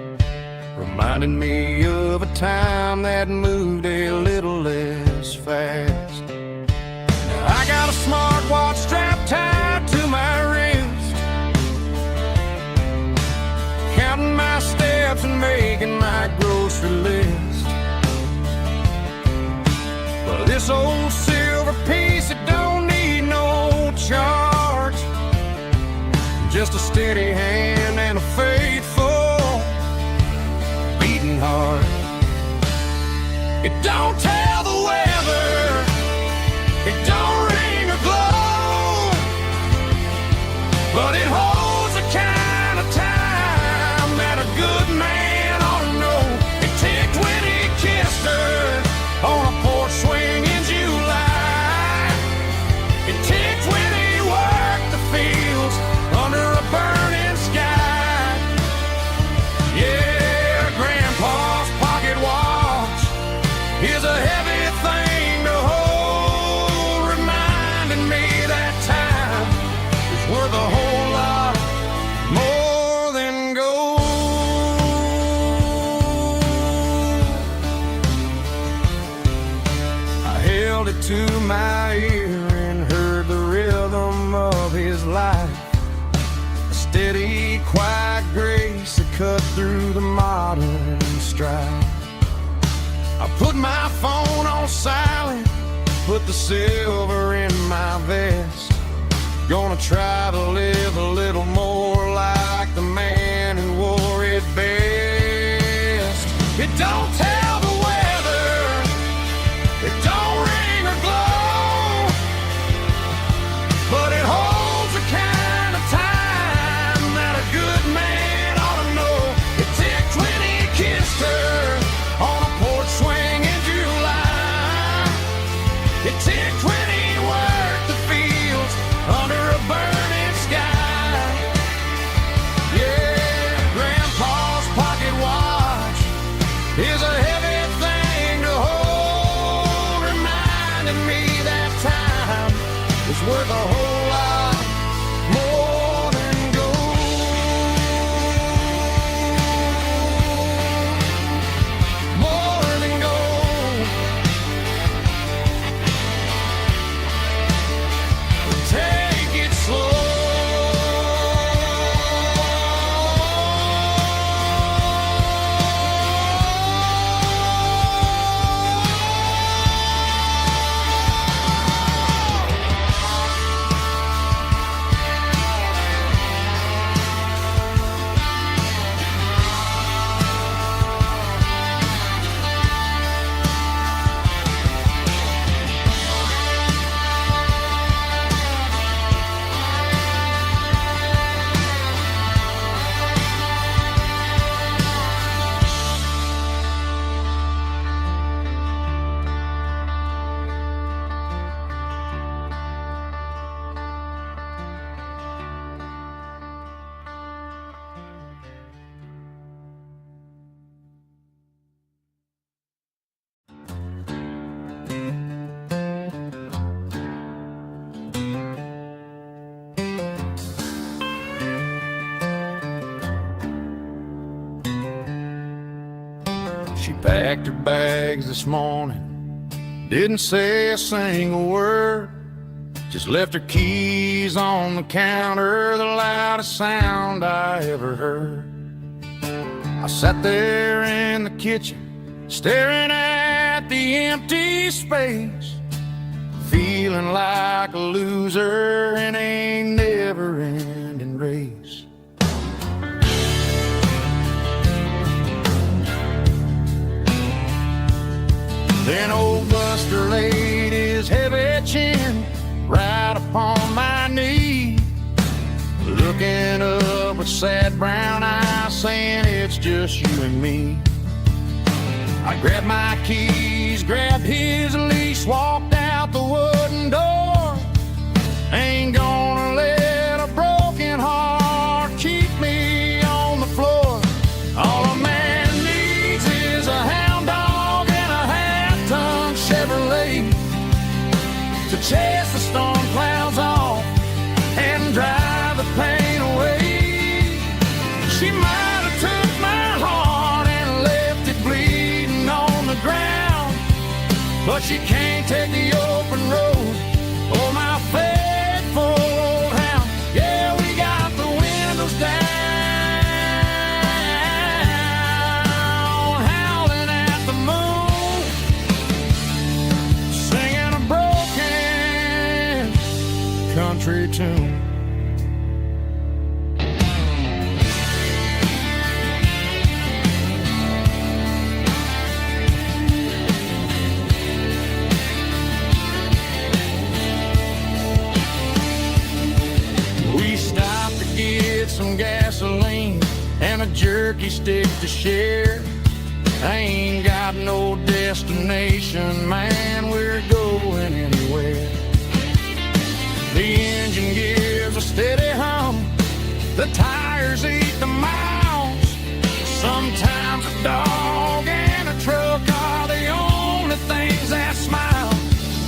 reminding me of a time that moved a little less fast. Now I got a smartwatch strapped tied to my wrist, counting my steps and making my grocery list. But this old silver piece, it don't need no charge, just a steady hand and a faithful beating heart. It don't tell the weather, it don't ring or glow, but it holds the kind of time that a good man ought to know. It ticked when he kissed her on a porch swing in July. It ticked when he worked the fields under a burning sky. cut through the modern strife. I put my phone on silent, put the silver in my vest. Gonna try to live a little more like the man who wore it best. It don't tell the weather, it don't ring or glow, but it holds the kind of time that a good man ought to know. It ticked 20 kissed her on a porch swing in July. It ticked 20 worked the fields under a burning sky. Yeah, Grandpa's pocket watch is a heavy thing to hold, reminding me that time is worth a whole lot more than gold. More than gold. Take it slow. She packed her bags this morning, didn't say a single word, just left her keys on the counter, the loudest sound I ever heard. I sat there in the kitchen, staring at the empty space, feeling like a loser in a never-ending race. Then old Buster laid his heavy chin right upon my knee, looking up with sad brown eyes, saying it's just you and me. I grabbed my keys, grabbed his leash, walked out the wooden door. Ain't gonna let a broken heart keep me on the floor. All a man needs is a hound dog and a half-ton Chevrolet to chase the storm clouds off and drive the pain away. She might have took my heart and left it bleeding on the ground, but she can't take the open road or my faithful old hound. Yeah, we got the windows down, howling at the moon, singing a broken country tune. Some gasoline and a jerky stick to share. I ain't got no destination, man, we're going anywhere. The engine gives a steady hum, the tires eat the miles. Sometimes a dog and a truck are the only things that smile.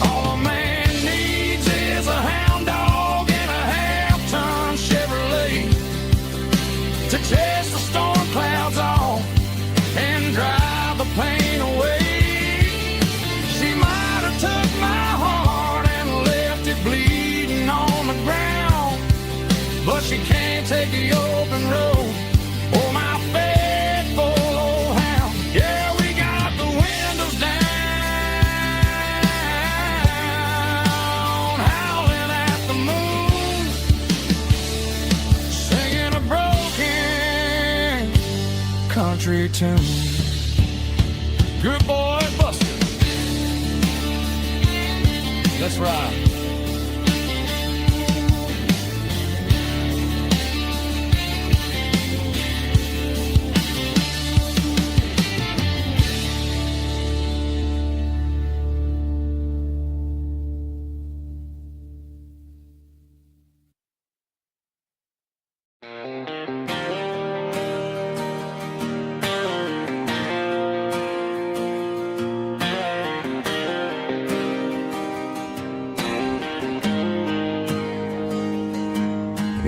All a man needs is a hound dog and a half-ton Chevrolet to chase the storm clouds off and drive the pain away. She might have took my heart and left it bleeding on the ground, but she can't take the open road or my face. country tune. Good boy, Buster. Let's ride.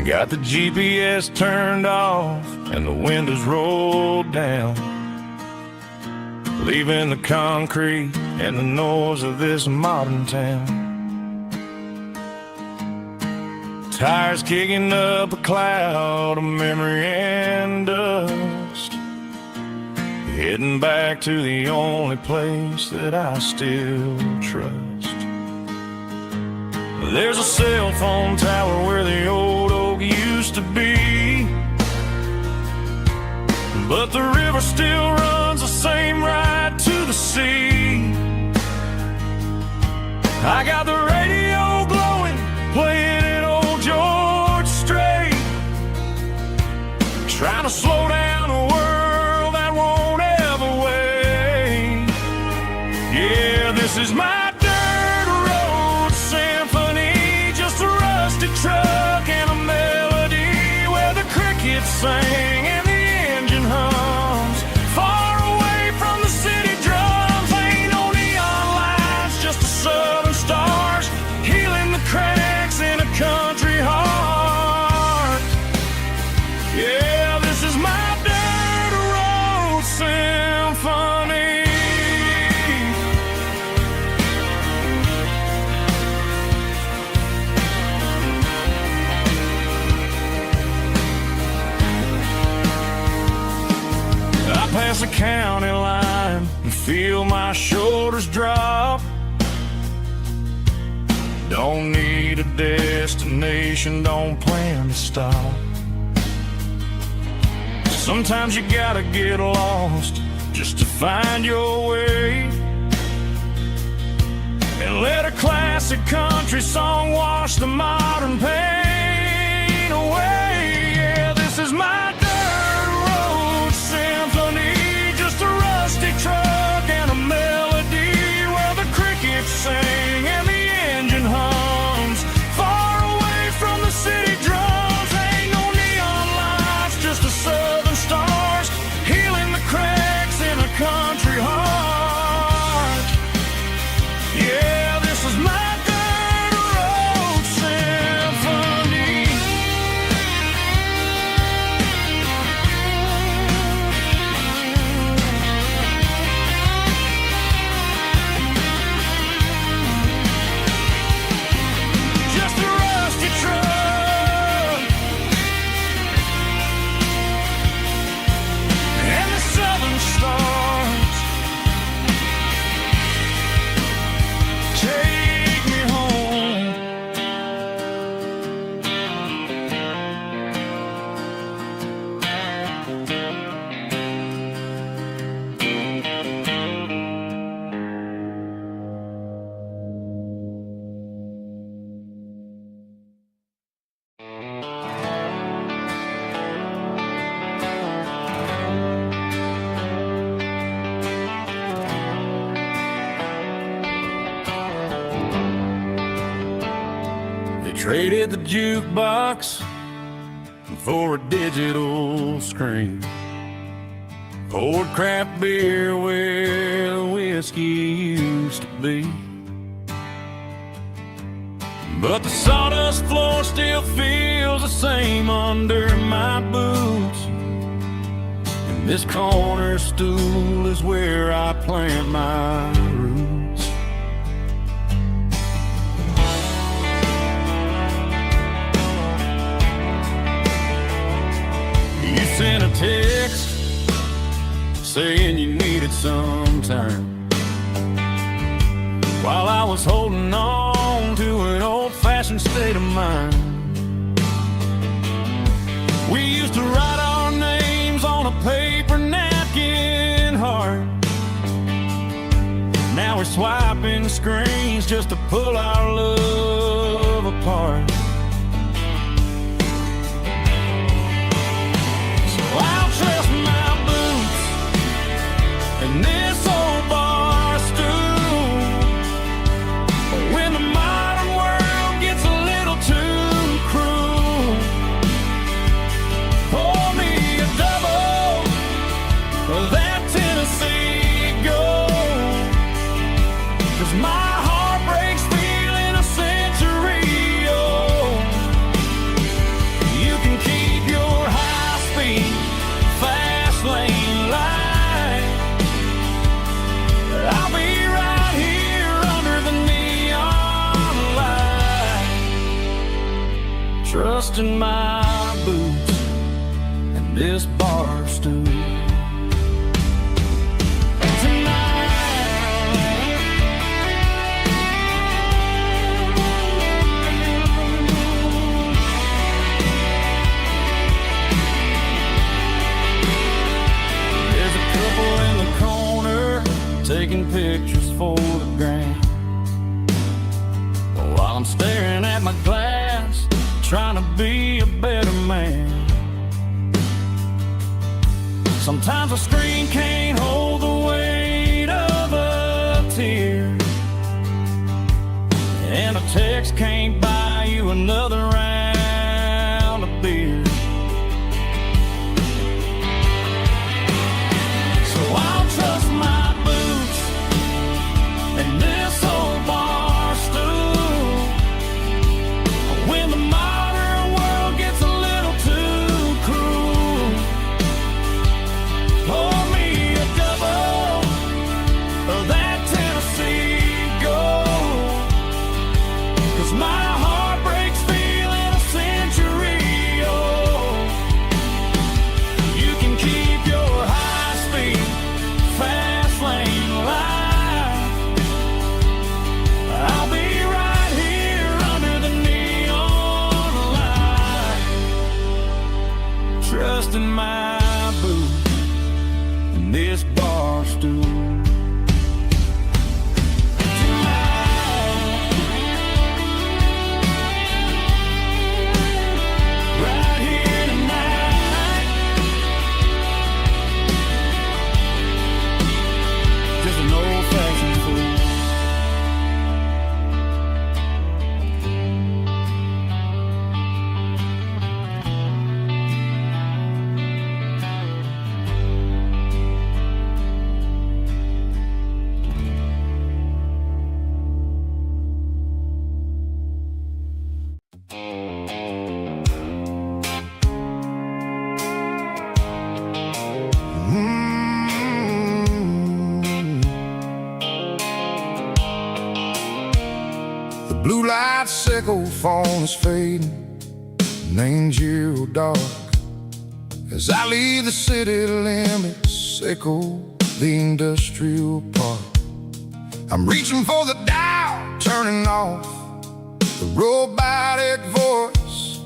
Got the GPS turned off and the windows rolled down, leaving the concrete and the noise of this modern town. Tires kicking up a cloud of memory and dust, heading back to the only place that I still trust. There's a cell phone tower where the old oak used to be, but the river still runs the same right to the sea. I got the radio glowing, playing an old George Strait, trying to slow down a world that won't ever wait. Yeah, this is my dirt road symphony, just a rusty truck and a melody where the crickets sing and the engine hums. Far away from the city drums, ain't no neon lights, just the southern stars healing the cracks in a country heart. Yeah, this is my dirt road symphony. I pass the county line and feel my shoulders drop. Don't need a destination, don't plan to stop. Sometimes you gotta get lost just to find your way, and let a classic country song wash the modern pain away. Yeah, this is my dirt road symphony, just a rusty truck and a melody where the crickets sing and the engine hums. Far away from the city drums, ain't no neon lights, just the southern stars healing the cracks in a country heart. Yeah, this is my dirt road symphony. Just a rusty truck and the southern stars take me home. They traded the jukebox for a digital screen, poured craft beer where the whiskey used to be. But the sawdust floor still feels the same under my boots, and this corner stool is where I plant my roots. You sent a text saying you needed some time, while I was holding on to an old-fashioned state of mind. We used to write our names on a paper now swiping screens just to pull our love apart. So I'll trust my boots and this old bar stool. But when the modern world gets a little too cruel, pour me a double of that Tennessee Gold. 'Cause my heart breaks feeling a century old. You can keep your high-speed, fast lane light. I'll be right here under the neon light, trusting my boots and this bar stool. Taking pictures for the gram, while I'm staring at my glass, trying to be a better man. Sometimes a screen can't hold the weight of a tear, and a text can't buy you another round of beer. So I'll trust my and this old bar stool. When the modern world gets a little too cruel, pour me a double of that Tennessee Gold. 'Cause my heart breaks feeling a century old. You can keep your high-speed, fast lane light. I'll be right here under the neon light, trusting my boots and this bar stool. Right here tonight, just an old-fashioned fool. The blue light sickle phone is fading, and ain't zero dark. As I leave the city limits, sickle the industrial park. I'm reaching for the dial, turning off the robotic voice,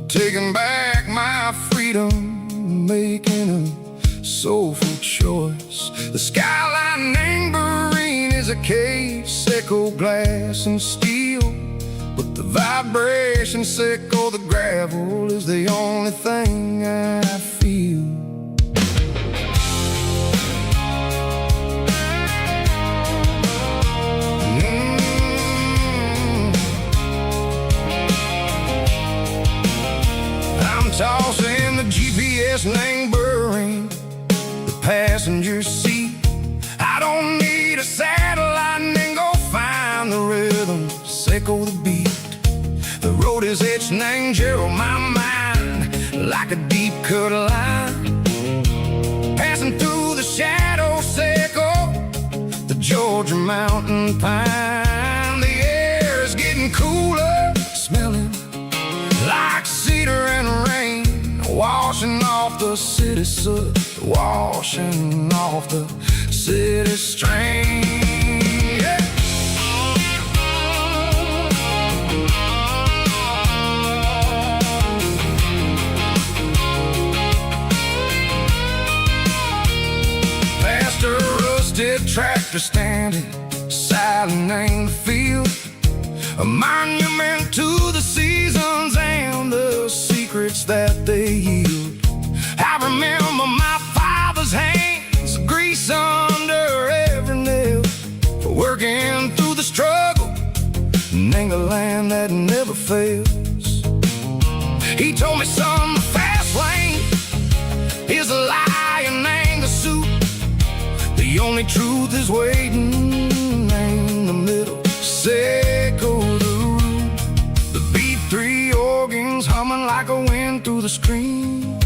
taking back my freedom, making a soulful choice. The skyline neighboring is a cave, sickle glass and steel, but the vibration sickle the gravel is the only thing I feel. I'm tossing the GPS neighboring the passenger seat. I don't need a satellite and go find the rhythm, sickle the beat. The road is etched and Gerald my mind like a deep cut line, passing through the shadow sickle, the Georgia mountain pine. The air is getting cooler, smelling like cedar and rain, washing off the city soot, washing off the city strain. Yeah. Past a rusted tractor standing valley named the field, a monument to the seasons and the secrets that they yield. I remember my father's hands, grease under every nail, for working through the struggle in the land that never fails. He told me, son, the fast lane is a lion and a suit. The only truth is waiting in the middle. Seco the root, the B3 organs humming like a wind through the screen.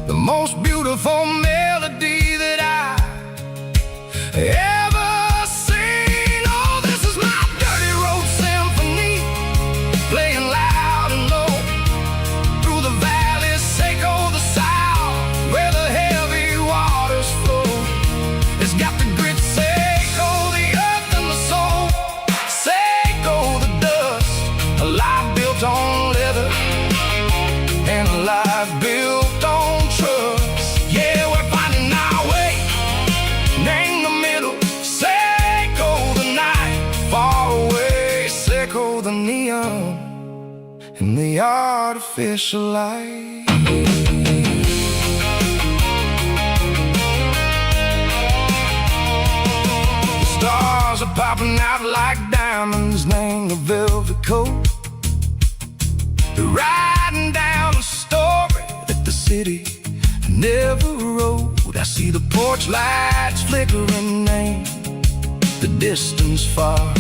The most beautiful melody that I ever seen. Oh, this is my dirty road symphony, playing loud and low through the valleys, Seco the south, where the heavy waters flow. It's got the grit, Seco the earth and the soul, Seco the dust, a life built on leather and a life built on trust. Yeah, we're finding our way in the middle. Seco the night, far away. Seco the neon and the artificial light. The stars are popping out like diamonds, named the velvet coat. They're riding down the story that the city never wrote. I see the porch lights flickering in the distance far,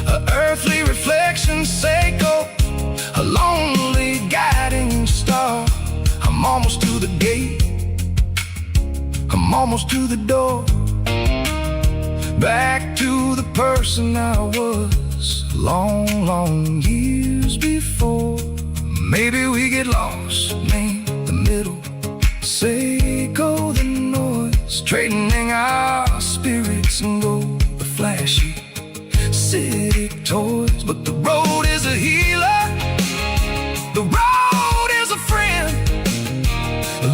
a earthly reflection, Seco, a lonely guiding star. I'm almost to the gate, I'm almost to the door, back to the person I was long, long years before. Maybe we get lost in the middle, Seco the noise, trading our spirits and gold, the flashy city toys. But the road is a healer, the road is a friend,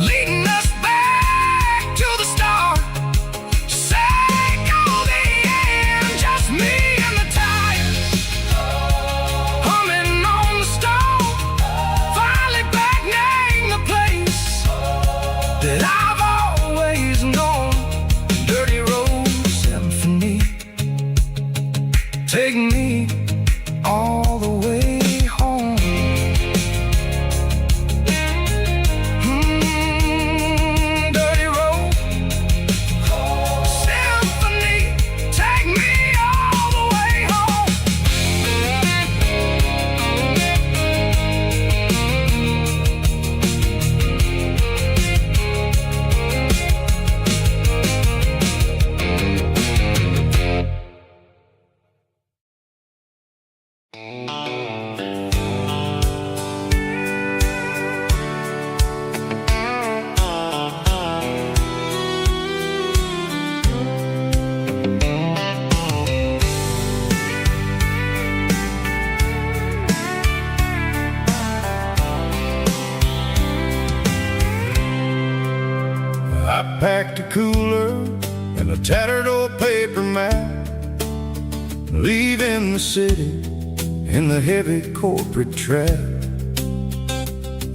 leading us back to the start. Seco the end, just me and the tires, humming on the stone, finally back named the place that I've always known. Dirty road symphony, take me all the way home. Dirty road symphony, take me all the way home. I packed a cooler and a tattered old paper map, leaving the city in the heavy corporate trap.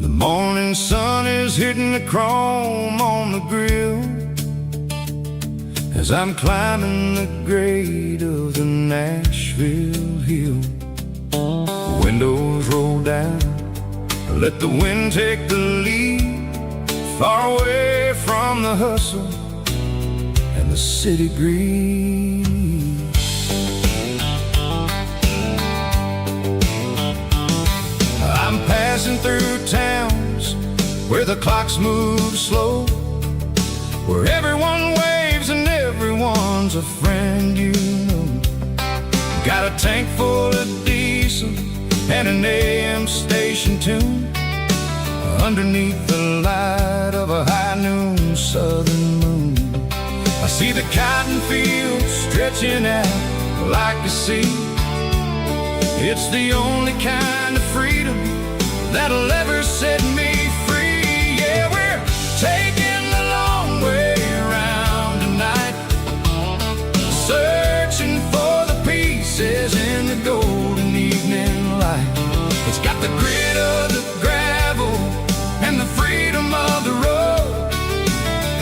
The morning sun is hitting the chrome on the grill as I'm climbing the grade of the Nashville hill. Windows roll down, let the wind take the lead, far away from the hustle and the city breeze. I'm passing through towns where the clocks move slow, where everyone waves and everyone's a friend you know. Got a tank full of diesel and an AM station tune, underneath the light of a high noon southern moon. I see the cotton fields stretching out like a sea. It's the only kind of freedom that'll ever set me free. Yeah, we're taking the long way around tonight, searching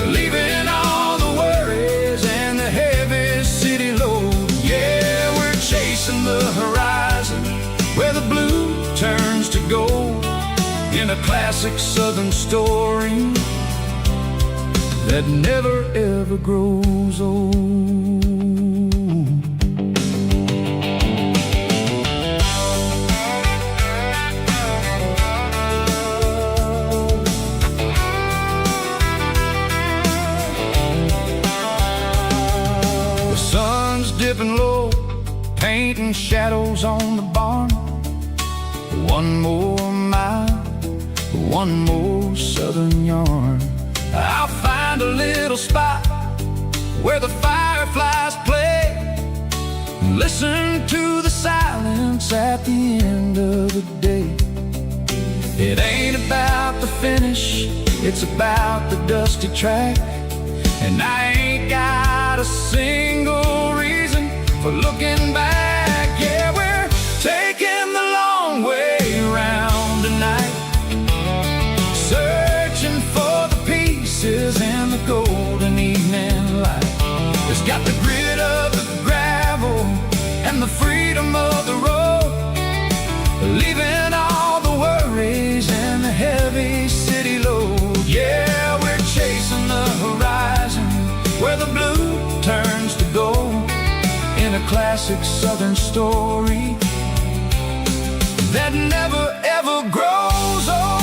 leaving all the worries and the heavy city load. Yeah, we're chasing the horizon where the blue turns to gold, in a classic southern story that never ever grows old. The sun's dipping low, painting shadows on the barn. One more mile, one more southern yarn. I'll find a little spot where the fireflies play, and listen to the silence at the end of the day. It ain't about the finish, it's about the dusty track. And I ain't got a single reason for looking back. Yeah, we're taking the long way around tonight, searching for the pieces in the golden evening light. It's got the grit of the gravel and the freedom of the road, leaving all the worries and the heavy city load. Yeah, we're chasing the horizon where the blue turns to gold, in a classic southern story that never ever grows old.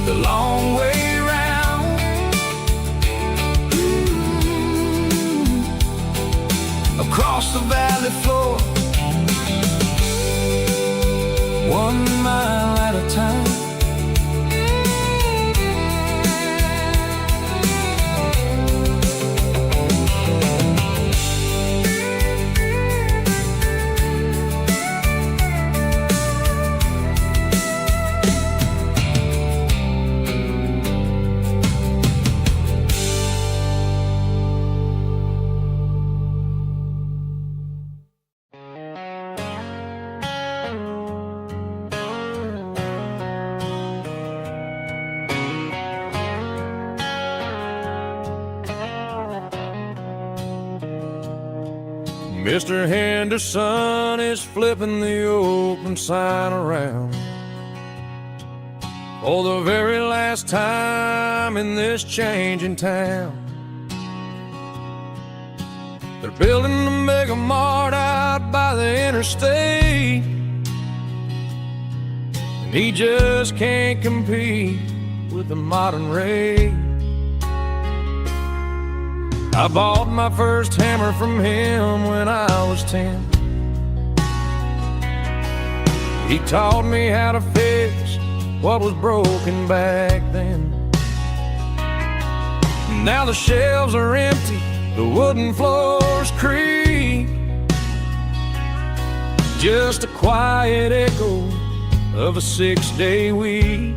The long way round, across the valley floor, 1 mile at a time. Mr. Henderson is flipping the open sign around for the very last time in this changing town. They're building a mega mart out by the interstate, and he just can't compete with the modern rate. I bought my first hammer from him when I was 10. He taught me how to fix what was broken back then. Now the shelves are empty, the wooden floors creak, just a quiet echo of a 6-day week.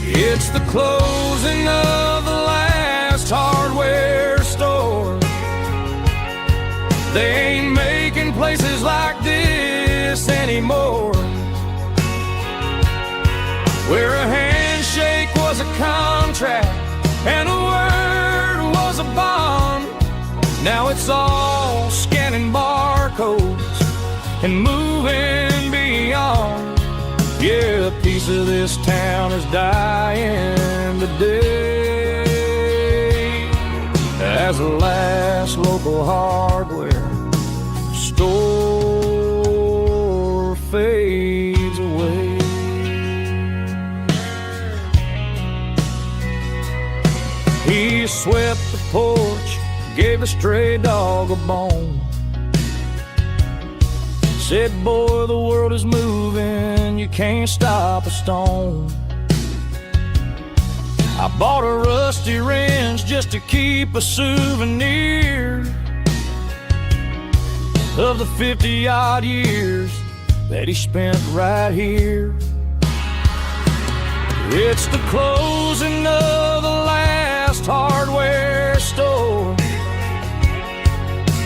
It's the closing of the last hardware store. They ain't making places like this anymore, where a handshake was a contract and a word was a bond. Now it's all scanning barcodes and moving beyond. Yeah, a piece of this town is dying today as the last local hardware store fades away. He swept the porch, gave the stray dog a bone, said, boy, the world is moving, you can't stop a stone. I bought a rusty wrench just to keep a souvenir of the 50-odd years that he spent right here. It's the closing of the last hardware store.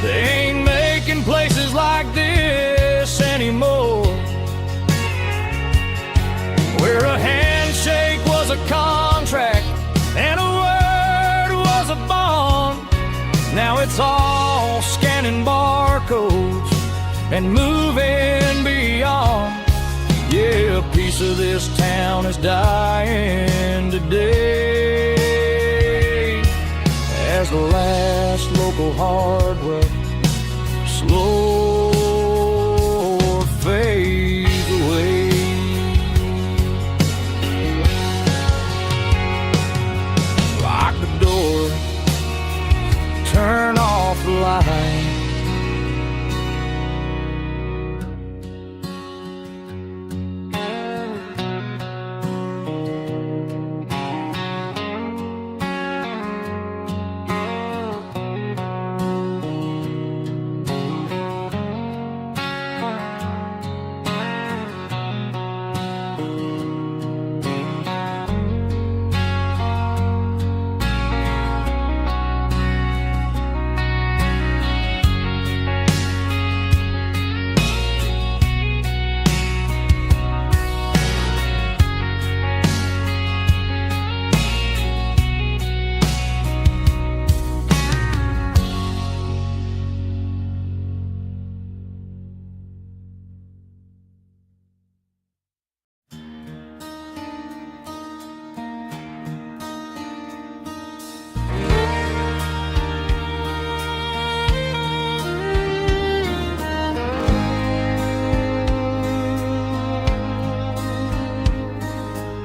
They ain't making places like this anymore, where a handshake was a contract and a word was a bond. Now it's all scanning barcodes and moving beyond. Yeah, a piece of this town is dying today, as the last local hardware slow fades away. Lock the door, turn off the light.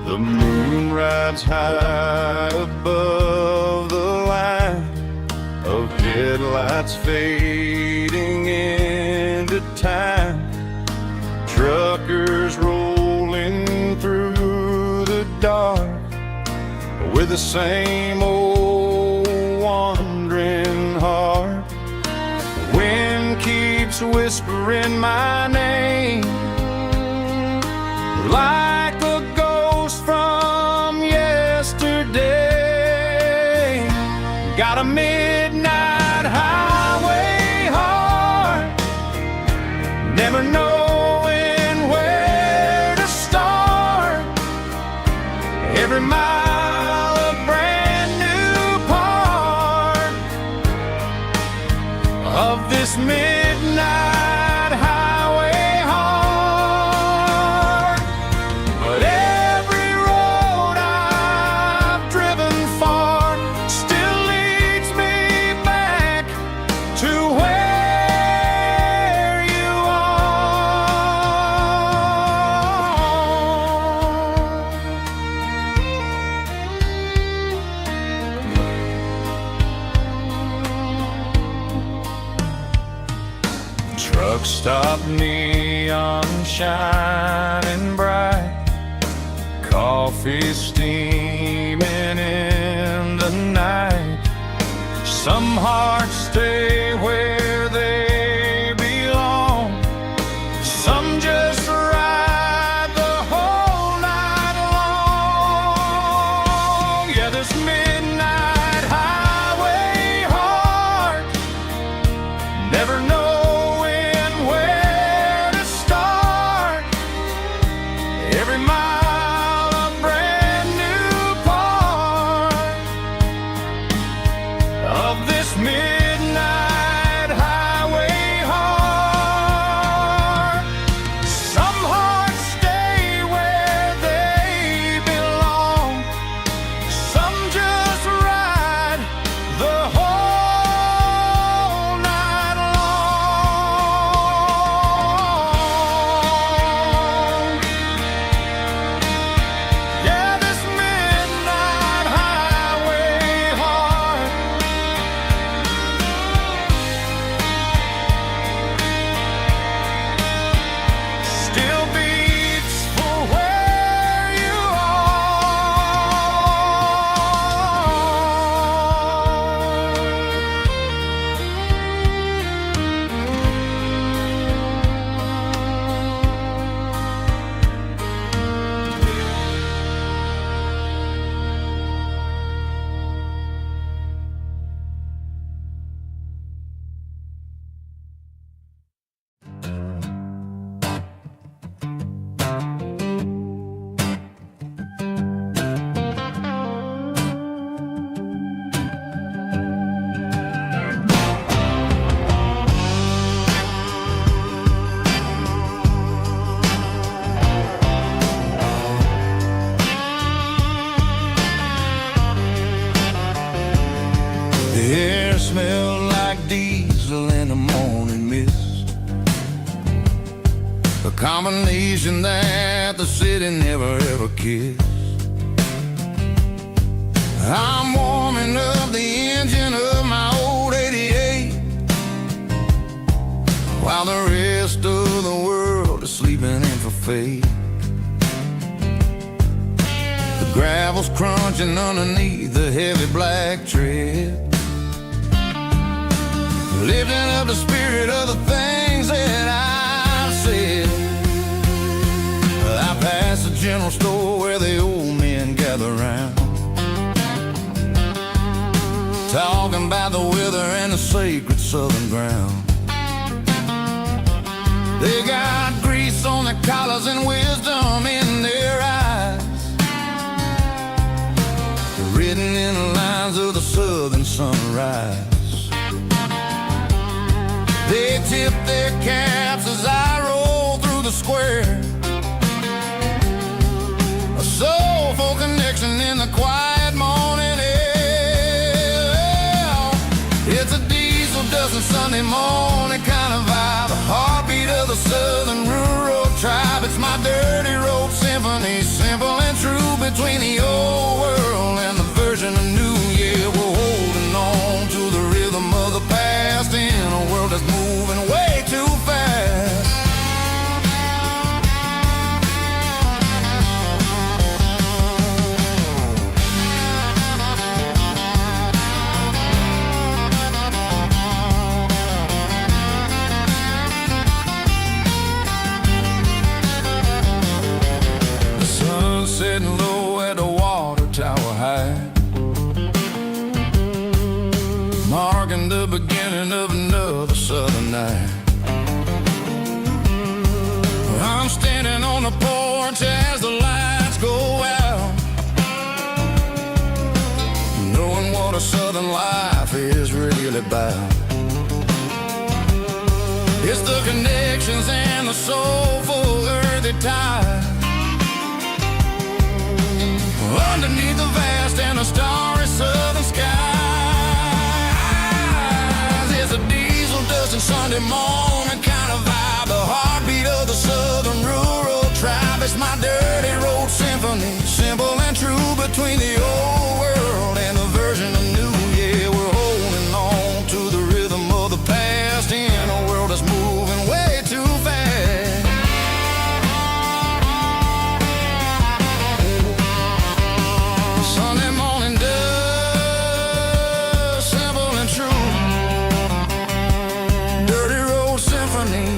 The moon rides high above the line of headlights fading into time. Truckers rolling through the dark with the same old wandering heart. The wind keeps whispering my name like a ghost from yesterday. Got a midnight highway heart, never knowing where to start. Every mile a brand new part of this midnight highway heart. But every road I've driven far still leads me back to where you are. Truck stop, neon shining bright, coffee steaming in the night. Some hearts stay where they belong, some just ride the whole night long. Yeah, this midnight highway heart, never knowing where to start. Every mile a brand new part of this midnight angel in the morning mist, a combination that the city never ever kissed. I'm warming up the engine of my old 88, while the rest of the world is sleeping in for fate. The gravel's crunching underneath the heavy black tread, lifting up the spirit of the things that I've said. I pass the general store where the old men gather round, talking about the weather and the sacred southern ground. They got grease on their collars and wisdom in their eyes, written in the lines of the southern sunrise. They tip their caps as I roll through the square, a soulful connection in the quiet morning air. It's a diesel dusting Sunday morning kind of vibe, a heartbeat of the southern rural tribe. It's my dirty road symphony, simple and true, between the old world and the version of new. Yeah, we're holding on to the rhythm of the past in a world that's moving way too fast. The sun's setting low at the water tower high, marking the beginning of another southern night. I'm standing on the porch as the lights go out, knowing what a southern life is really about. It's the connections and the soulful earthy tide, underneath the vast and the starry southern skies. It's a diesel dusting Sunday morning kind of vibe, the heartbeat of the southern rural tribe. It's my dirty road symphony, simple and true, between the old world and the version of new. Yeah, we're holding on to the rhythm of the past in a world that's moving way too fast. Sunday morning dust, simple and true, dirty road symphony.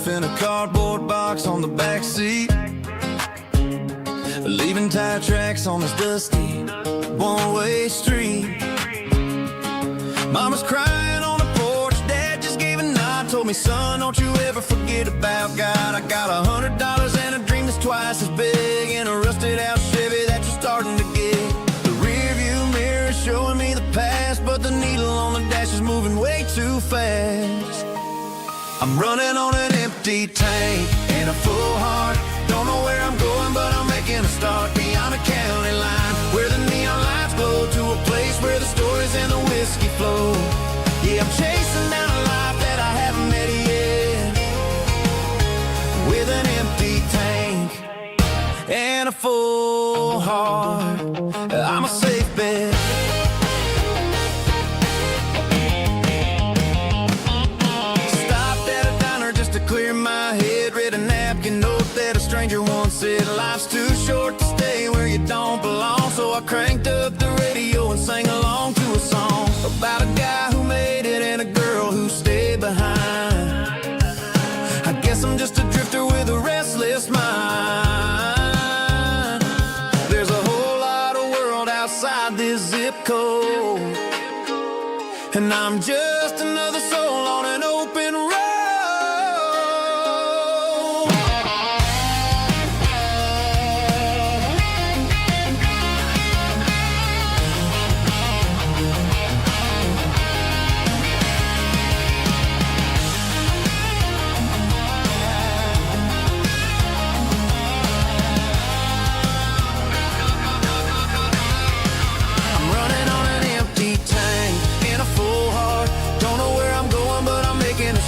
In a cardboard box on the back seat, leaving tire tracks on this dusty one-way street. Mama's crying on the porch, Dad just gave a nod, told me, son, don't you ever forget about God. I got $100 and a dream that's twice as big, in a rusted out Chevy that you're starting to get. The rear view mirror is showing me the past, but the needle on the dash is moving way too fast. I'm running on an empty tank and a full heart, don't know where I'm going, but I'm making a start. full heart, I'm a safe bet. Stopped at a diner just to clear my head. Read a napkin note that a stranger once said, life's too short to stay where you don't belong. So I cranked up the radio and sang along to a song about a guy who made it and a girl who stayed behind. I guess I'm just a drifter with a restless mind. There's a whole lot of world outside this zip code, and I'm just another soul on an open road.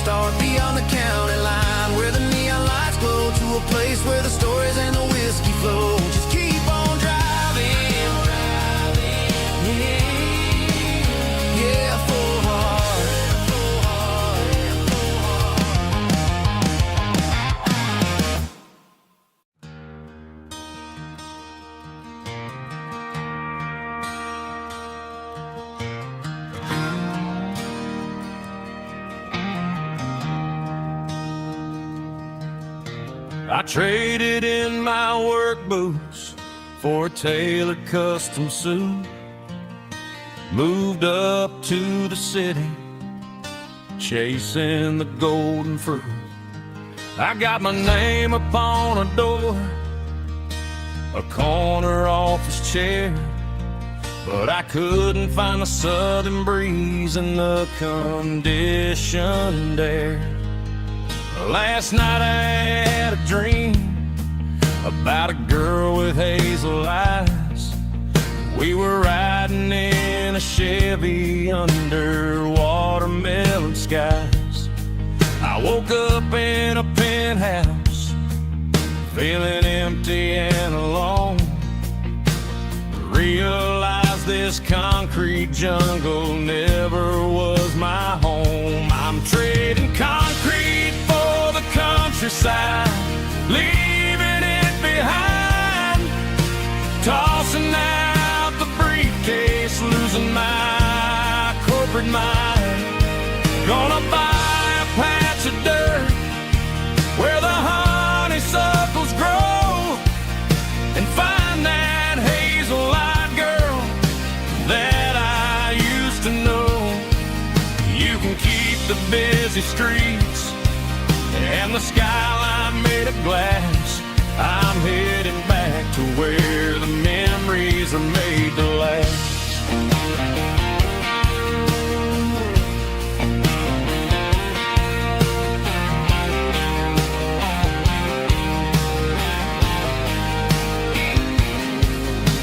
Start beyond the county line, where the neon lights glow, to a place where the stories and the whiskey flow. Just keep on driving, yeah, full heart, full heart, full I traded in my work boots for a tailored custom suit. Moved up to the city, chasing the golden fruit. I got my name upon a door, a corner office chair, but I couldn't find the southern breeze in the conditioned air. Last night I had a dream about a girl with hazel eyes. We were riding in a Chevy under watermelon skies. I woke up in a penthouse, feeling empty and alone. Realized this concrete jungle never was my home. I'm trading concrete for the countryside, leaving it behind. Tossing out the briefcase, losing my corporate mind. Gonna buy a patch of dirt where the honeysuckles grow, and find that hazel-eyed girl that I used to know. You can keep the busy streets and the skyline made of glass. I'm heading back to where the memories are made to last.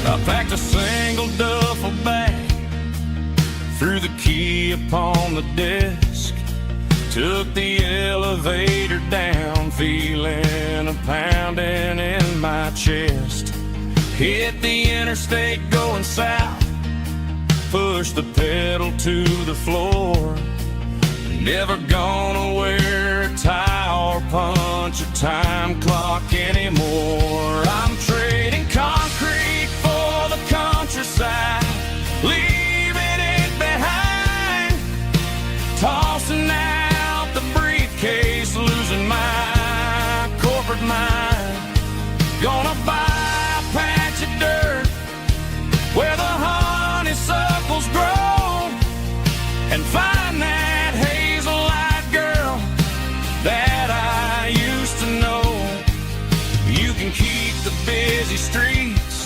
I packed a single duffel bag, threw the key upon the desk, took the elevator down, feeling a pounding in my chest. Hit the interstate going south, pushed the pedal to the floor. Never gonna wear a tie or punch a time clock anymore. I'm trading concrete for the countryside, leaving it behind. Tossing out the briefcase, losing my corporate mind. Gonna buy a patch of dirt where the honeysuckles grow, and find that hazel-eyed girl that I used to know. You can keep the busy streets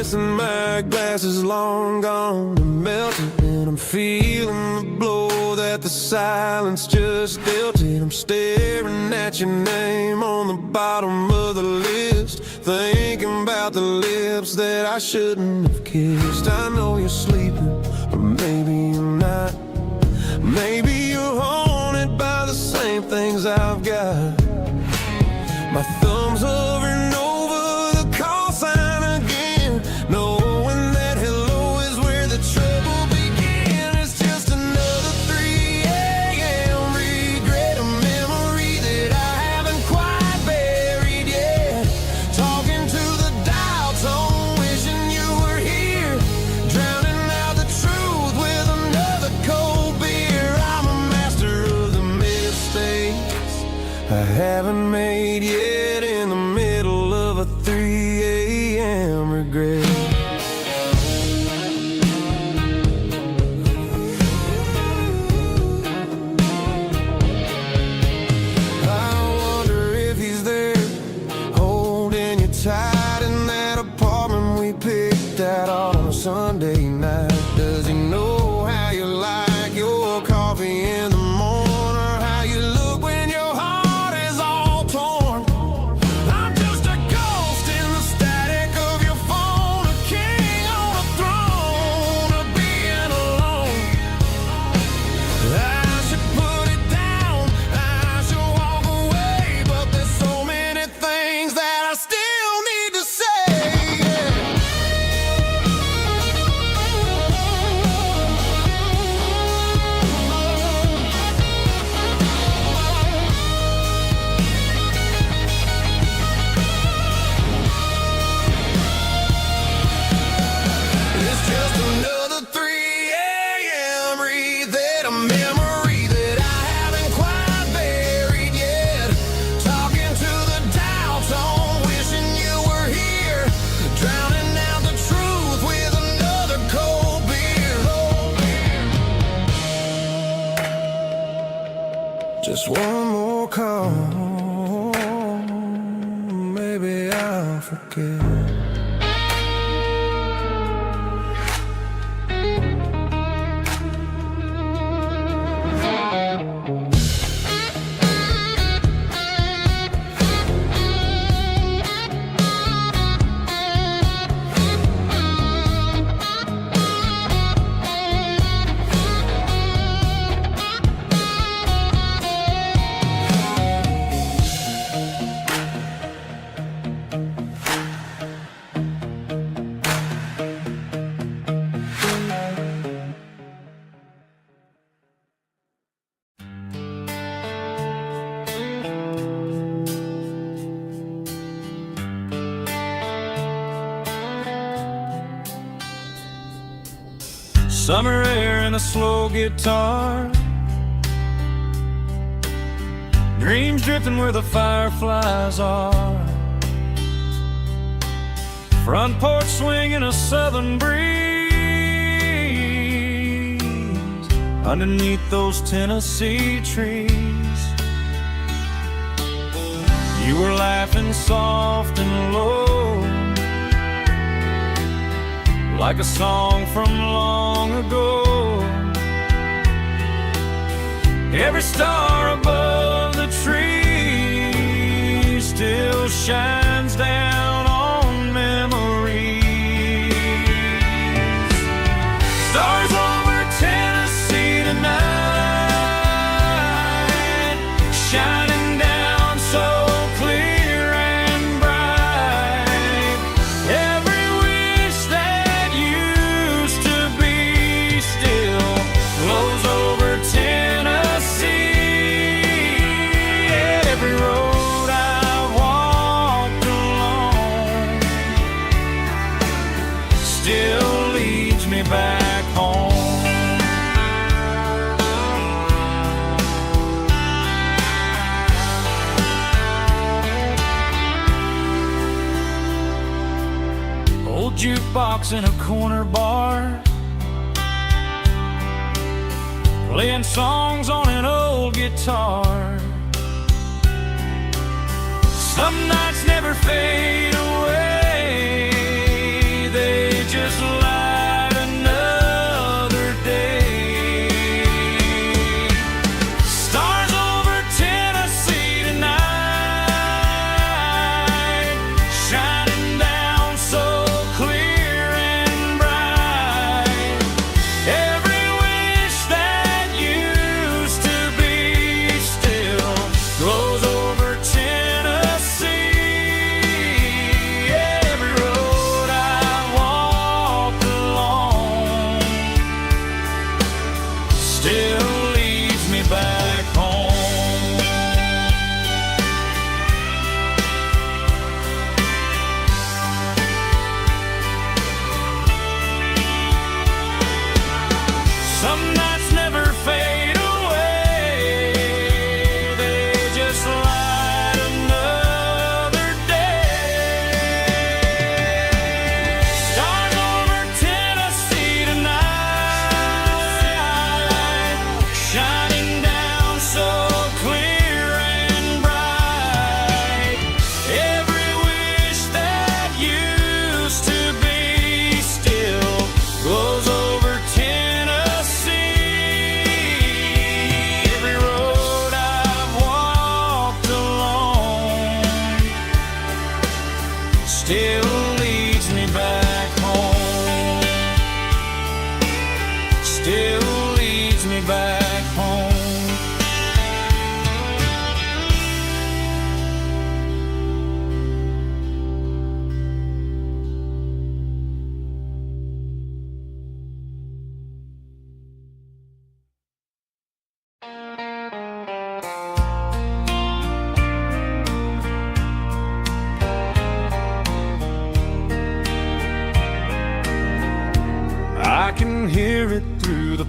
guessing my glass is long gone and melted, and I'm feeling the blow that the silence just dealt it. I'm staring at your name on the bottom of the list, thinking about the lips that I shouldn't have kissed. I know you're sleeping, or maybe you're not. Maybe you're haunted by the same things I've got. My thumb's hovering over the call sign again, knowing that hello is where the trouble began. It's just another 3 a.m. regret, a memory that I haven't quite buried yet. Talking to the dial tone, wishing you were here, drowning out the truth with another cold beer. I'm a master of the mistakes I haven't made yet, in the middle of a 3 a.m. regret. I wonder if he's there, holding you tight in that apartment we picked out on a Sunday night. Does he know how you like your coffee in the morning, or how you look when your heart is all torn? I'm just a ghost in the static of your phone, a king on a throne of being alone. I should put it down, I should walk away, but there's so many things that I still need to say. It's just another 3 a.m. read, a memory that I haven't quite buried yet. Talking to the dial tone, wishing you were here, drowning out the truth with another cold beer. Just one more call, maybe I'll forget. Summer air and a slow guitar, dreams drifting where the fireflies are. Front porch swinging a southern breeze underneath those Tennessee trees. You were laughing soft and low, like a song from long ago. Every star above the tree still shines down on memories. Stars over Tennessee tonight, shining down so clear and bright. Every wish that used to be still glows over Tennessee. Every road I've walked along still leads me back home. Old jukebox in a corner bar, playing songs on an old guitar. Some nights never fade away, they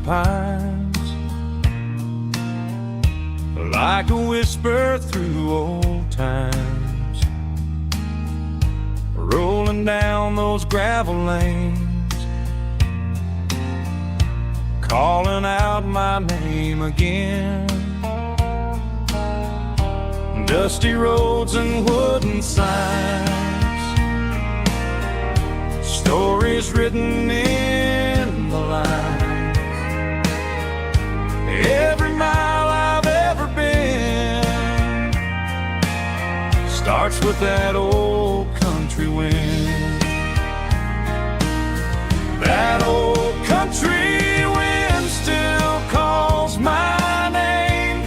pines, like a whisper through old times, rolling down those gravel lanes, calling out my name again. Dusty roads and wooden signs, stories written in the line. Every mile I've ever been starts with that old country wind. That old country wind still calls my name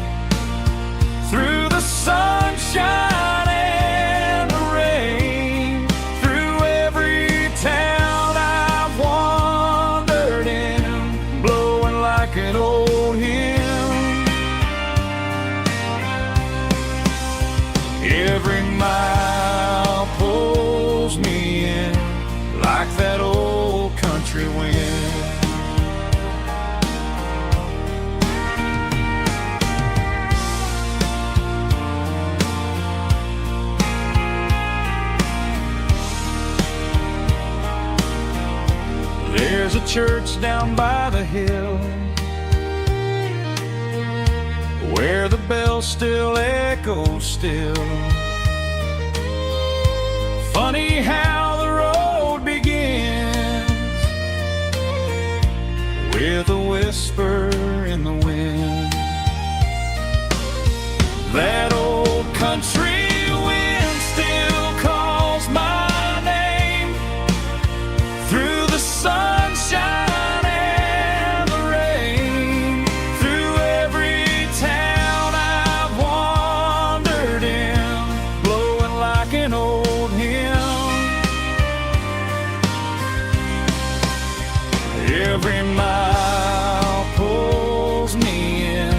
through the sunshine and the rain, through every town I've wandered in, blowing like an old hymn. Every mile pulls me in like that old country wind. There's a church down by the hill where the bell still echoes still. Funny how the road begins with a whisper in the wind. That old country wind still calls my name through the sunshine and the rain, through every town I've wandered in, blowing like an old hymn. Every mile pulls me in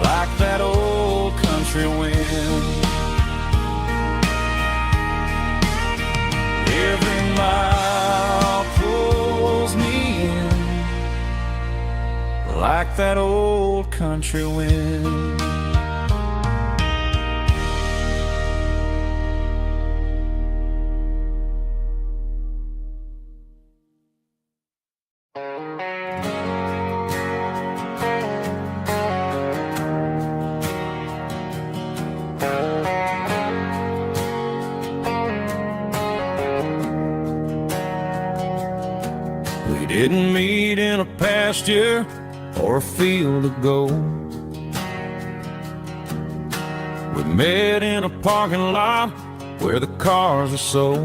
like that old country wind. Every mile pulls me in like that old country wind. We didn't meet in a pasture or a field of gold. We met in a parking lot where the cars are sold.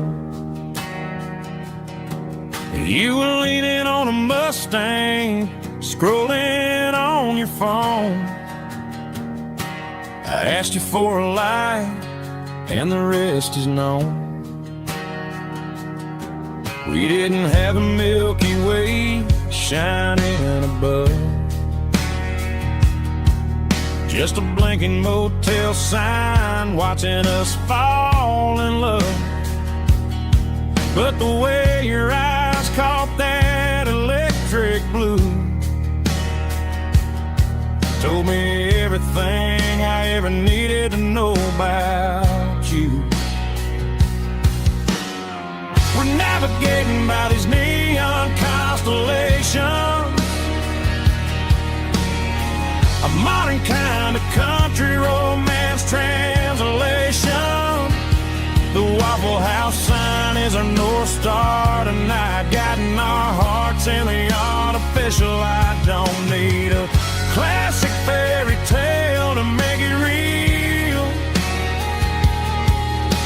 You were leaning on a Mustang, scrolling on your phone. I asked you for a light, and the rest is known. We didn't have a Milky Way shining above, just a blinking motel sign watching us fall in love. But the way your eyes caught that electric blue told me everything I ever needed to know about you. We're navigating by these neon constellations, a modern kind of country romance translation. The Waffle House sign is our North Star tonight, guiding our hearts in the artificial light. Don't need a classic fairy tale to make it real,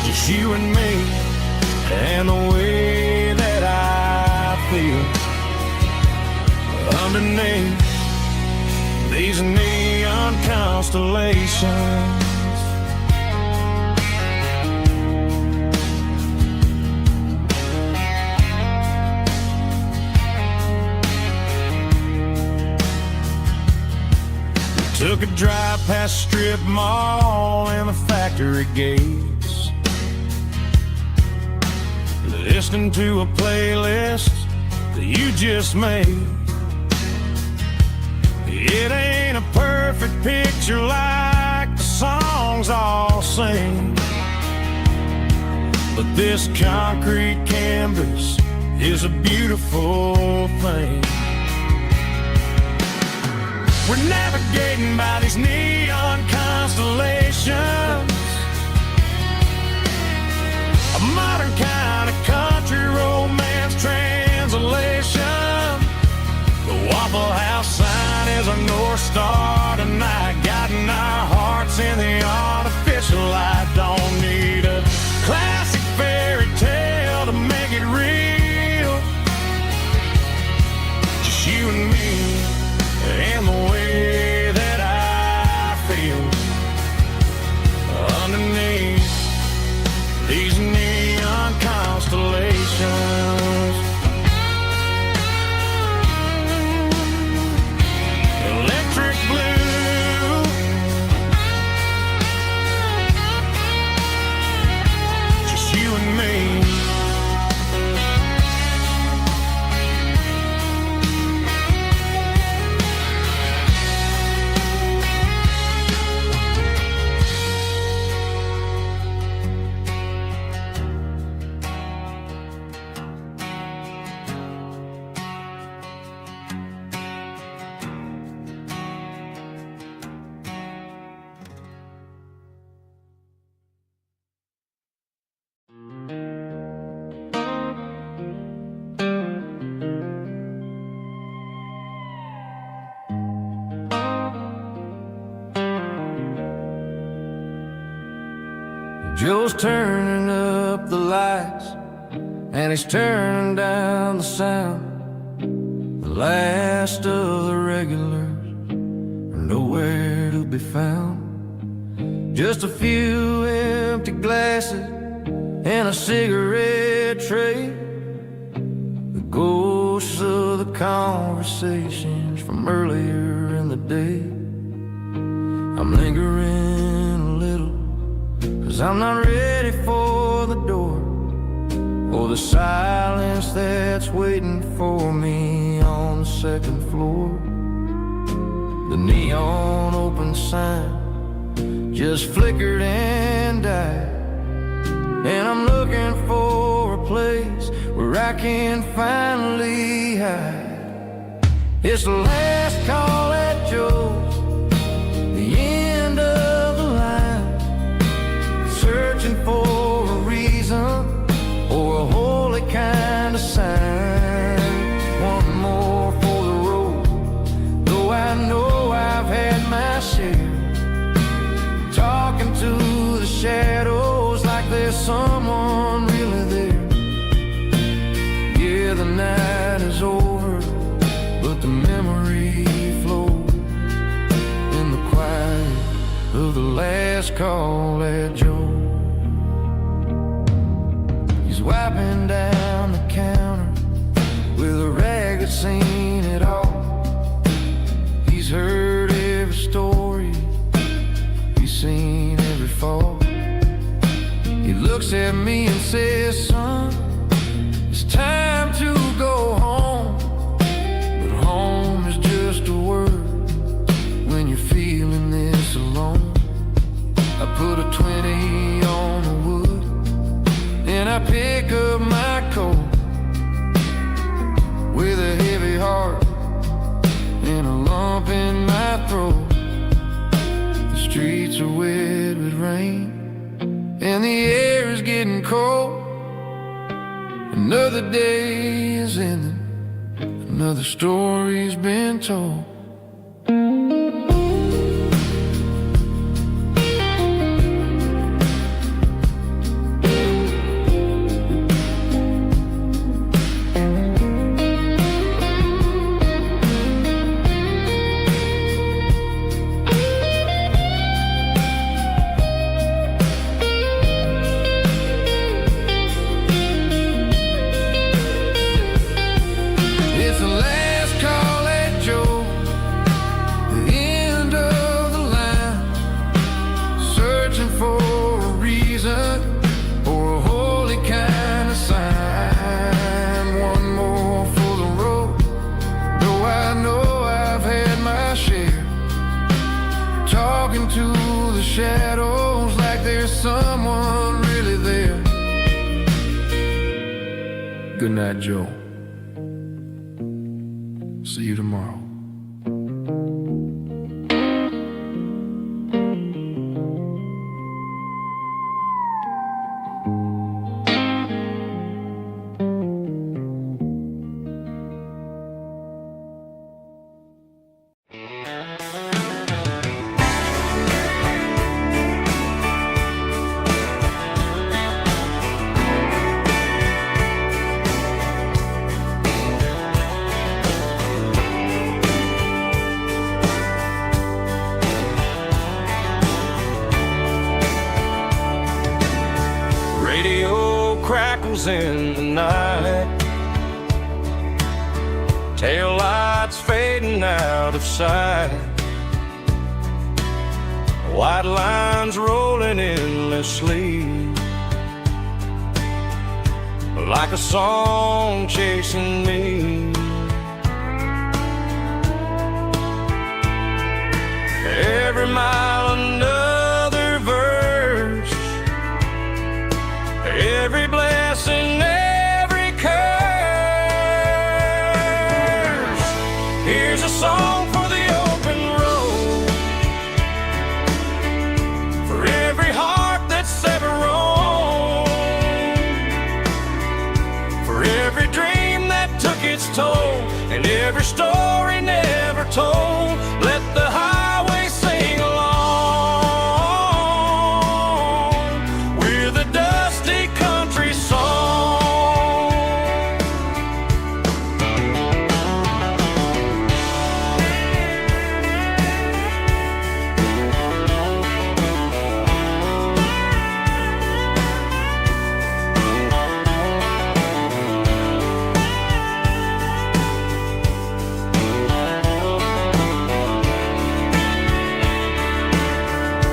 just you and me and the way that I feel underneath these neon constellations. We took a drive past strip mall and the factory gates, listening to a playlist that you just made. It ain't a perfect picture like the songs all sing, but this concrete canvas is a beautiful thing. We're navigating by these neon constellations, a modern kind of country romance translation. The Waffle House sign is a North Star tonight, guiding our hearts in the artificial light. Don't need a classic fairy tale to make it real, just you and me and the way that I feel underneath these neon constellations. Electric blue, just you and me. Joe's turning up the lights and he's turning down the sound. The last of the regulars are nowhere to be found. Just a few empty glasses and a cigarette tray, the ghosts of the conversations from earlier in the day. I'm lingering a little, 'cause I'm not ready for the door, or the silence that's waiting for me on the second floor. The neon open sign just flickered and died, and I'm looking for a place where I can finally hide. It's the last call at Joe's, the end of the line, searching for a reason or a holy kind of sign. One more for the road, though I know I've had my share, talking to the shadows like there's someone really there. Yeah, the night is over, but the memory flows in the quiet of the last call at Joe. He's wiping down the counter with a rag that's seen it all. He's heard every story, he's seen every fall. He looks at me and says, son, it's time to go home. But home is just a word when you're feeling this alone. I put a 20 on the wood and I pick up my coat with a heavy heart and a lump in my throat. The streets are wet with rain and the air is getting cold. Another day is ending, another story's been told. It's the last call at Joe. shadows like there's someone really there. Good night, Joe. See you tomorrow. Radio crackles in the night, tail lights fading out of sight, white lines rolling endlessly, like a song chasing me. Every mile another verse, every blessing, every curse. Here's a song for the open road, for every heart that's ever roamed, for every dream that took its toll, and every story never told. Let the highway sing along with a dusty country song.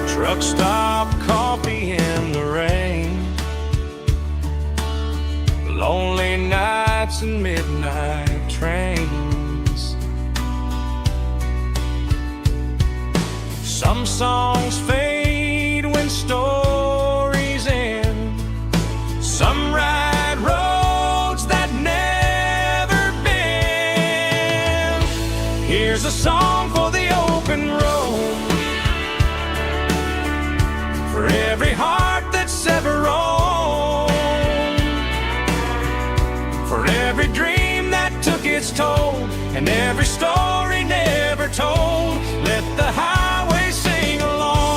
Truck stop, coffee in the rain, lonely nights and midnight trains. Some songs fade when stories end, some ride roads that never bend. Here's a song for the open road, for every heart that's ever roamed, for every dream that took its toll, and every story never told. Let the highway sing along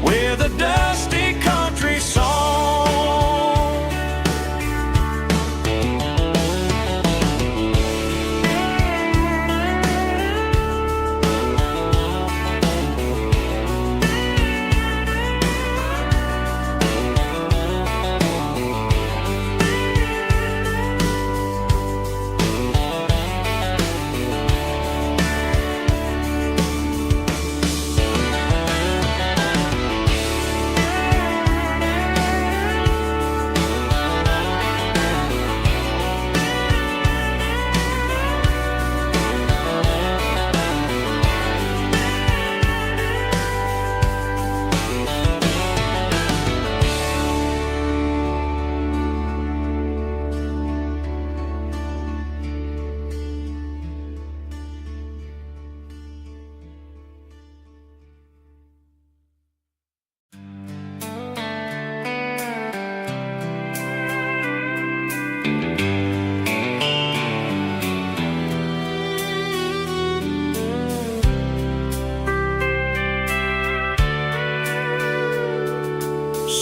with a dusty country song.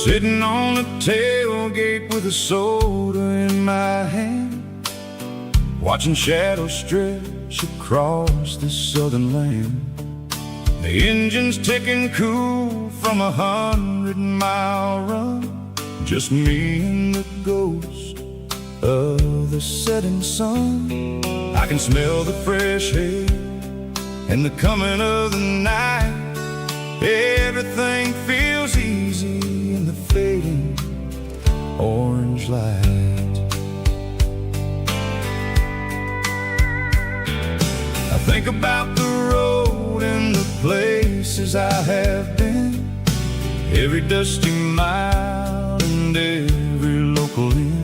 Sitting on the tailgate with a soda in my hand, watching shadows stretch across this southern land. The engine's ticking cool from 100-mile run, just me and the ghost of the setting sun. I can smell the fresh air and the coming of the night. Everything feels easy in the fading orange light. I think about the road and the place places I have been, every dusty mile and every local inn.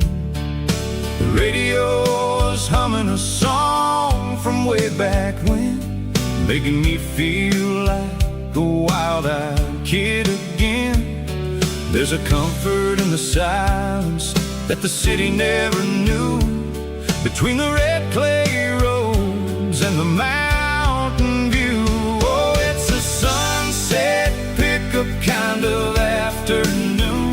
The radio is humming a song from way back when, making me feel like a wild-eyed kid again. There's a comfort in the silence that the city never knew, between the red clay roads and the mountain view. Oh, it's a sunset pickup kind of afternoon,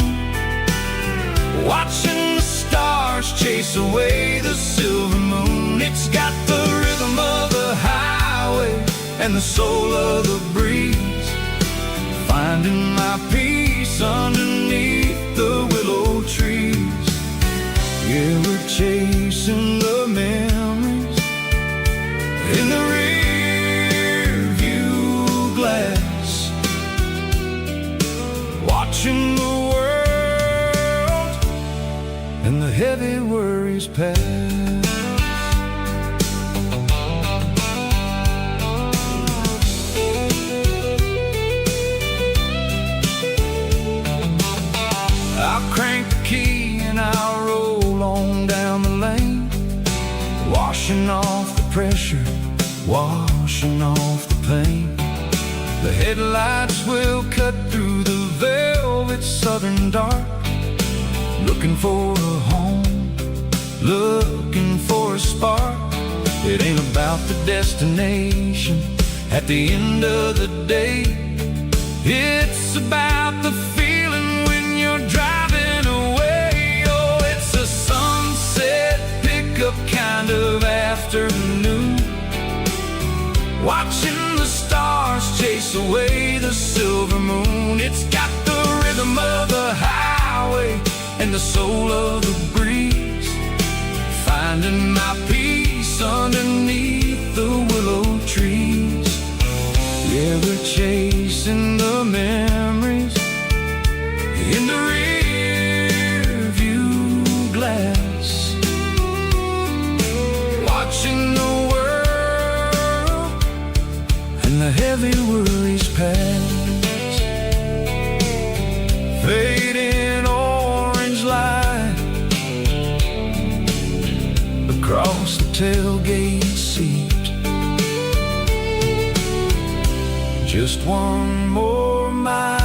watching the stars chase away the silver moon. It's got the rhythm of the highway and the soul of the breeze, finding my peace underneath the willow trees. Yeah, we're chasing the memories in the rear view glass, watching the world and the heavy worries pass. I'll crank the key and I'll roll on down the lane, washing off the pressure, washing off the pain. The headlights will cut through the velvet southern dark, looking for a home, looking for a spark. It ain't about the destination at the end of the day, it's about the feeling when you're driving away. Oh, it's a sunset pickup kind of afternoon, watching the stars chase away the silver moon. It's got the rhythm of the highway and the soul of the breeze, finding my peace underneath the willow trees. Yeah, we're chasing the memories in the rear view glass, watching the world and the heavy worries pass. Fading orange light across the tailgate seat, just one more mile.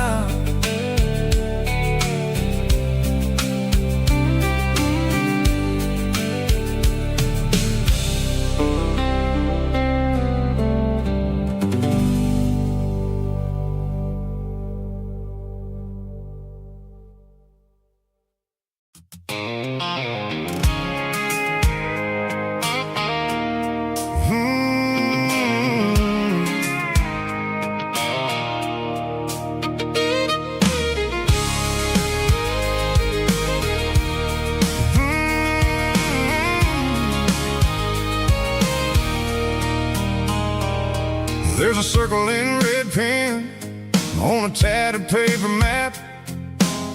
There's a circle in red pen on a tattered paper map,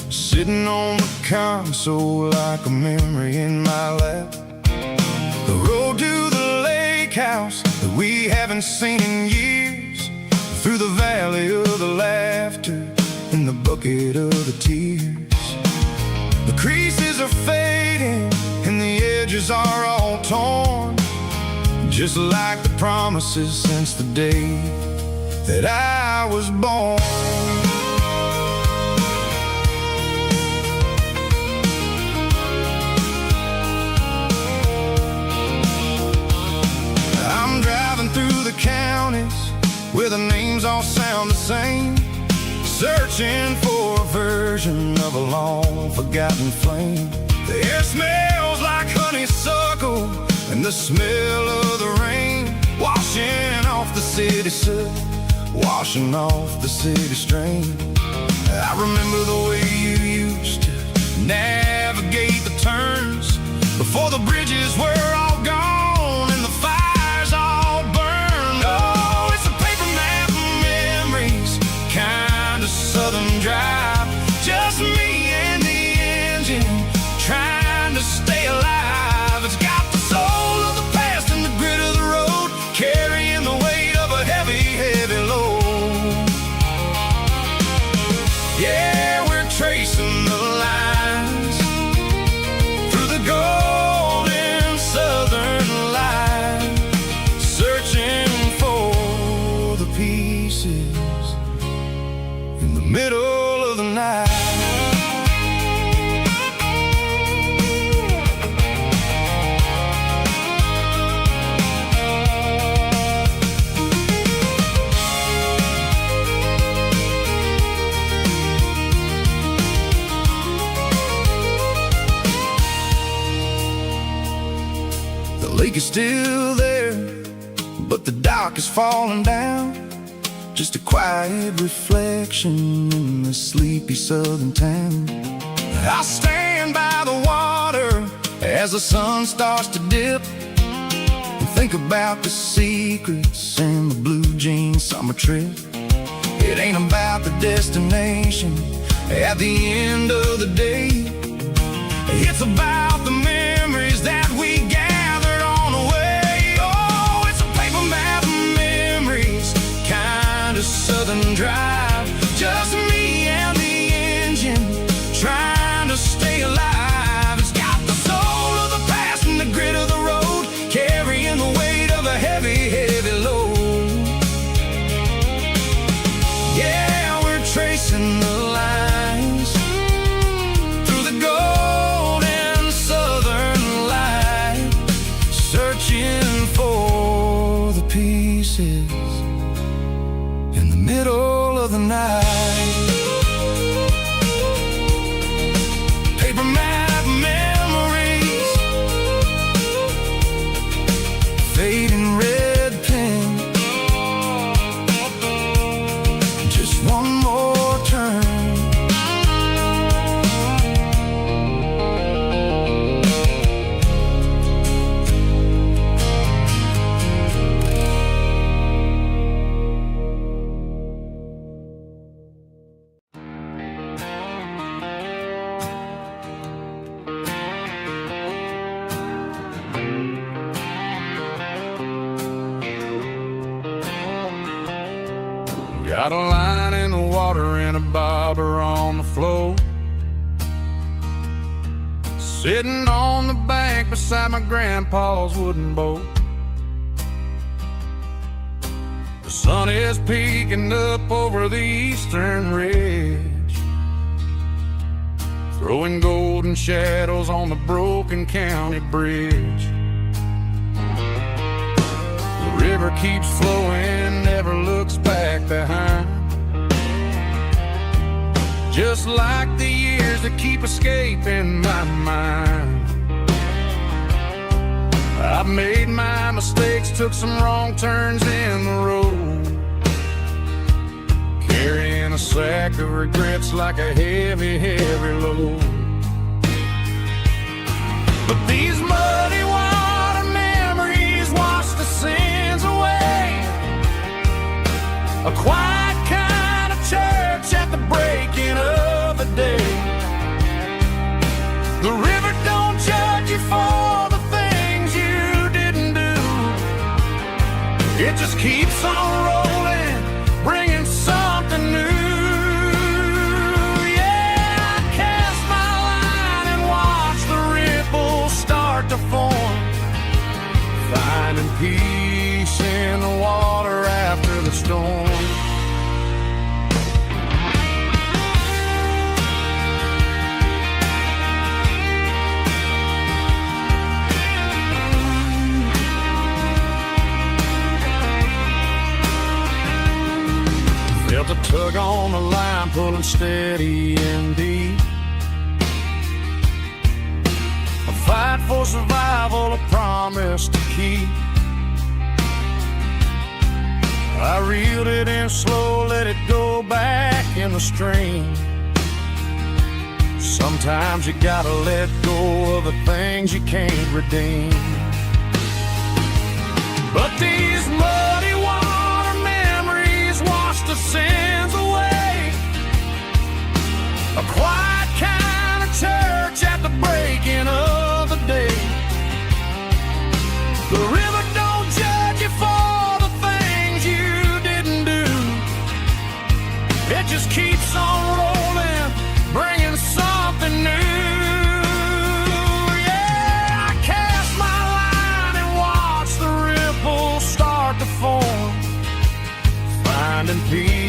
sitting on the console like a memory in my lap. The road to the lake house that we haven't seen in years, through the valley of the laughter and the bucket of the tears. The creases are fading and the edges are all torn, just like the promises since the day that I was born. I'm driving through the counties where the names all sound the same, searching for a version of a long forgotten flame. The air smells like honeysuckle and the smell of the rain, washing off the city soot, washing off the city strain. I remember the way you used to navigate the turns before the bridges were all gone and the fires all burned. Oh, it's a paper map of memories, kind of southern drive, just me and the engine trying to stay alive. It's got the soul of the past and the grit of the road, carrying the weight of a heavy, heavy load. in the middle of the night. The lake is still there, but the dock is falling down. Just a quiet reflection in the sleepy southern town. I stand by the water as the sun starts to dip, and think about the secrets and the blue jean summer trip. It ain't about the destination at the end of the day. It's about the memories that we gathered on the way. Oh, it's a paper map of memories, kind of southern drive. Just me and the engine, trying to stay alive. It's got the soul of the past and the grit of the road, carrying the weight of a heavy, heavy load. Yeah, we're tracing the lines through the golden southern light, searching for the pieces in the middle of the night. Paper map memories, fading red pen, just one more turn. Got a line in the water and a bobber on the floor, sitting on the bank beside my grandpa's wooden boat. The sun is peeking up over the eastern ridge, throwing golden shadows on the broken county bridge. The river keeps flowing, never looks back behind, just like the years that keep escaping my mind. I've made my mistakes, took some wrong turns in the road, carrying a sack of regrets like a heavy, heavy load. But these muddy water memories wash the sins away. A quiet kind of church at the breaking of the day. The river don't judge you for the things you didn't do. It just keeps on rolling, bringing something new. Yeah, I cast my line and watch the ripples start to form, finding peace in the water after the storm. Felt a tug on the line, pulling steady and deep. A fight for survival, a promise to keep. I reeled it in slow, let it go back in the stream. Sometimes you gotta let go of the things you can't redeem. But these muddy water memories wash the sins away. A quiet kind of church at the breaking of the day. The river don't judge you for the things you didn't do. It just keeps on rolling, bringing something new. Yeah, I cast my line and watch the ripples start to form, finding peace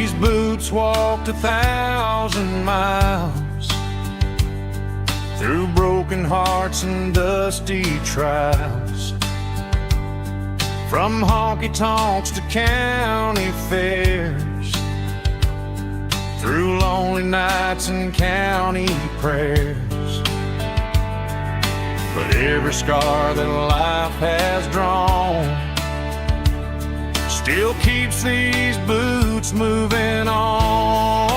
These boots walked 1,000 miles through broken hearts and dusty trials, from honky-tonks to county fairs, through lonely nights and county prayers. But every scar that life has drawn still keeps these boots moving on.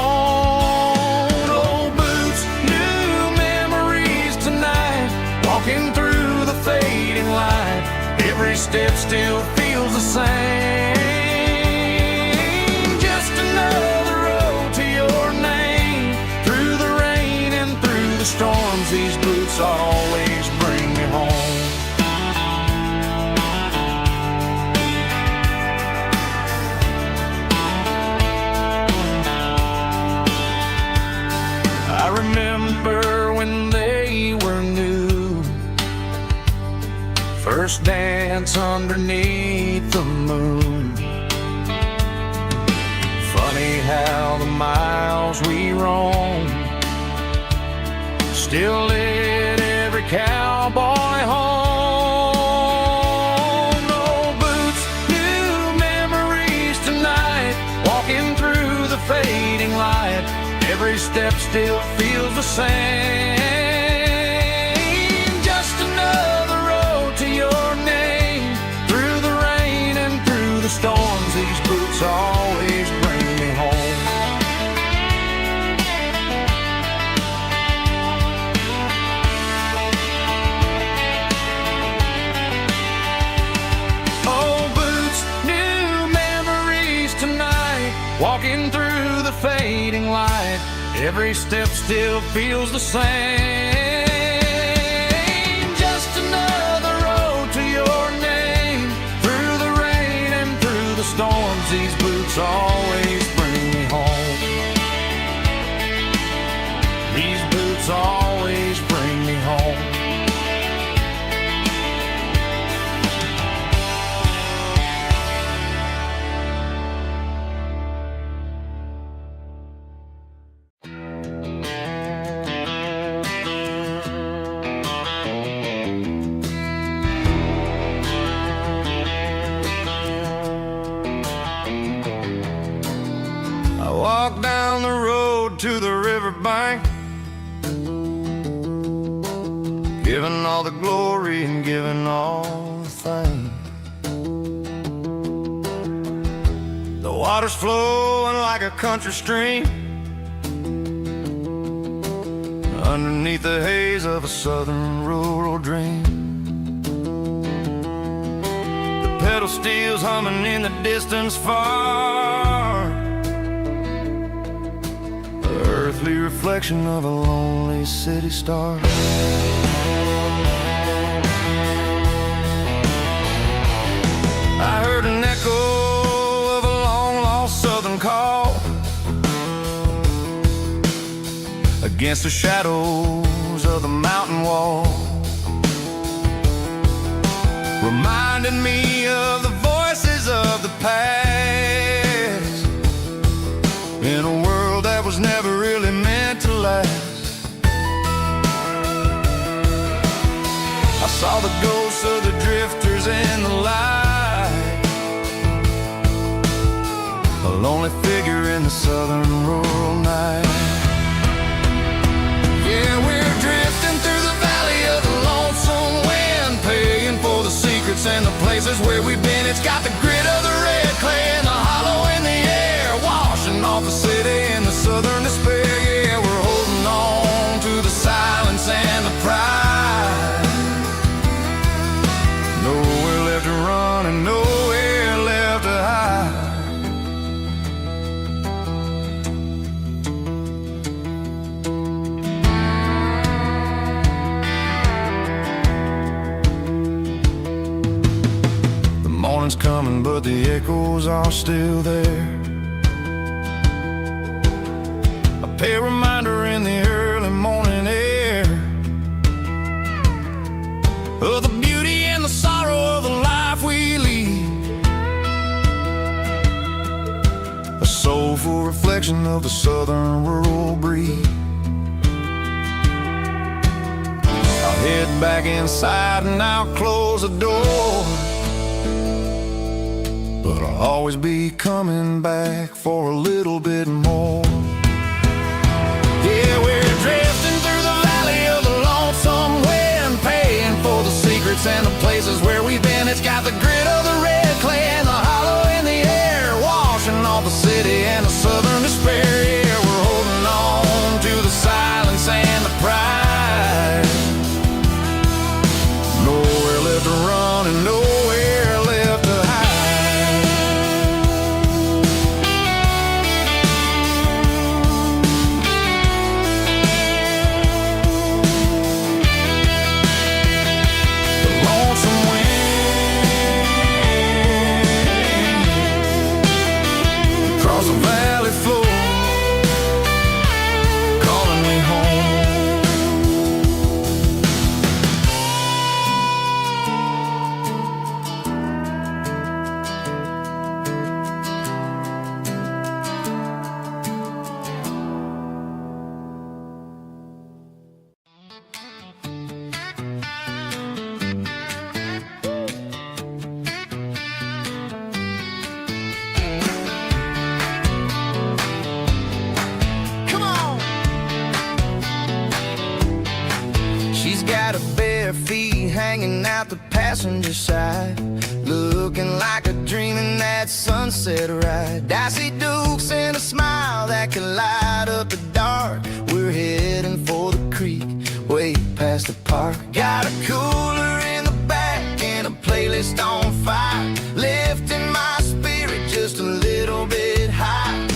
Old boots, new memories tonight, walking through the fading light. Every step still feels the same. Just another road to your name. Through the rain and through the storms, these boots always bring me home. I remember when they were new, first dance underneath the moon. Funny how the miles we roam still lit every cowboy home. Old boots, new memories tonight, walking through the fading light. Every step still feels the same. Just another road to your name. Through the rain and through the storms, these boots always bring me home. Old boots, new memories tonight, walking through the fading light. Every step still feels the same. Just another road to your name. Through the rain and through the storms, these boots always bring me home. These boots always bring me home. Walk down the road to the riverbank, giving all the glory and giving all the thanks. The water's flowing like a country stream underneath the haze of a southern rural dream. The pedal steel's humming in the distance far, earthly reflection of a lonely city star. I heard an echo of a long-lost southern call against the shadows of the mountain wall, reminding me of the voices of the past in a world that was never really meant to last. I saw the ghosts of the drifters in the light, a lonely figure in the southern rural night. Yeah, we're drifting through the valley of the lonesome wind, paying for the secrets and the places where we've been. It's got the grit of the red clay and the hollow in the air, washing off the city in the southern despair. Yeah, we're holding on to the silence and the pride. Nowhere left to run and nowhere left to hide. The morning's coming, but the echoes are still there. A pale reminder in the early morning air of the beauty and the sorrow of the life we lead. A soulful reflection of the southern rural breeze. I'll head back inside and I'll close the door, but I'll always be coming back for a little bit more. Yeah, we're drifting through the valley of the lonesome wind, paying for the secrets and the places where we've been. It's got the grit of the red clay and the hollow in the air, washing off the city and the southern despair. Yeah, we're holding on to the silence and the pride. Nowhere left to run and nowhere left to hide. The lonesome wind across the valley floor, calling me home. Come on. She's got her bare feet hanging out the passenger side, looking like a dream in that sunset ride. I see Dukes and a smile that can light up the dark. We're heading for the creek, way past the park. Got a cooler in the back and a playlist on fire, lifting my spirit just a little bit high.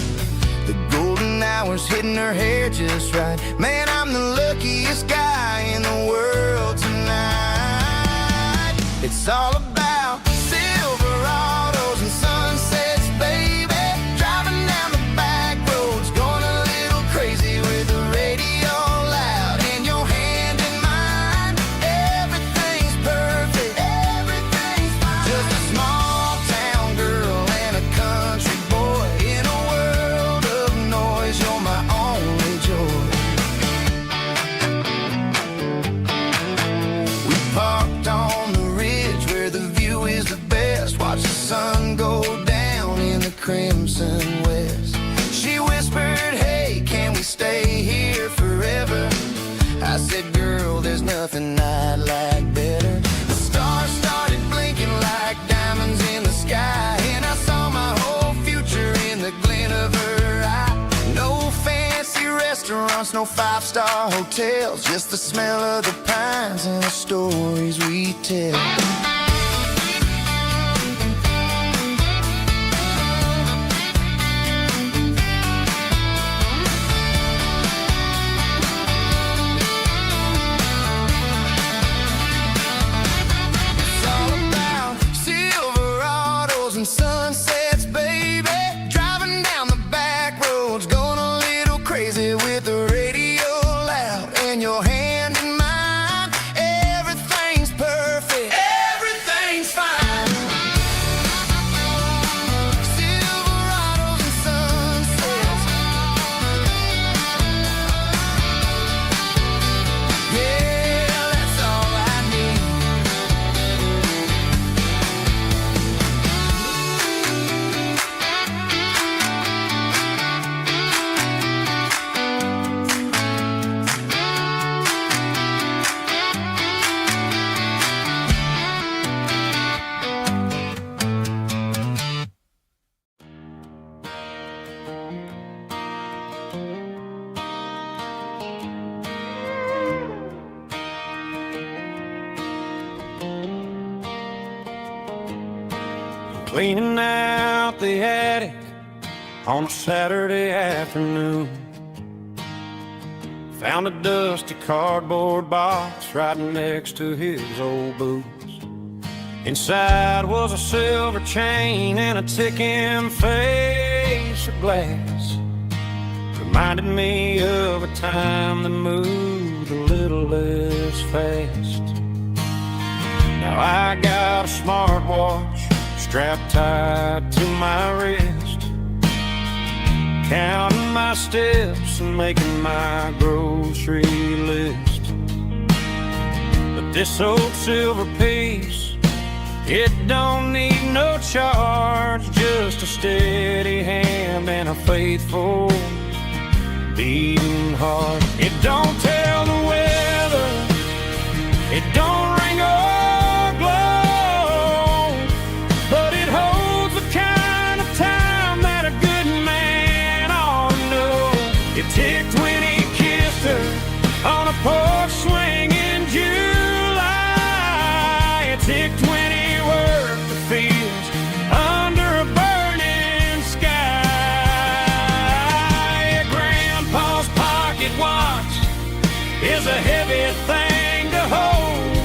The golden hours hitting her hair just right. Man, I'm the luckiest guy in the world tonight. It's all about Silverados and sunsets, baby. Driving down the back roads, going a little crazy with the radio loud and your hand in mine. Everything's perfect, everything's fine. Just a small town girl and a country boy in a world of noise. You're my only joy. We parked on the ridge where the view is the best. Watch the sun go down in the crimson west. She whispered, hey, can we stay here forever? I said, girl, there's nothing I'd like better. The stars started blinking like diamonds in the sky, and I saw my whole future in the glint of her eye. No fancy restaurants, no five-star hotels, just the smell of the pines and the stories we tell. It's all about Silverados and sunsets, baby. Driving down the back roads, going a little crazy with the radio loud and your hand in mine. Everything's perfect, everything's fine. Silverados and sunsets, yeah, that's all I need. Cleaning out the attic on a Saturday afternoon, found a dusty cardboard box right next to his old boots. Inside was a silver chain and a ticking face of glass. Reminded me of a time that moved a little less fast. Now I got a smartwatch strapped tight to my wrist, counting my steps and making my grocery list. But this old silver piece, it don't need no charge, just a steady hand and a faithful beating heart. It don't tell the weather, it don't ring or glow, but it holds the kind of time that a good man ought to know. It ticked when he kissed her on a porch swing in July. It ticked when he worked the fields under a burning sky. Grandpa's pocket watch is a heavy thing to hold,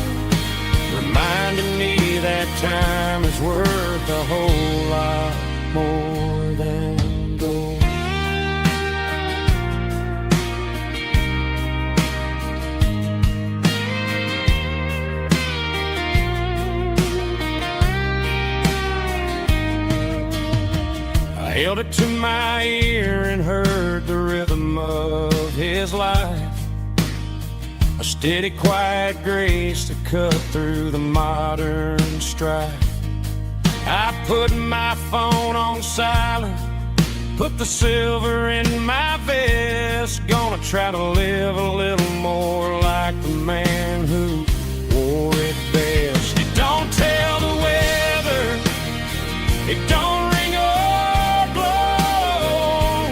reminding me that time is worth a whole lot more than gold. I held it to my ear and heard the rhythm of his life, a steady, quiet grace to cut through the modern strife. I put my phone on silent, put the silver in my vest. Gonna try to live a little more like the man who wore it best. It don't tell the weather, it don't ring or glow,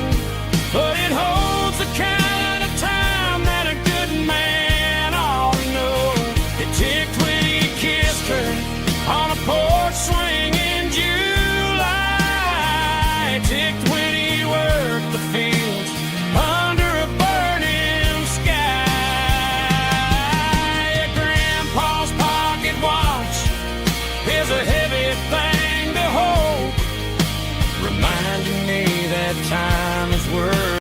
but it holds the kind of time that a good man ought to know. It ticked when he kissed her on a porch swing in July. It ticked when he worked the fields under a burning sky. Grandpa's pocket watch is a heavy thing to hold, reminding me that time is worth